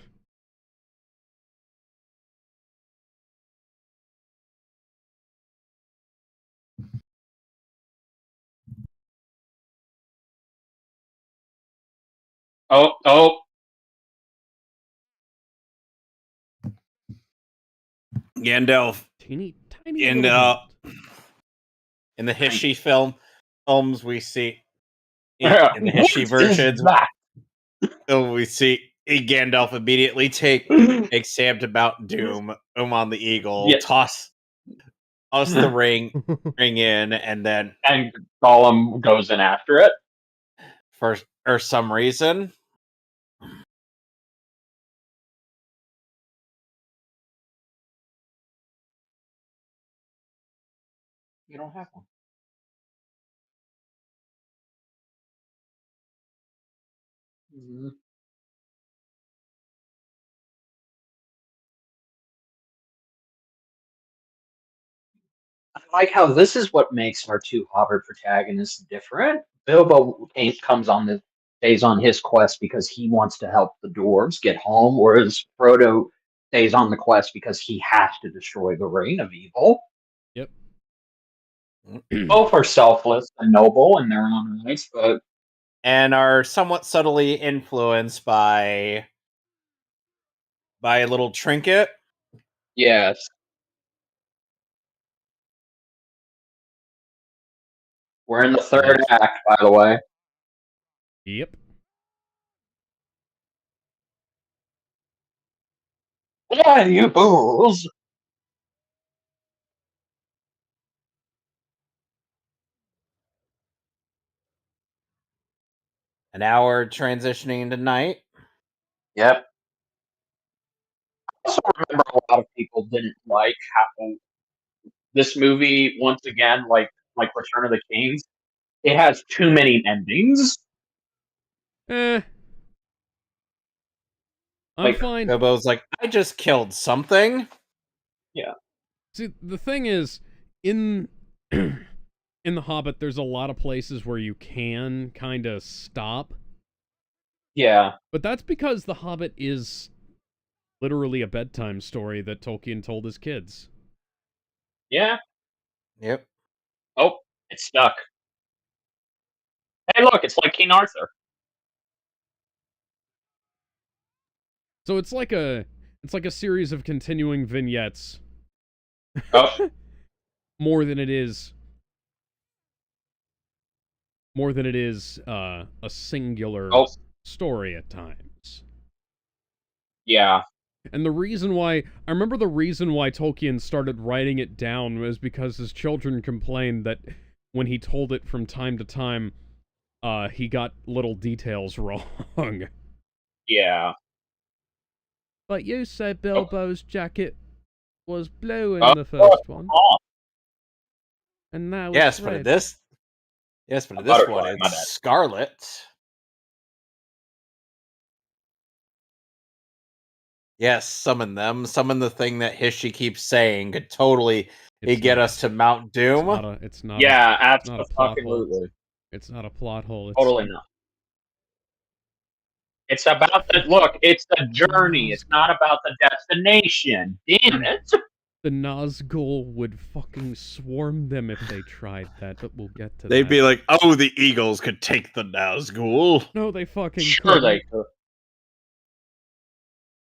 Oh. Gandalf. Teeny tiny And little in the Hishy films we see in the Hishy versions, we see Gandalf immediately take Sam to Mount Doom, on the eagle, toss the ring in, and then Gollum goes in after it for some reason. You don't have one. Mm-hmm. I like how this is what makes our two Hobbit protagonists different. Bilbo stays on his quest because he wants to help the dwarves get home, whereas Frodo stays on the quest because he has to destroy the reign of evil. Yep. Both are selfless and noble in their own rights, but and are somewhat subtly influenced by a little trinket. yes. We're in the third act, by the way. Yep. Yeah, you fools! An hour transitioning into night. Yep. I also remember a lot of people didn't like how this movie, once again, like Return of the Kings, it has too many endings. I'm Like, fine. Bilbo's like, I just killed something. Yeah. See, the thing is, in in The Hobbit, there's a lot of places where you can kind of stop. Yeah. But that's because The Hobbit is literally a bedtime story that Tolkien told his kids. Yeah. Yep. Oh, it's stuck. Hey, look, it's like King Arthur. So it's like a series of continuing vignettes. Oh. more than it is a singular story at times. Yeah. And the reason why I remember the reason why Tolkien started writing it down was because his children complained that when he told it from time to time, he got little details wrong. Yeah. But you said Bilbo's jacket was blue in the first one. And now yes, it's red. but in this one it's scarlet. Yes, summon them. Summon the thing that Hishi keeps saying could totally get us to Mount Doom. It's not yeah, absolutely. It's not a plot hole. It's totally not. It's about the look. It's the journey. It's not about the destination. Damn it! The Nazgul would fucking swarm them if they tried that, but we'll get to that. They'd be like, "Oh, the Eagles could take the Nazgul." No, they fucking sure they could.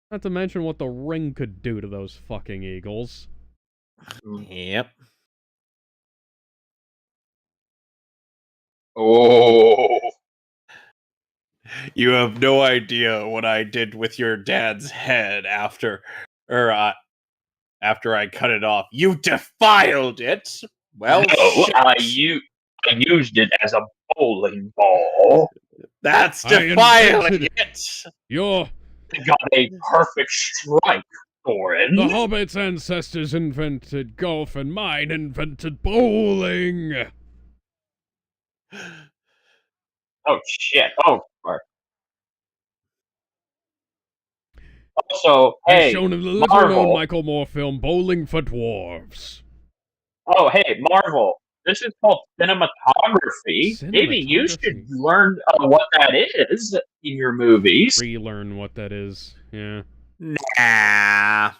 Not to mention what the ring could do to those fucking eagles. Yep. Oh. You have no idea what I did with your dad's head after I cut it off. You defiled it. Well, no, I used it as a bowling ball. That's defiling it. I got a perfect strike, Thorin. The Hobbit's ancestors invented golf, and mine invented bowling. Oh shit! Oh. Also, as hey, shown in the Marvel. Michael Moore film Bowling for Dwarves. Oh, hey, Marvel. This is called cinematography. Maybe you should learn what that is in your movies. Relearn what that is. Yeah. Nah.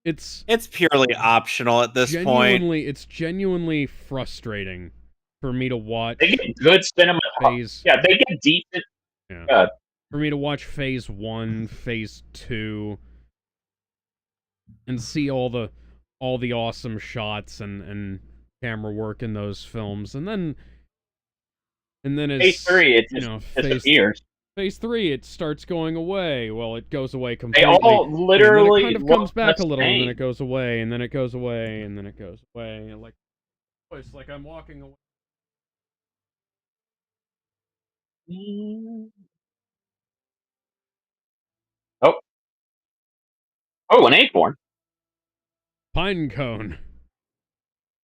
It's purely optional at this point. It's genuinely frustrating for me to watch. They get good cinematography. Yeah, they get decent. Yeah. For me to watch Phase 1, Phase 2, and see all the awesome shots and camera work in those films, and then as Phase 3, it just disappears. Phase 3, it starts going away. Well, it goes away completely. They all literally and then it kind of comes back a little, and then it goes away, and then it goes away, and then it goes away. And it's like I'm walking away. Oh, an acorn. Pinecone.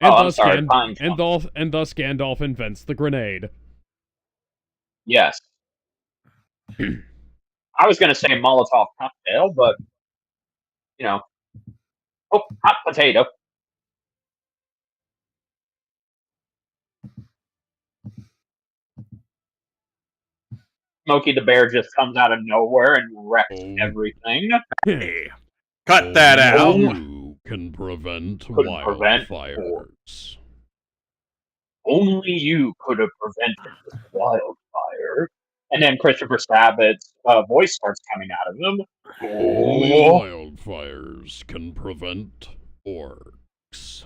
And Pinecone. And thus Gandalf invents the grenade. Yes. I was going to say Molotov cocktail, but, you know. Oh, hot potato. Smokey the Bear just comes out of nowhere and wrecks everything. Hey, cut that out. You can prevent wildfires. Only you could have prevented this wildfire. And then Christopher Sabat's voice starts coming out of him. Only wildfires can prevent orcs.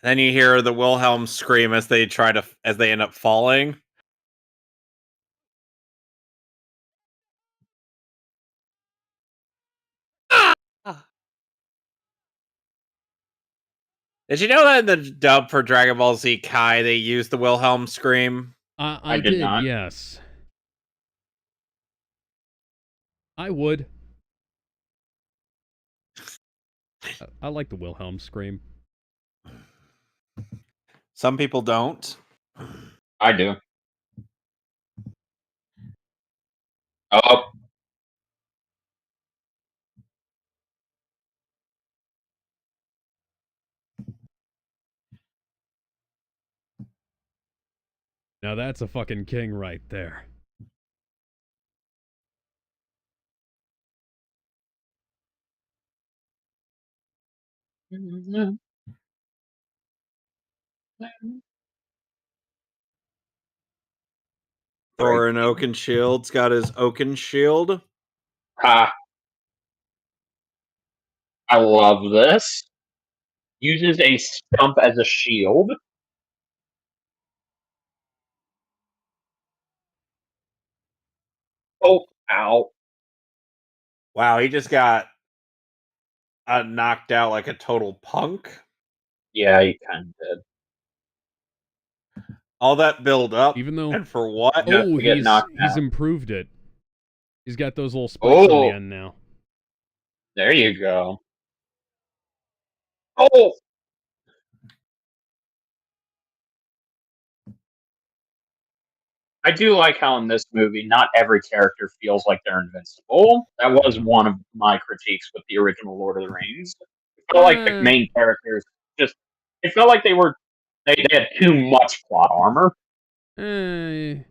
Then you hear the Wilhelm scream as they end up falling. Did you know that in the dub for Dragon Ball Z Kai they used the Wilhelm scream? I did not. Yes. I would. I like the Wilhelm scream. Some people don't. I do. Oh. Now that's a fucking king right there. Thorin Oakenshield's got his Oakenshield. Ha. I love this. Uses a stump as a shield. Oh, ow. Wow, he just got knocked out like a total punk. Yeah, he kind of did. All that build up, even though, and for what? Oh, he's improved it. He's got those little spikes on the end now. There you go. Oh! I do like how in this movie, not every character feels like they're invincible. That was one of my critiques with the original Lord of the Rings. It felt like the main characters it felt like they had too much plot armor. I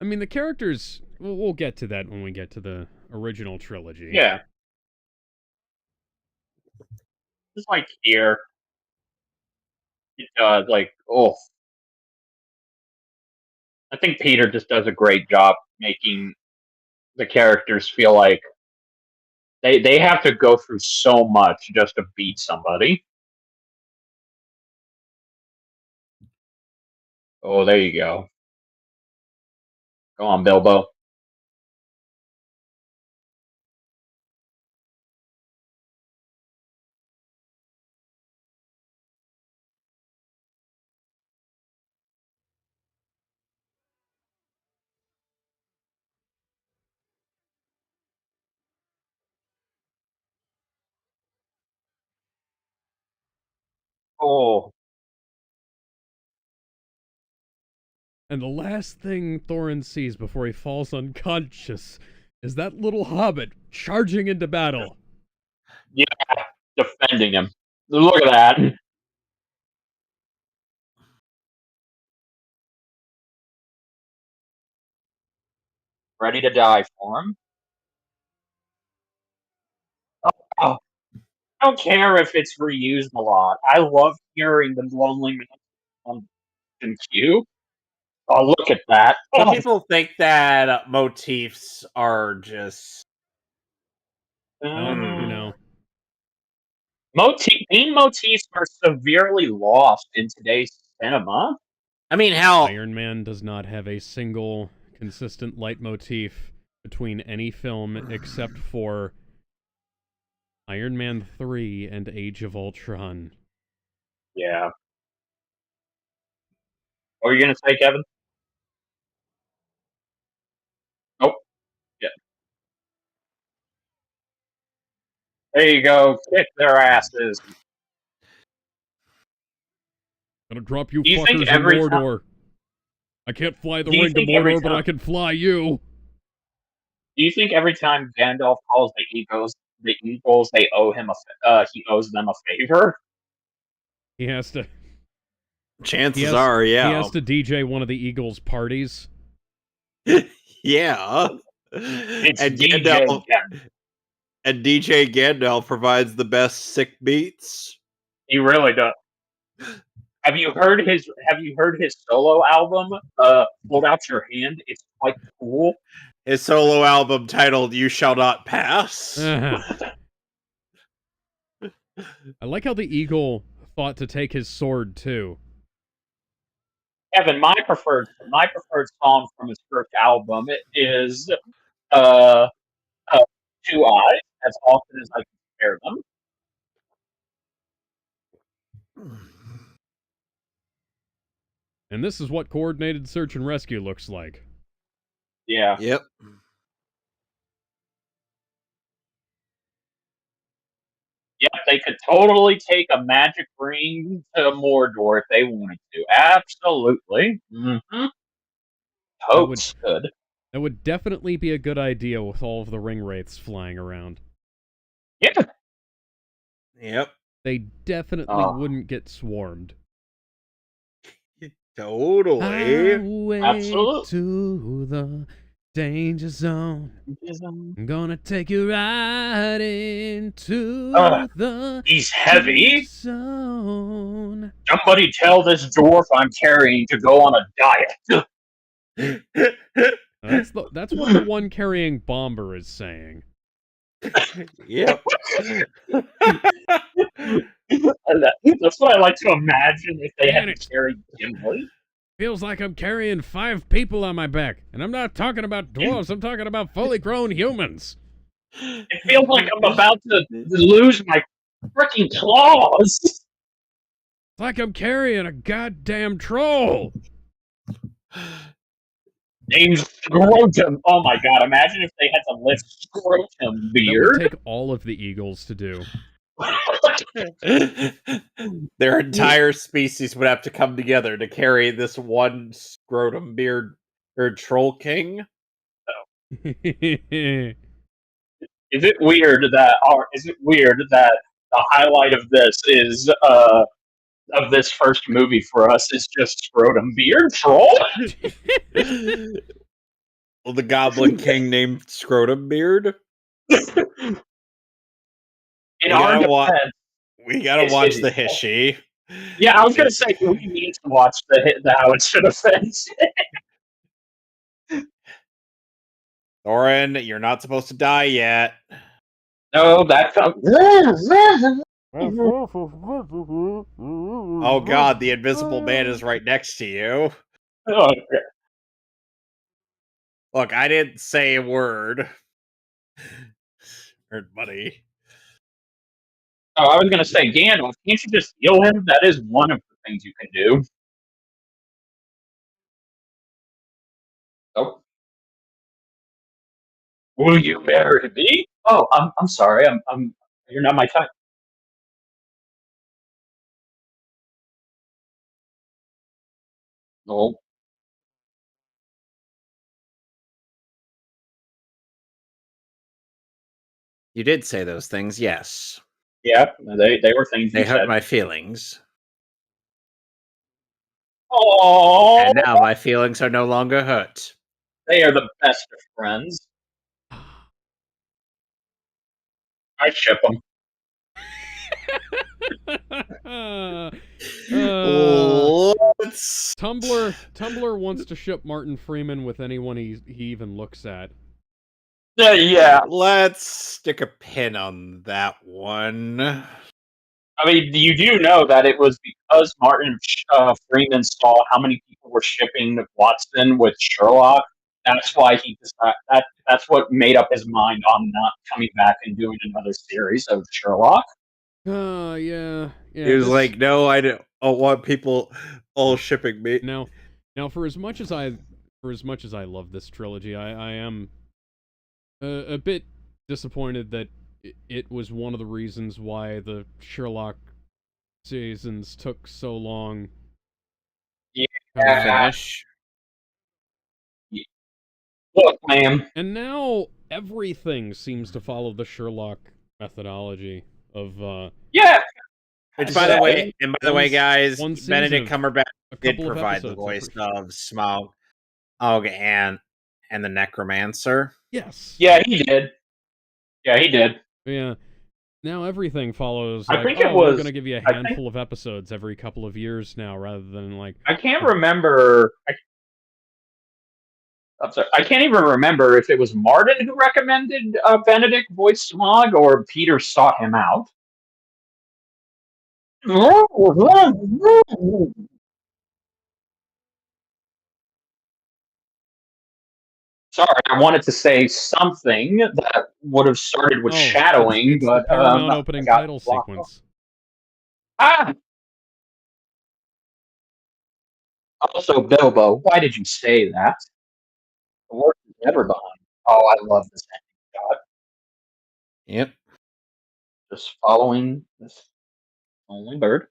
mean, the characters, we'll get to that when we get to the original trilogy. Yeah. Just like here. I think Peter just does a great job making the characters feel like they have to go through so much just to beat somebody. Oh, there you go. Go on, Bilbo. Oh. And the last thing Thorin sees before he falls unconscious is that little hobbit charging into battle. Yeah, defending him. Look at that. Ready to die for him. Oh. I don't care if it's reused a lot. I love hearing the lonely man on cue. Oh, look at that. Some people think that motifs are just... No. Theme motifs are severely lost in today's cinema. I mean, how... Iron Man does not have a single consistent leitmotif between any film except for Iron Man 3 and Age of Ultron. Yeah. What were you going to say, Kevin? Nope. Yeah. There you go. Kick their asses. Gonna drop you fuckers in Mordor. I can't fly the ring to Mordor, but I can fly you. Do you think every time Gandalf calls the Eagles, they owe him he owes them a favor? He has to. Chances are, yeah. He has to DJ one of the Eagles' parties. Yeah. It's And DJ Gandalf, Gandalf. and DJ Gandalf provides the best sick beats. He really does. Have you heard his solo album? Hold Out Your Hand. It's quite cool. His solo album titled "You Shall Not Pass." I like how the eagle thought to take his sword too. Evan, my preferred song from his first album is Two Eyes, as often as I can spare them. And this is what coordinated search and rescue looks like. Yeah. Yep. Yep, they could totally take a magic ring to Mordor if they wanted to. Absolutely. Mm-hmm. Totes could. That would definitely be a good idea with all of the ring wraiths flying around. Yeah. Yep. They definitely wouldn't get swarmed. Totally. Absolutely. To the danger zone. I'm gonna take you right into the He's heavy. zone. Somebody tell this dwarf I'm carrying to go on a diet. That's what the one carrying Bomber is saying. Yep. That's what I like to imagine if they had to carry Gimli. Feels like I'm carrying 5 people on my back. And I'm not talking about dwarves, I'm talking about fully grown humans. It feels like I'm about to lose my freaking claws. It's like I'm carrying a goddamn troll. Named Scrotum. Oh my god, imagine if they had to lift Scrotum Beard. That would take all of the eagles to do. Their entire species would have to come together to carry this one Scrotum Beard or Troll King. Is it weird that the highlight of this is of this first movie for us is just Scrotum Beard Troll? Well, the Goblin King named Scrotum Beard. We gotta watch the Hishy. Yeah, I was gonna say we need to watch the How It Should Offend. Thorin, you're not supposed to die yet. No, that's Oh god, the invisible man is right next to you. Okay. Look, I didn't say a word. Earned money. Oh, I was gonna say, Gandalf, can't you just heal him? That is one of the things you can do. Oh. Will you marry me? Oh, I'm sorry. I'm you're not my type. No. You did say those things, yes. Yeah, they were things They you hurt said. my feelings. Oh, And now my feelings are no longer hurt. they are the best of friends. I ship them. Tumblr wants to ship Martin Freeman with anyone he even looks at. Yeah. Let's stick a pin on that one. I mean, you do know that it was because Martin Freeman saw how many people were shipping Watson with Sherlock. That's why he decided that's what made up his mind on not coming back and doing another series of Sherlock. Yeah. He was like, "No, I don't want people all shipping me." Now, for as much as I love this trilogy, I am a bit disappointed that it was one of the reasons why the Sherlock seasons took so long. Yeah. To finish. Look, man. And now everything seems to follow the Sherlock methodology of Yeah. Which, by the way, guys, one Benedict season Cumberbatch a did couple of provide the episodes, I'm voice pretty sure. of Smaug and the Necromancer. Yes. Yeah, he did. Yeah, he did. Yeah. Now everything follows I like, think it oh, we're was- going to give you a I think- handful of episodes every couple of years now, rather than like. I can't remember. I'm sorry. I can't even remember if it was Martin who recommended Benedict voice Smaug or Peter sought him out. Sorry, I wanted to say something that would have started with shadowing, it's but the Paramount I opening got title blocked sequence. off. Also, Bilbo, why did you say that? The worst is never behind. Oh, I love this ending. God, Yep. just following this only bird,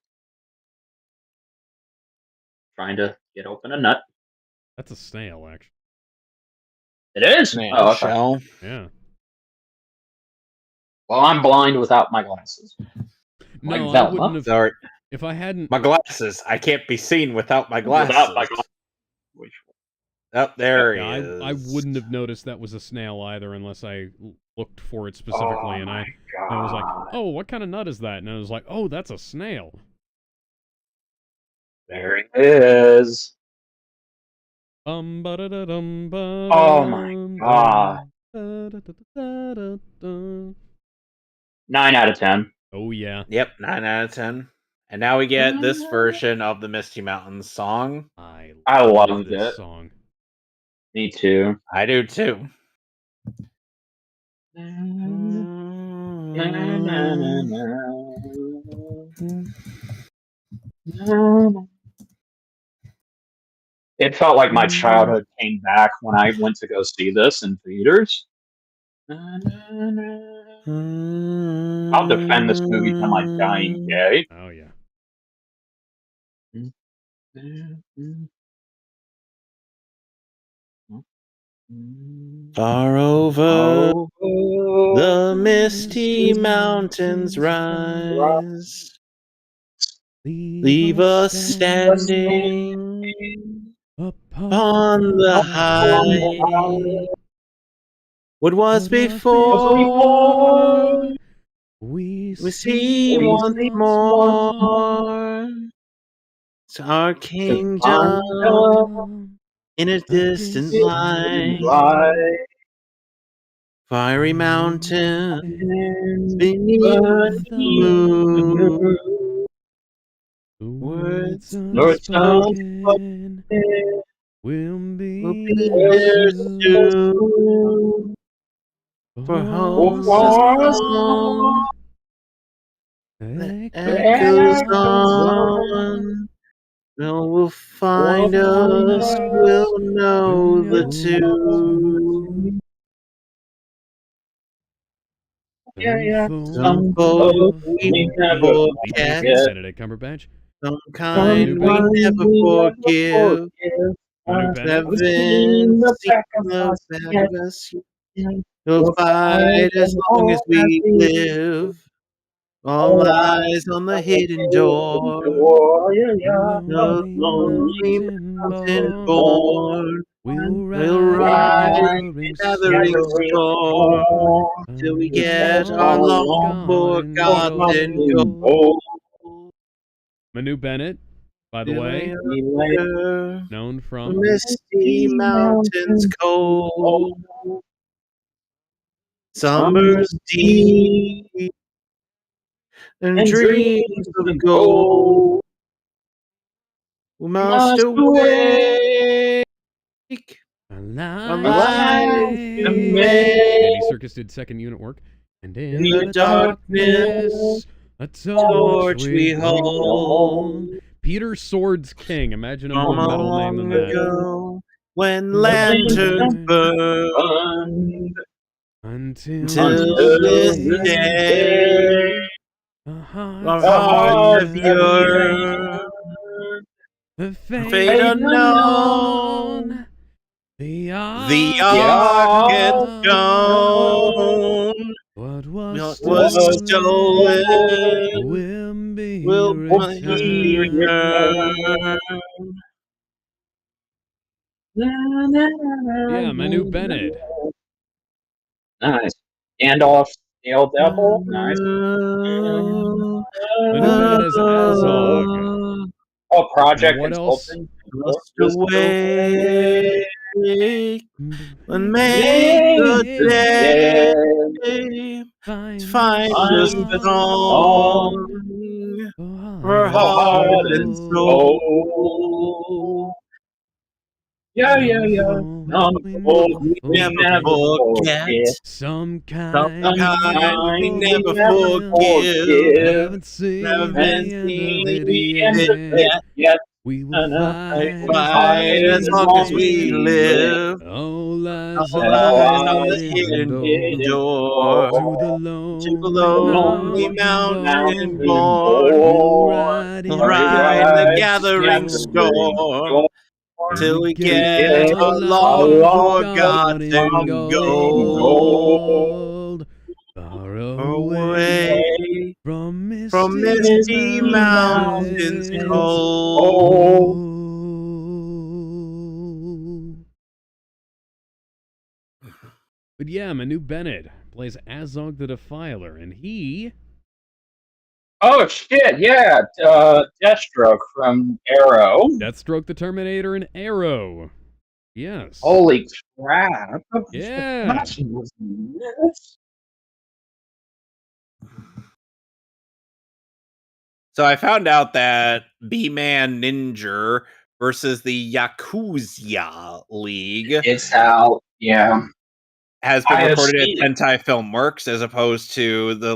trying to get open a nut. That's a snail, actually. It is. Snail Oh, okay. shell. Yeah. Well, I'm blind without my glasses. Like No, I Velma. wouldn't have. Sorry, If I hadn't. my glasses. I can't be seen without my glasses. Without my glasses. Oh, there Yeah, he is. I wouldn't have noticed that was a snail either unless I looked for it specifically, Oh and my I was like, God. oh, what kind of nut is that? And I was like, oh, that's a snail. There it is. Oh my God. 9 out of 10. Oh yeah. Yep, 9 out of 10. And now we get this version of the Misty Mountains song. I loved this it. song. Me too. I do too. It felt like my childhood came back when I went to go see this in theaters. I'll defend this movie till my dying day. Oh yeah. Far over the misty mountains rise. Leave us standing upon the high. What was before, we see once more. It's our kingdom in a distant light. Fiery mountains beneath the moon. Words unspoken will be there soon. For hosts of song that echoes on. Will find us, will know the tune. Some folk we never forget. Benedict Cumberbatch. Some kind we never forgive. Seven seen the back of us. We'll fight as long as we live. All eyes on the hidden door. The lonely mountain born. We'll ride in gathering storm till we get our long forgotten gold. Manu Bennett, by the way, known from Misty mountains cold, summers deep, and dreams of gold. We must awake, alive to make. Andy Serkis did second unit work. And in the darkness, a torch we hold. Peter Swords King. Imagine a more metal name than that. When lanterns burn until this day, our hearts have yearned. The fate unknown, the ark gets gone. What was stolen will return. Yeah, Manu Bennett. Nice. Gandalf, Dale Devil. Nice. Manu Bennett as Azog. Oh, Project What else? Consultant. Lost away when make a day to find us song for heart and soul. Yeah. No, We never forget. Some kind Sometimes we never forgive. Haven't seen the end of it yet. We will Fight as long as we live. All lies All on eyes on the the hidden hidden door. door. To the To the lonely lonely mountain mountain born. born. We'll We'll ride in the gathering storm storm till we get get our our long long forgotten forgotten gold. gold. Far Away from from misty misty mountains cold. cold. But yeah, Manu Bennett plays Azog the Defiler, and he... Oh shit! Yeah, Deathstroke from Arrow. Deathstroke the Terminator in Arrow. Yes. Holy crap! Yeah. So I found out that B-Man Ninja versus the Yakuza League It's out. Yeah. has I been have recorded at seen it. Tentai Film Works as opposed to the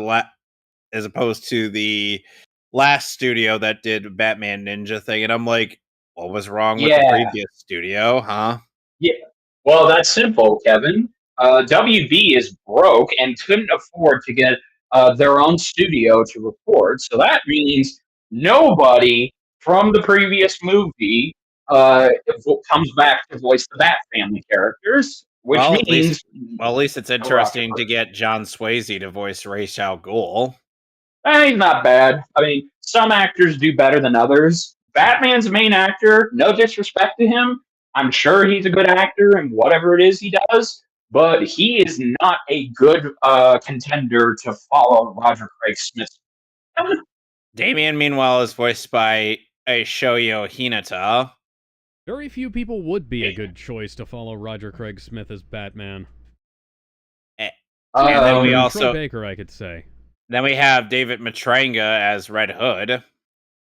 last studio that did Batman Ninja thing, and I'm like, what was wrong with the Yeah. previous studio, huh? Yeah. Well, that's simple, Kevin. WB is broke and couldn't afford to get their own studio to record. So that means nobody from the previous movie comes back to voice the Bat Family characters, which Well, at means least it's interesting to get John Swayze to voice Ra's al Ghul. he's not bad. I mean, some actors do better than others. Batman's main actor, no disrespect to him, I'm sure he's a good actor in whatever it is he does, but he is not a good contender to follow Roger Craig Smith. Damien, meanwhile, is voiced by Shoyo Hinata. Very few people would be a good choice to follow Roger Craig Smith as Batman. And then we also... Troy Baker, I could say. Then we have David Matranga as Red Hood.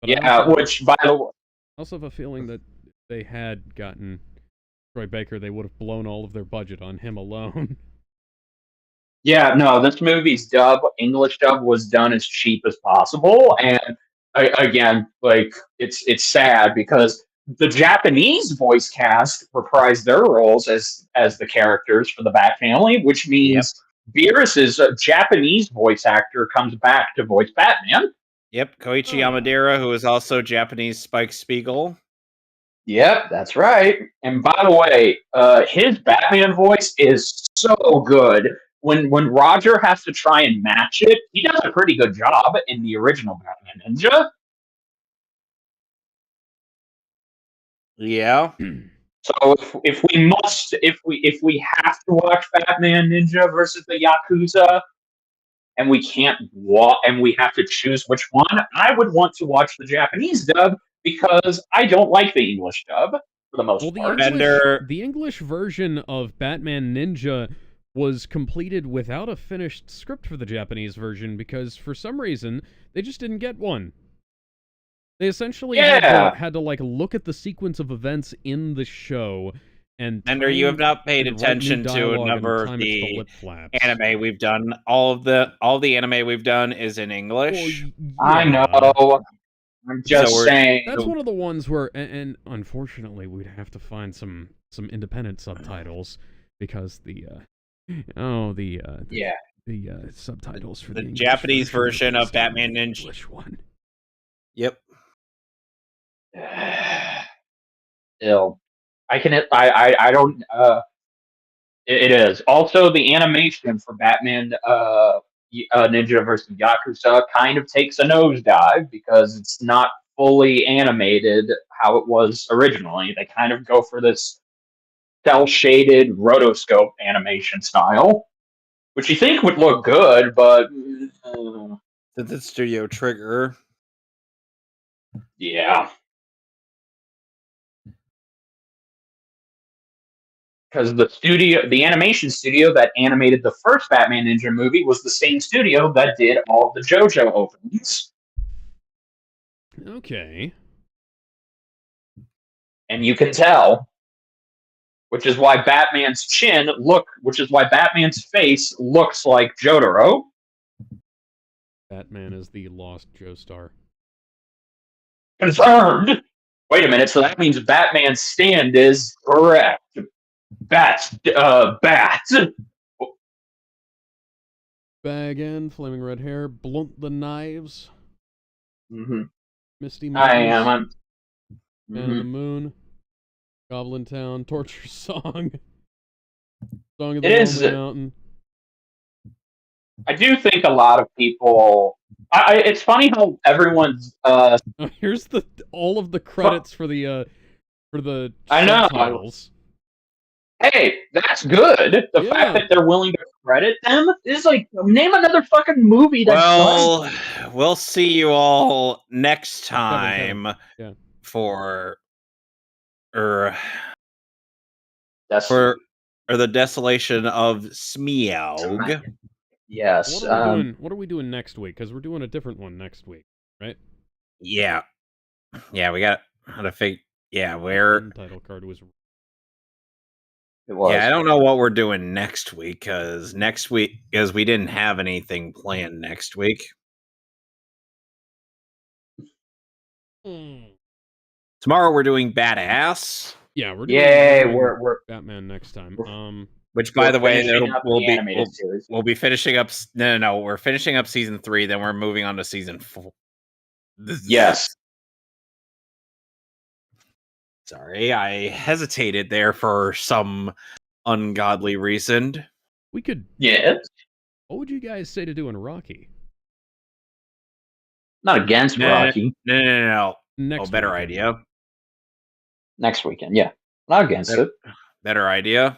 But Yeah, which, by the way... I also have a feeling that they had gotten Troy Baker, they would have blown all of their budget on him alone. Yeah, no, this movie's English dub, was done as cheap as possible, and again, like it's sad because the Japanese voice cast reprised their roles as the characters for the Bat Family, which means Beerus's Japanese voice actor comes back to voice Batman. Yep, Koichi Yamadera, who is also Japanese Spike Spiegel. Yep, that's right. And by the way, his Batman voice is so good. When Roger has to try and match it, he does a pretty good job in the original Batman Ninja. Yeah. So if we have to watch Batman Ninja versus the Yakuza, and we can't and we have to choose which one, I would want to watch the Japanese dub because I don't like the English dub for the most part. The English version of Batman Ninja was completed without a finished script for the Japanese version because for some reason they just didn't get one. They essentially had to like look at the sequence of events in the show and you have not paid attention to a number of the anime we've done. All the anime we've done is in English. Well, yeah. I know. I'm just saying. That's one of the ones where, and unfortunately, we'd have to find some independent subtitles because the subtitles for the Japanese version of Batman Ninja. English one. Yep. Ill. I don't. It is also the animation for Batman Ninja vs. Yakuza kind of takes a nosedive because it's not fully animated how it was originally. They kind of go for this cel-shaded rotoscope animation style, which you think would look good, but Since it's Studio Trigger. yeah. Because the animation studio that animated the first Batman Ninja movie was the same studio that did all of the JoJo openings. Okay. And you can tell, which is why Batman's face looks like Jotaro. Batman is the lost Joestar. Confirmed. Wait a minute, so that means Batman's stand is correct. Bat. Bag End, Flaming Red Hair, Blunt the Knives, Mm-hmm. Misty I Mountains, am. Man of the Moon, Goblin Town, Torture Song, Song of the Lonely Mountain. I do think a lot of people. It's funny how everyone's. Oh, here's all of the credits for the I know. subtitles. Hey, that's good. The fact that they're willing to credit them is like, name another fucking movie that Well, we'll see you all next time Kevin. Yeah. for the desolation of Smeaug. Yes. What are we doing next week? Because we're doing a different one next week, right? Yeah. Yeah, we got how to figure. Yeah, where title card was. It was. Yeah, I don't know what we're doing next week because we didn't have anything planned next week. Tomorrow we're doing Badass. Yeah, we're Batman next time. Which, by the way, we'll be finishing up. No, we're finishing up season 3. Then we're moving on to season 4. Yes. Sorry, I hesitated there for some ungodly reason. We could. Yes. What would you guys say to doing Rocky? Not against Rocky. No. Next better weekend. idea. Next weekend, yeah. Not against it. Better idea.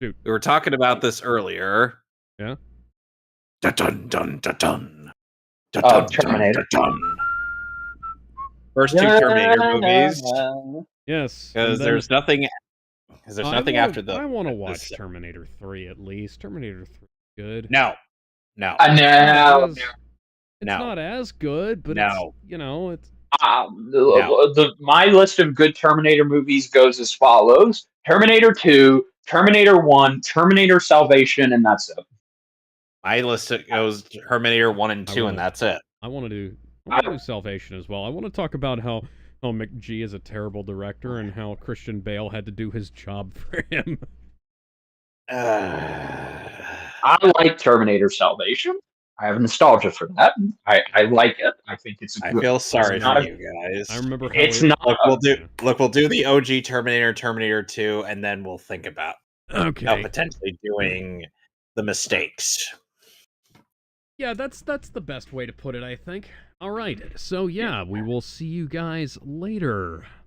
Dude. We were talking about this earlier. Yeah. Dun dun dun dun. Terminator. First 2 Terminator movies. Yes. Because there's nothing. After the. I want to watch Terminator 3 at least. Terminator 3 is good. No. It's not as good, but it's. My list of good Terminator movies goes as follows: Terminator 2, Terminator 1, Terminator Salvation, and that's it. My list goes Terminator 1 and 2, and that's it. I want to do Salvation as well. I want to talk about how McGee is a terrible director and how Christian Bale had to do his job for him. I like Terminator Salvation. I have nostalgia for that. I like it. I think it's. I feel sorry for you guys. I remember. We'll do the OG Terminator 2, and then we'll think about potentially doing the mistakes. Yeah, that's the best way to put it, I think. All right, so yeah, we will see you guys later.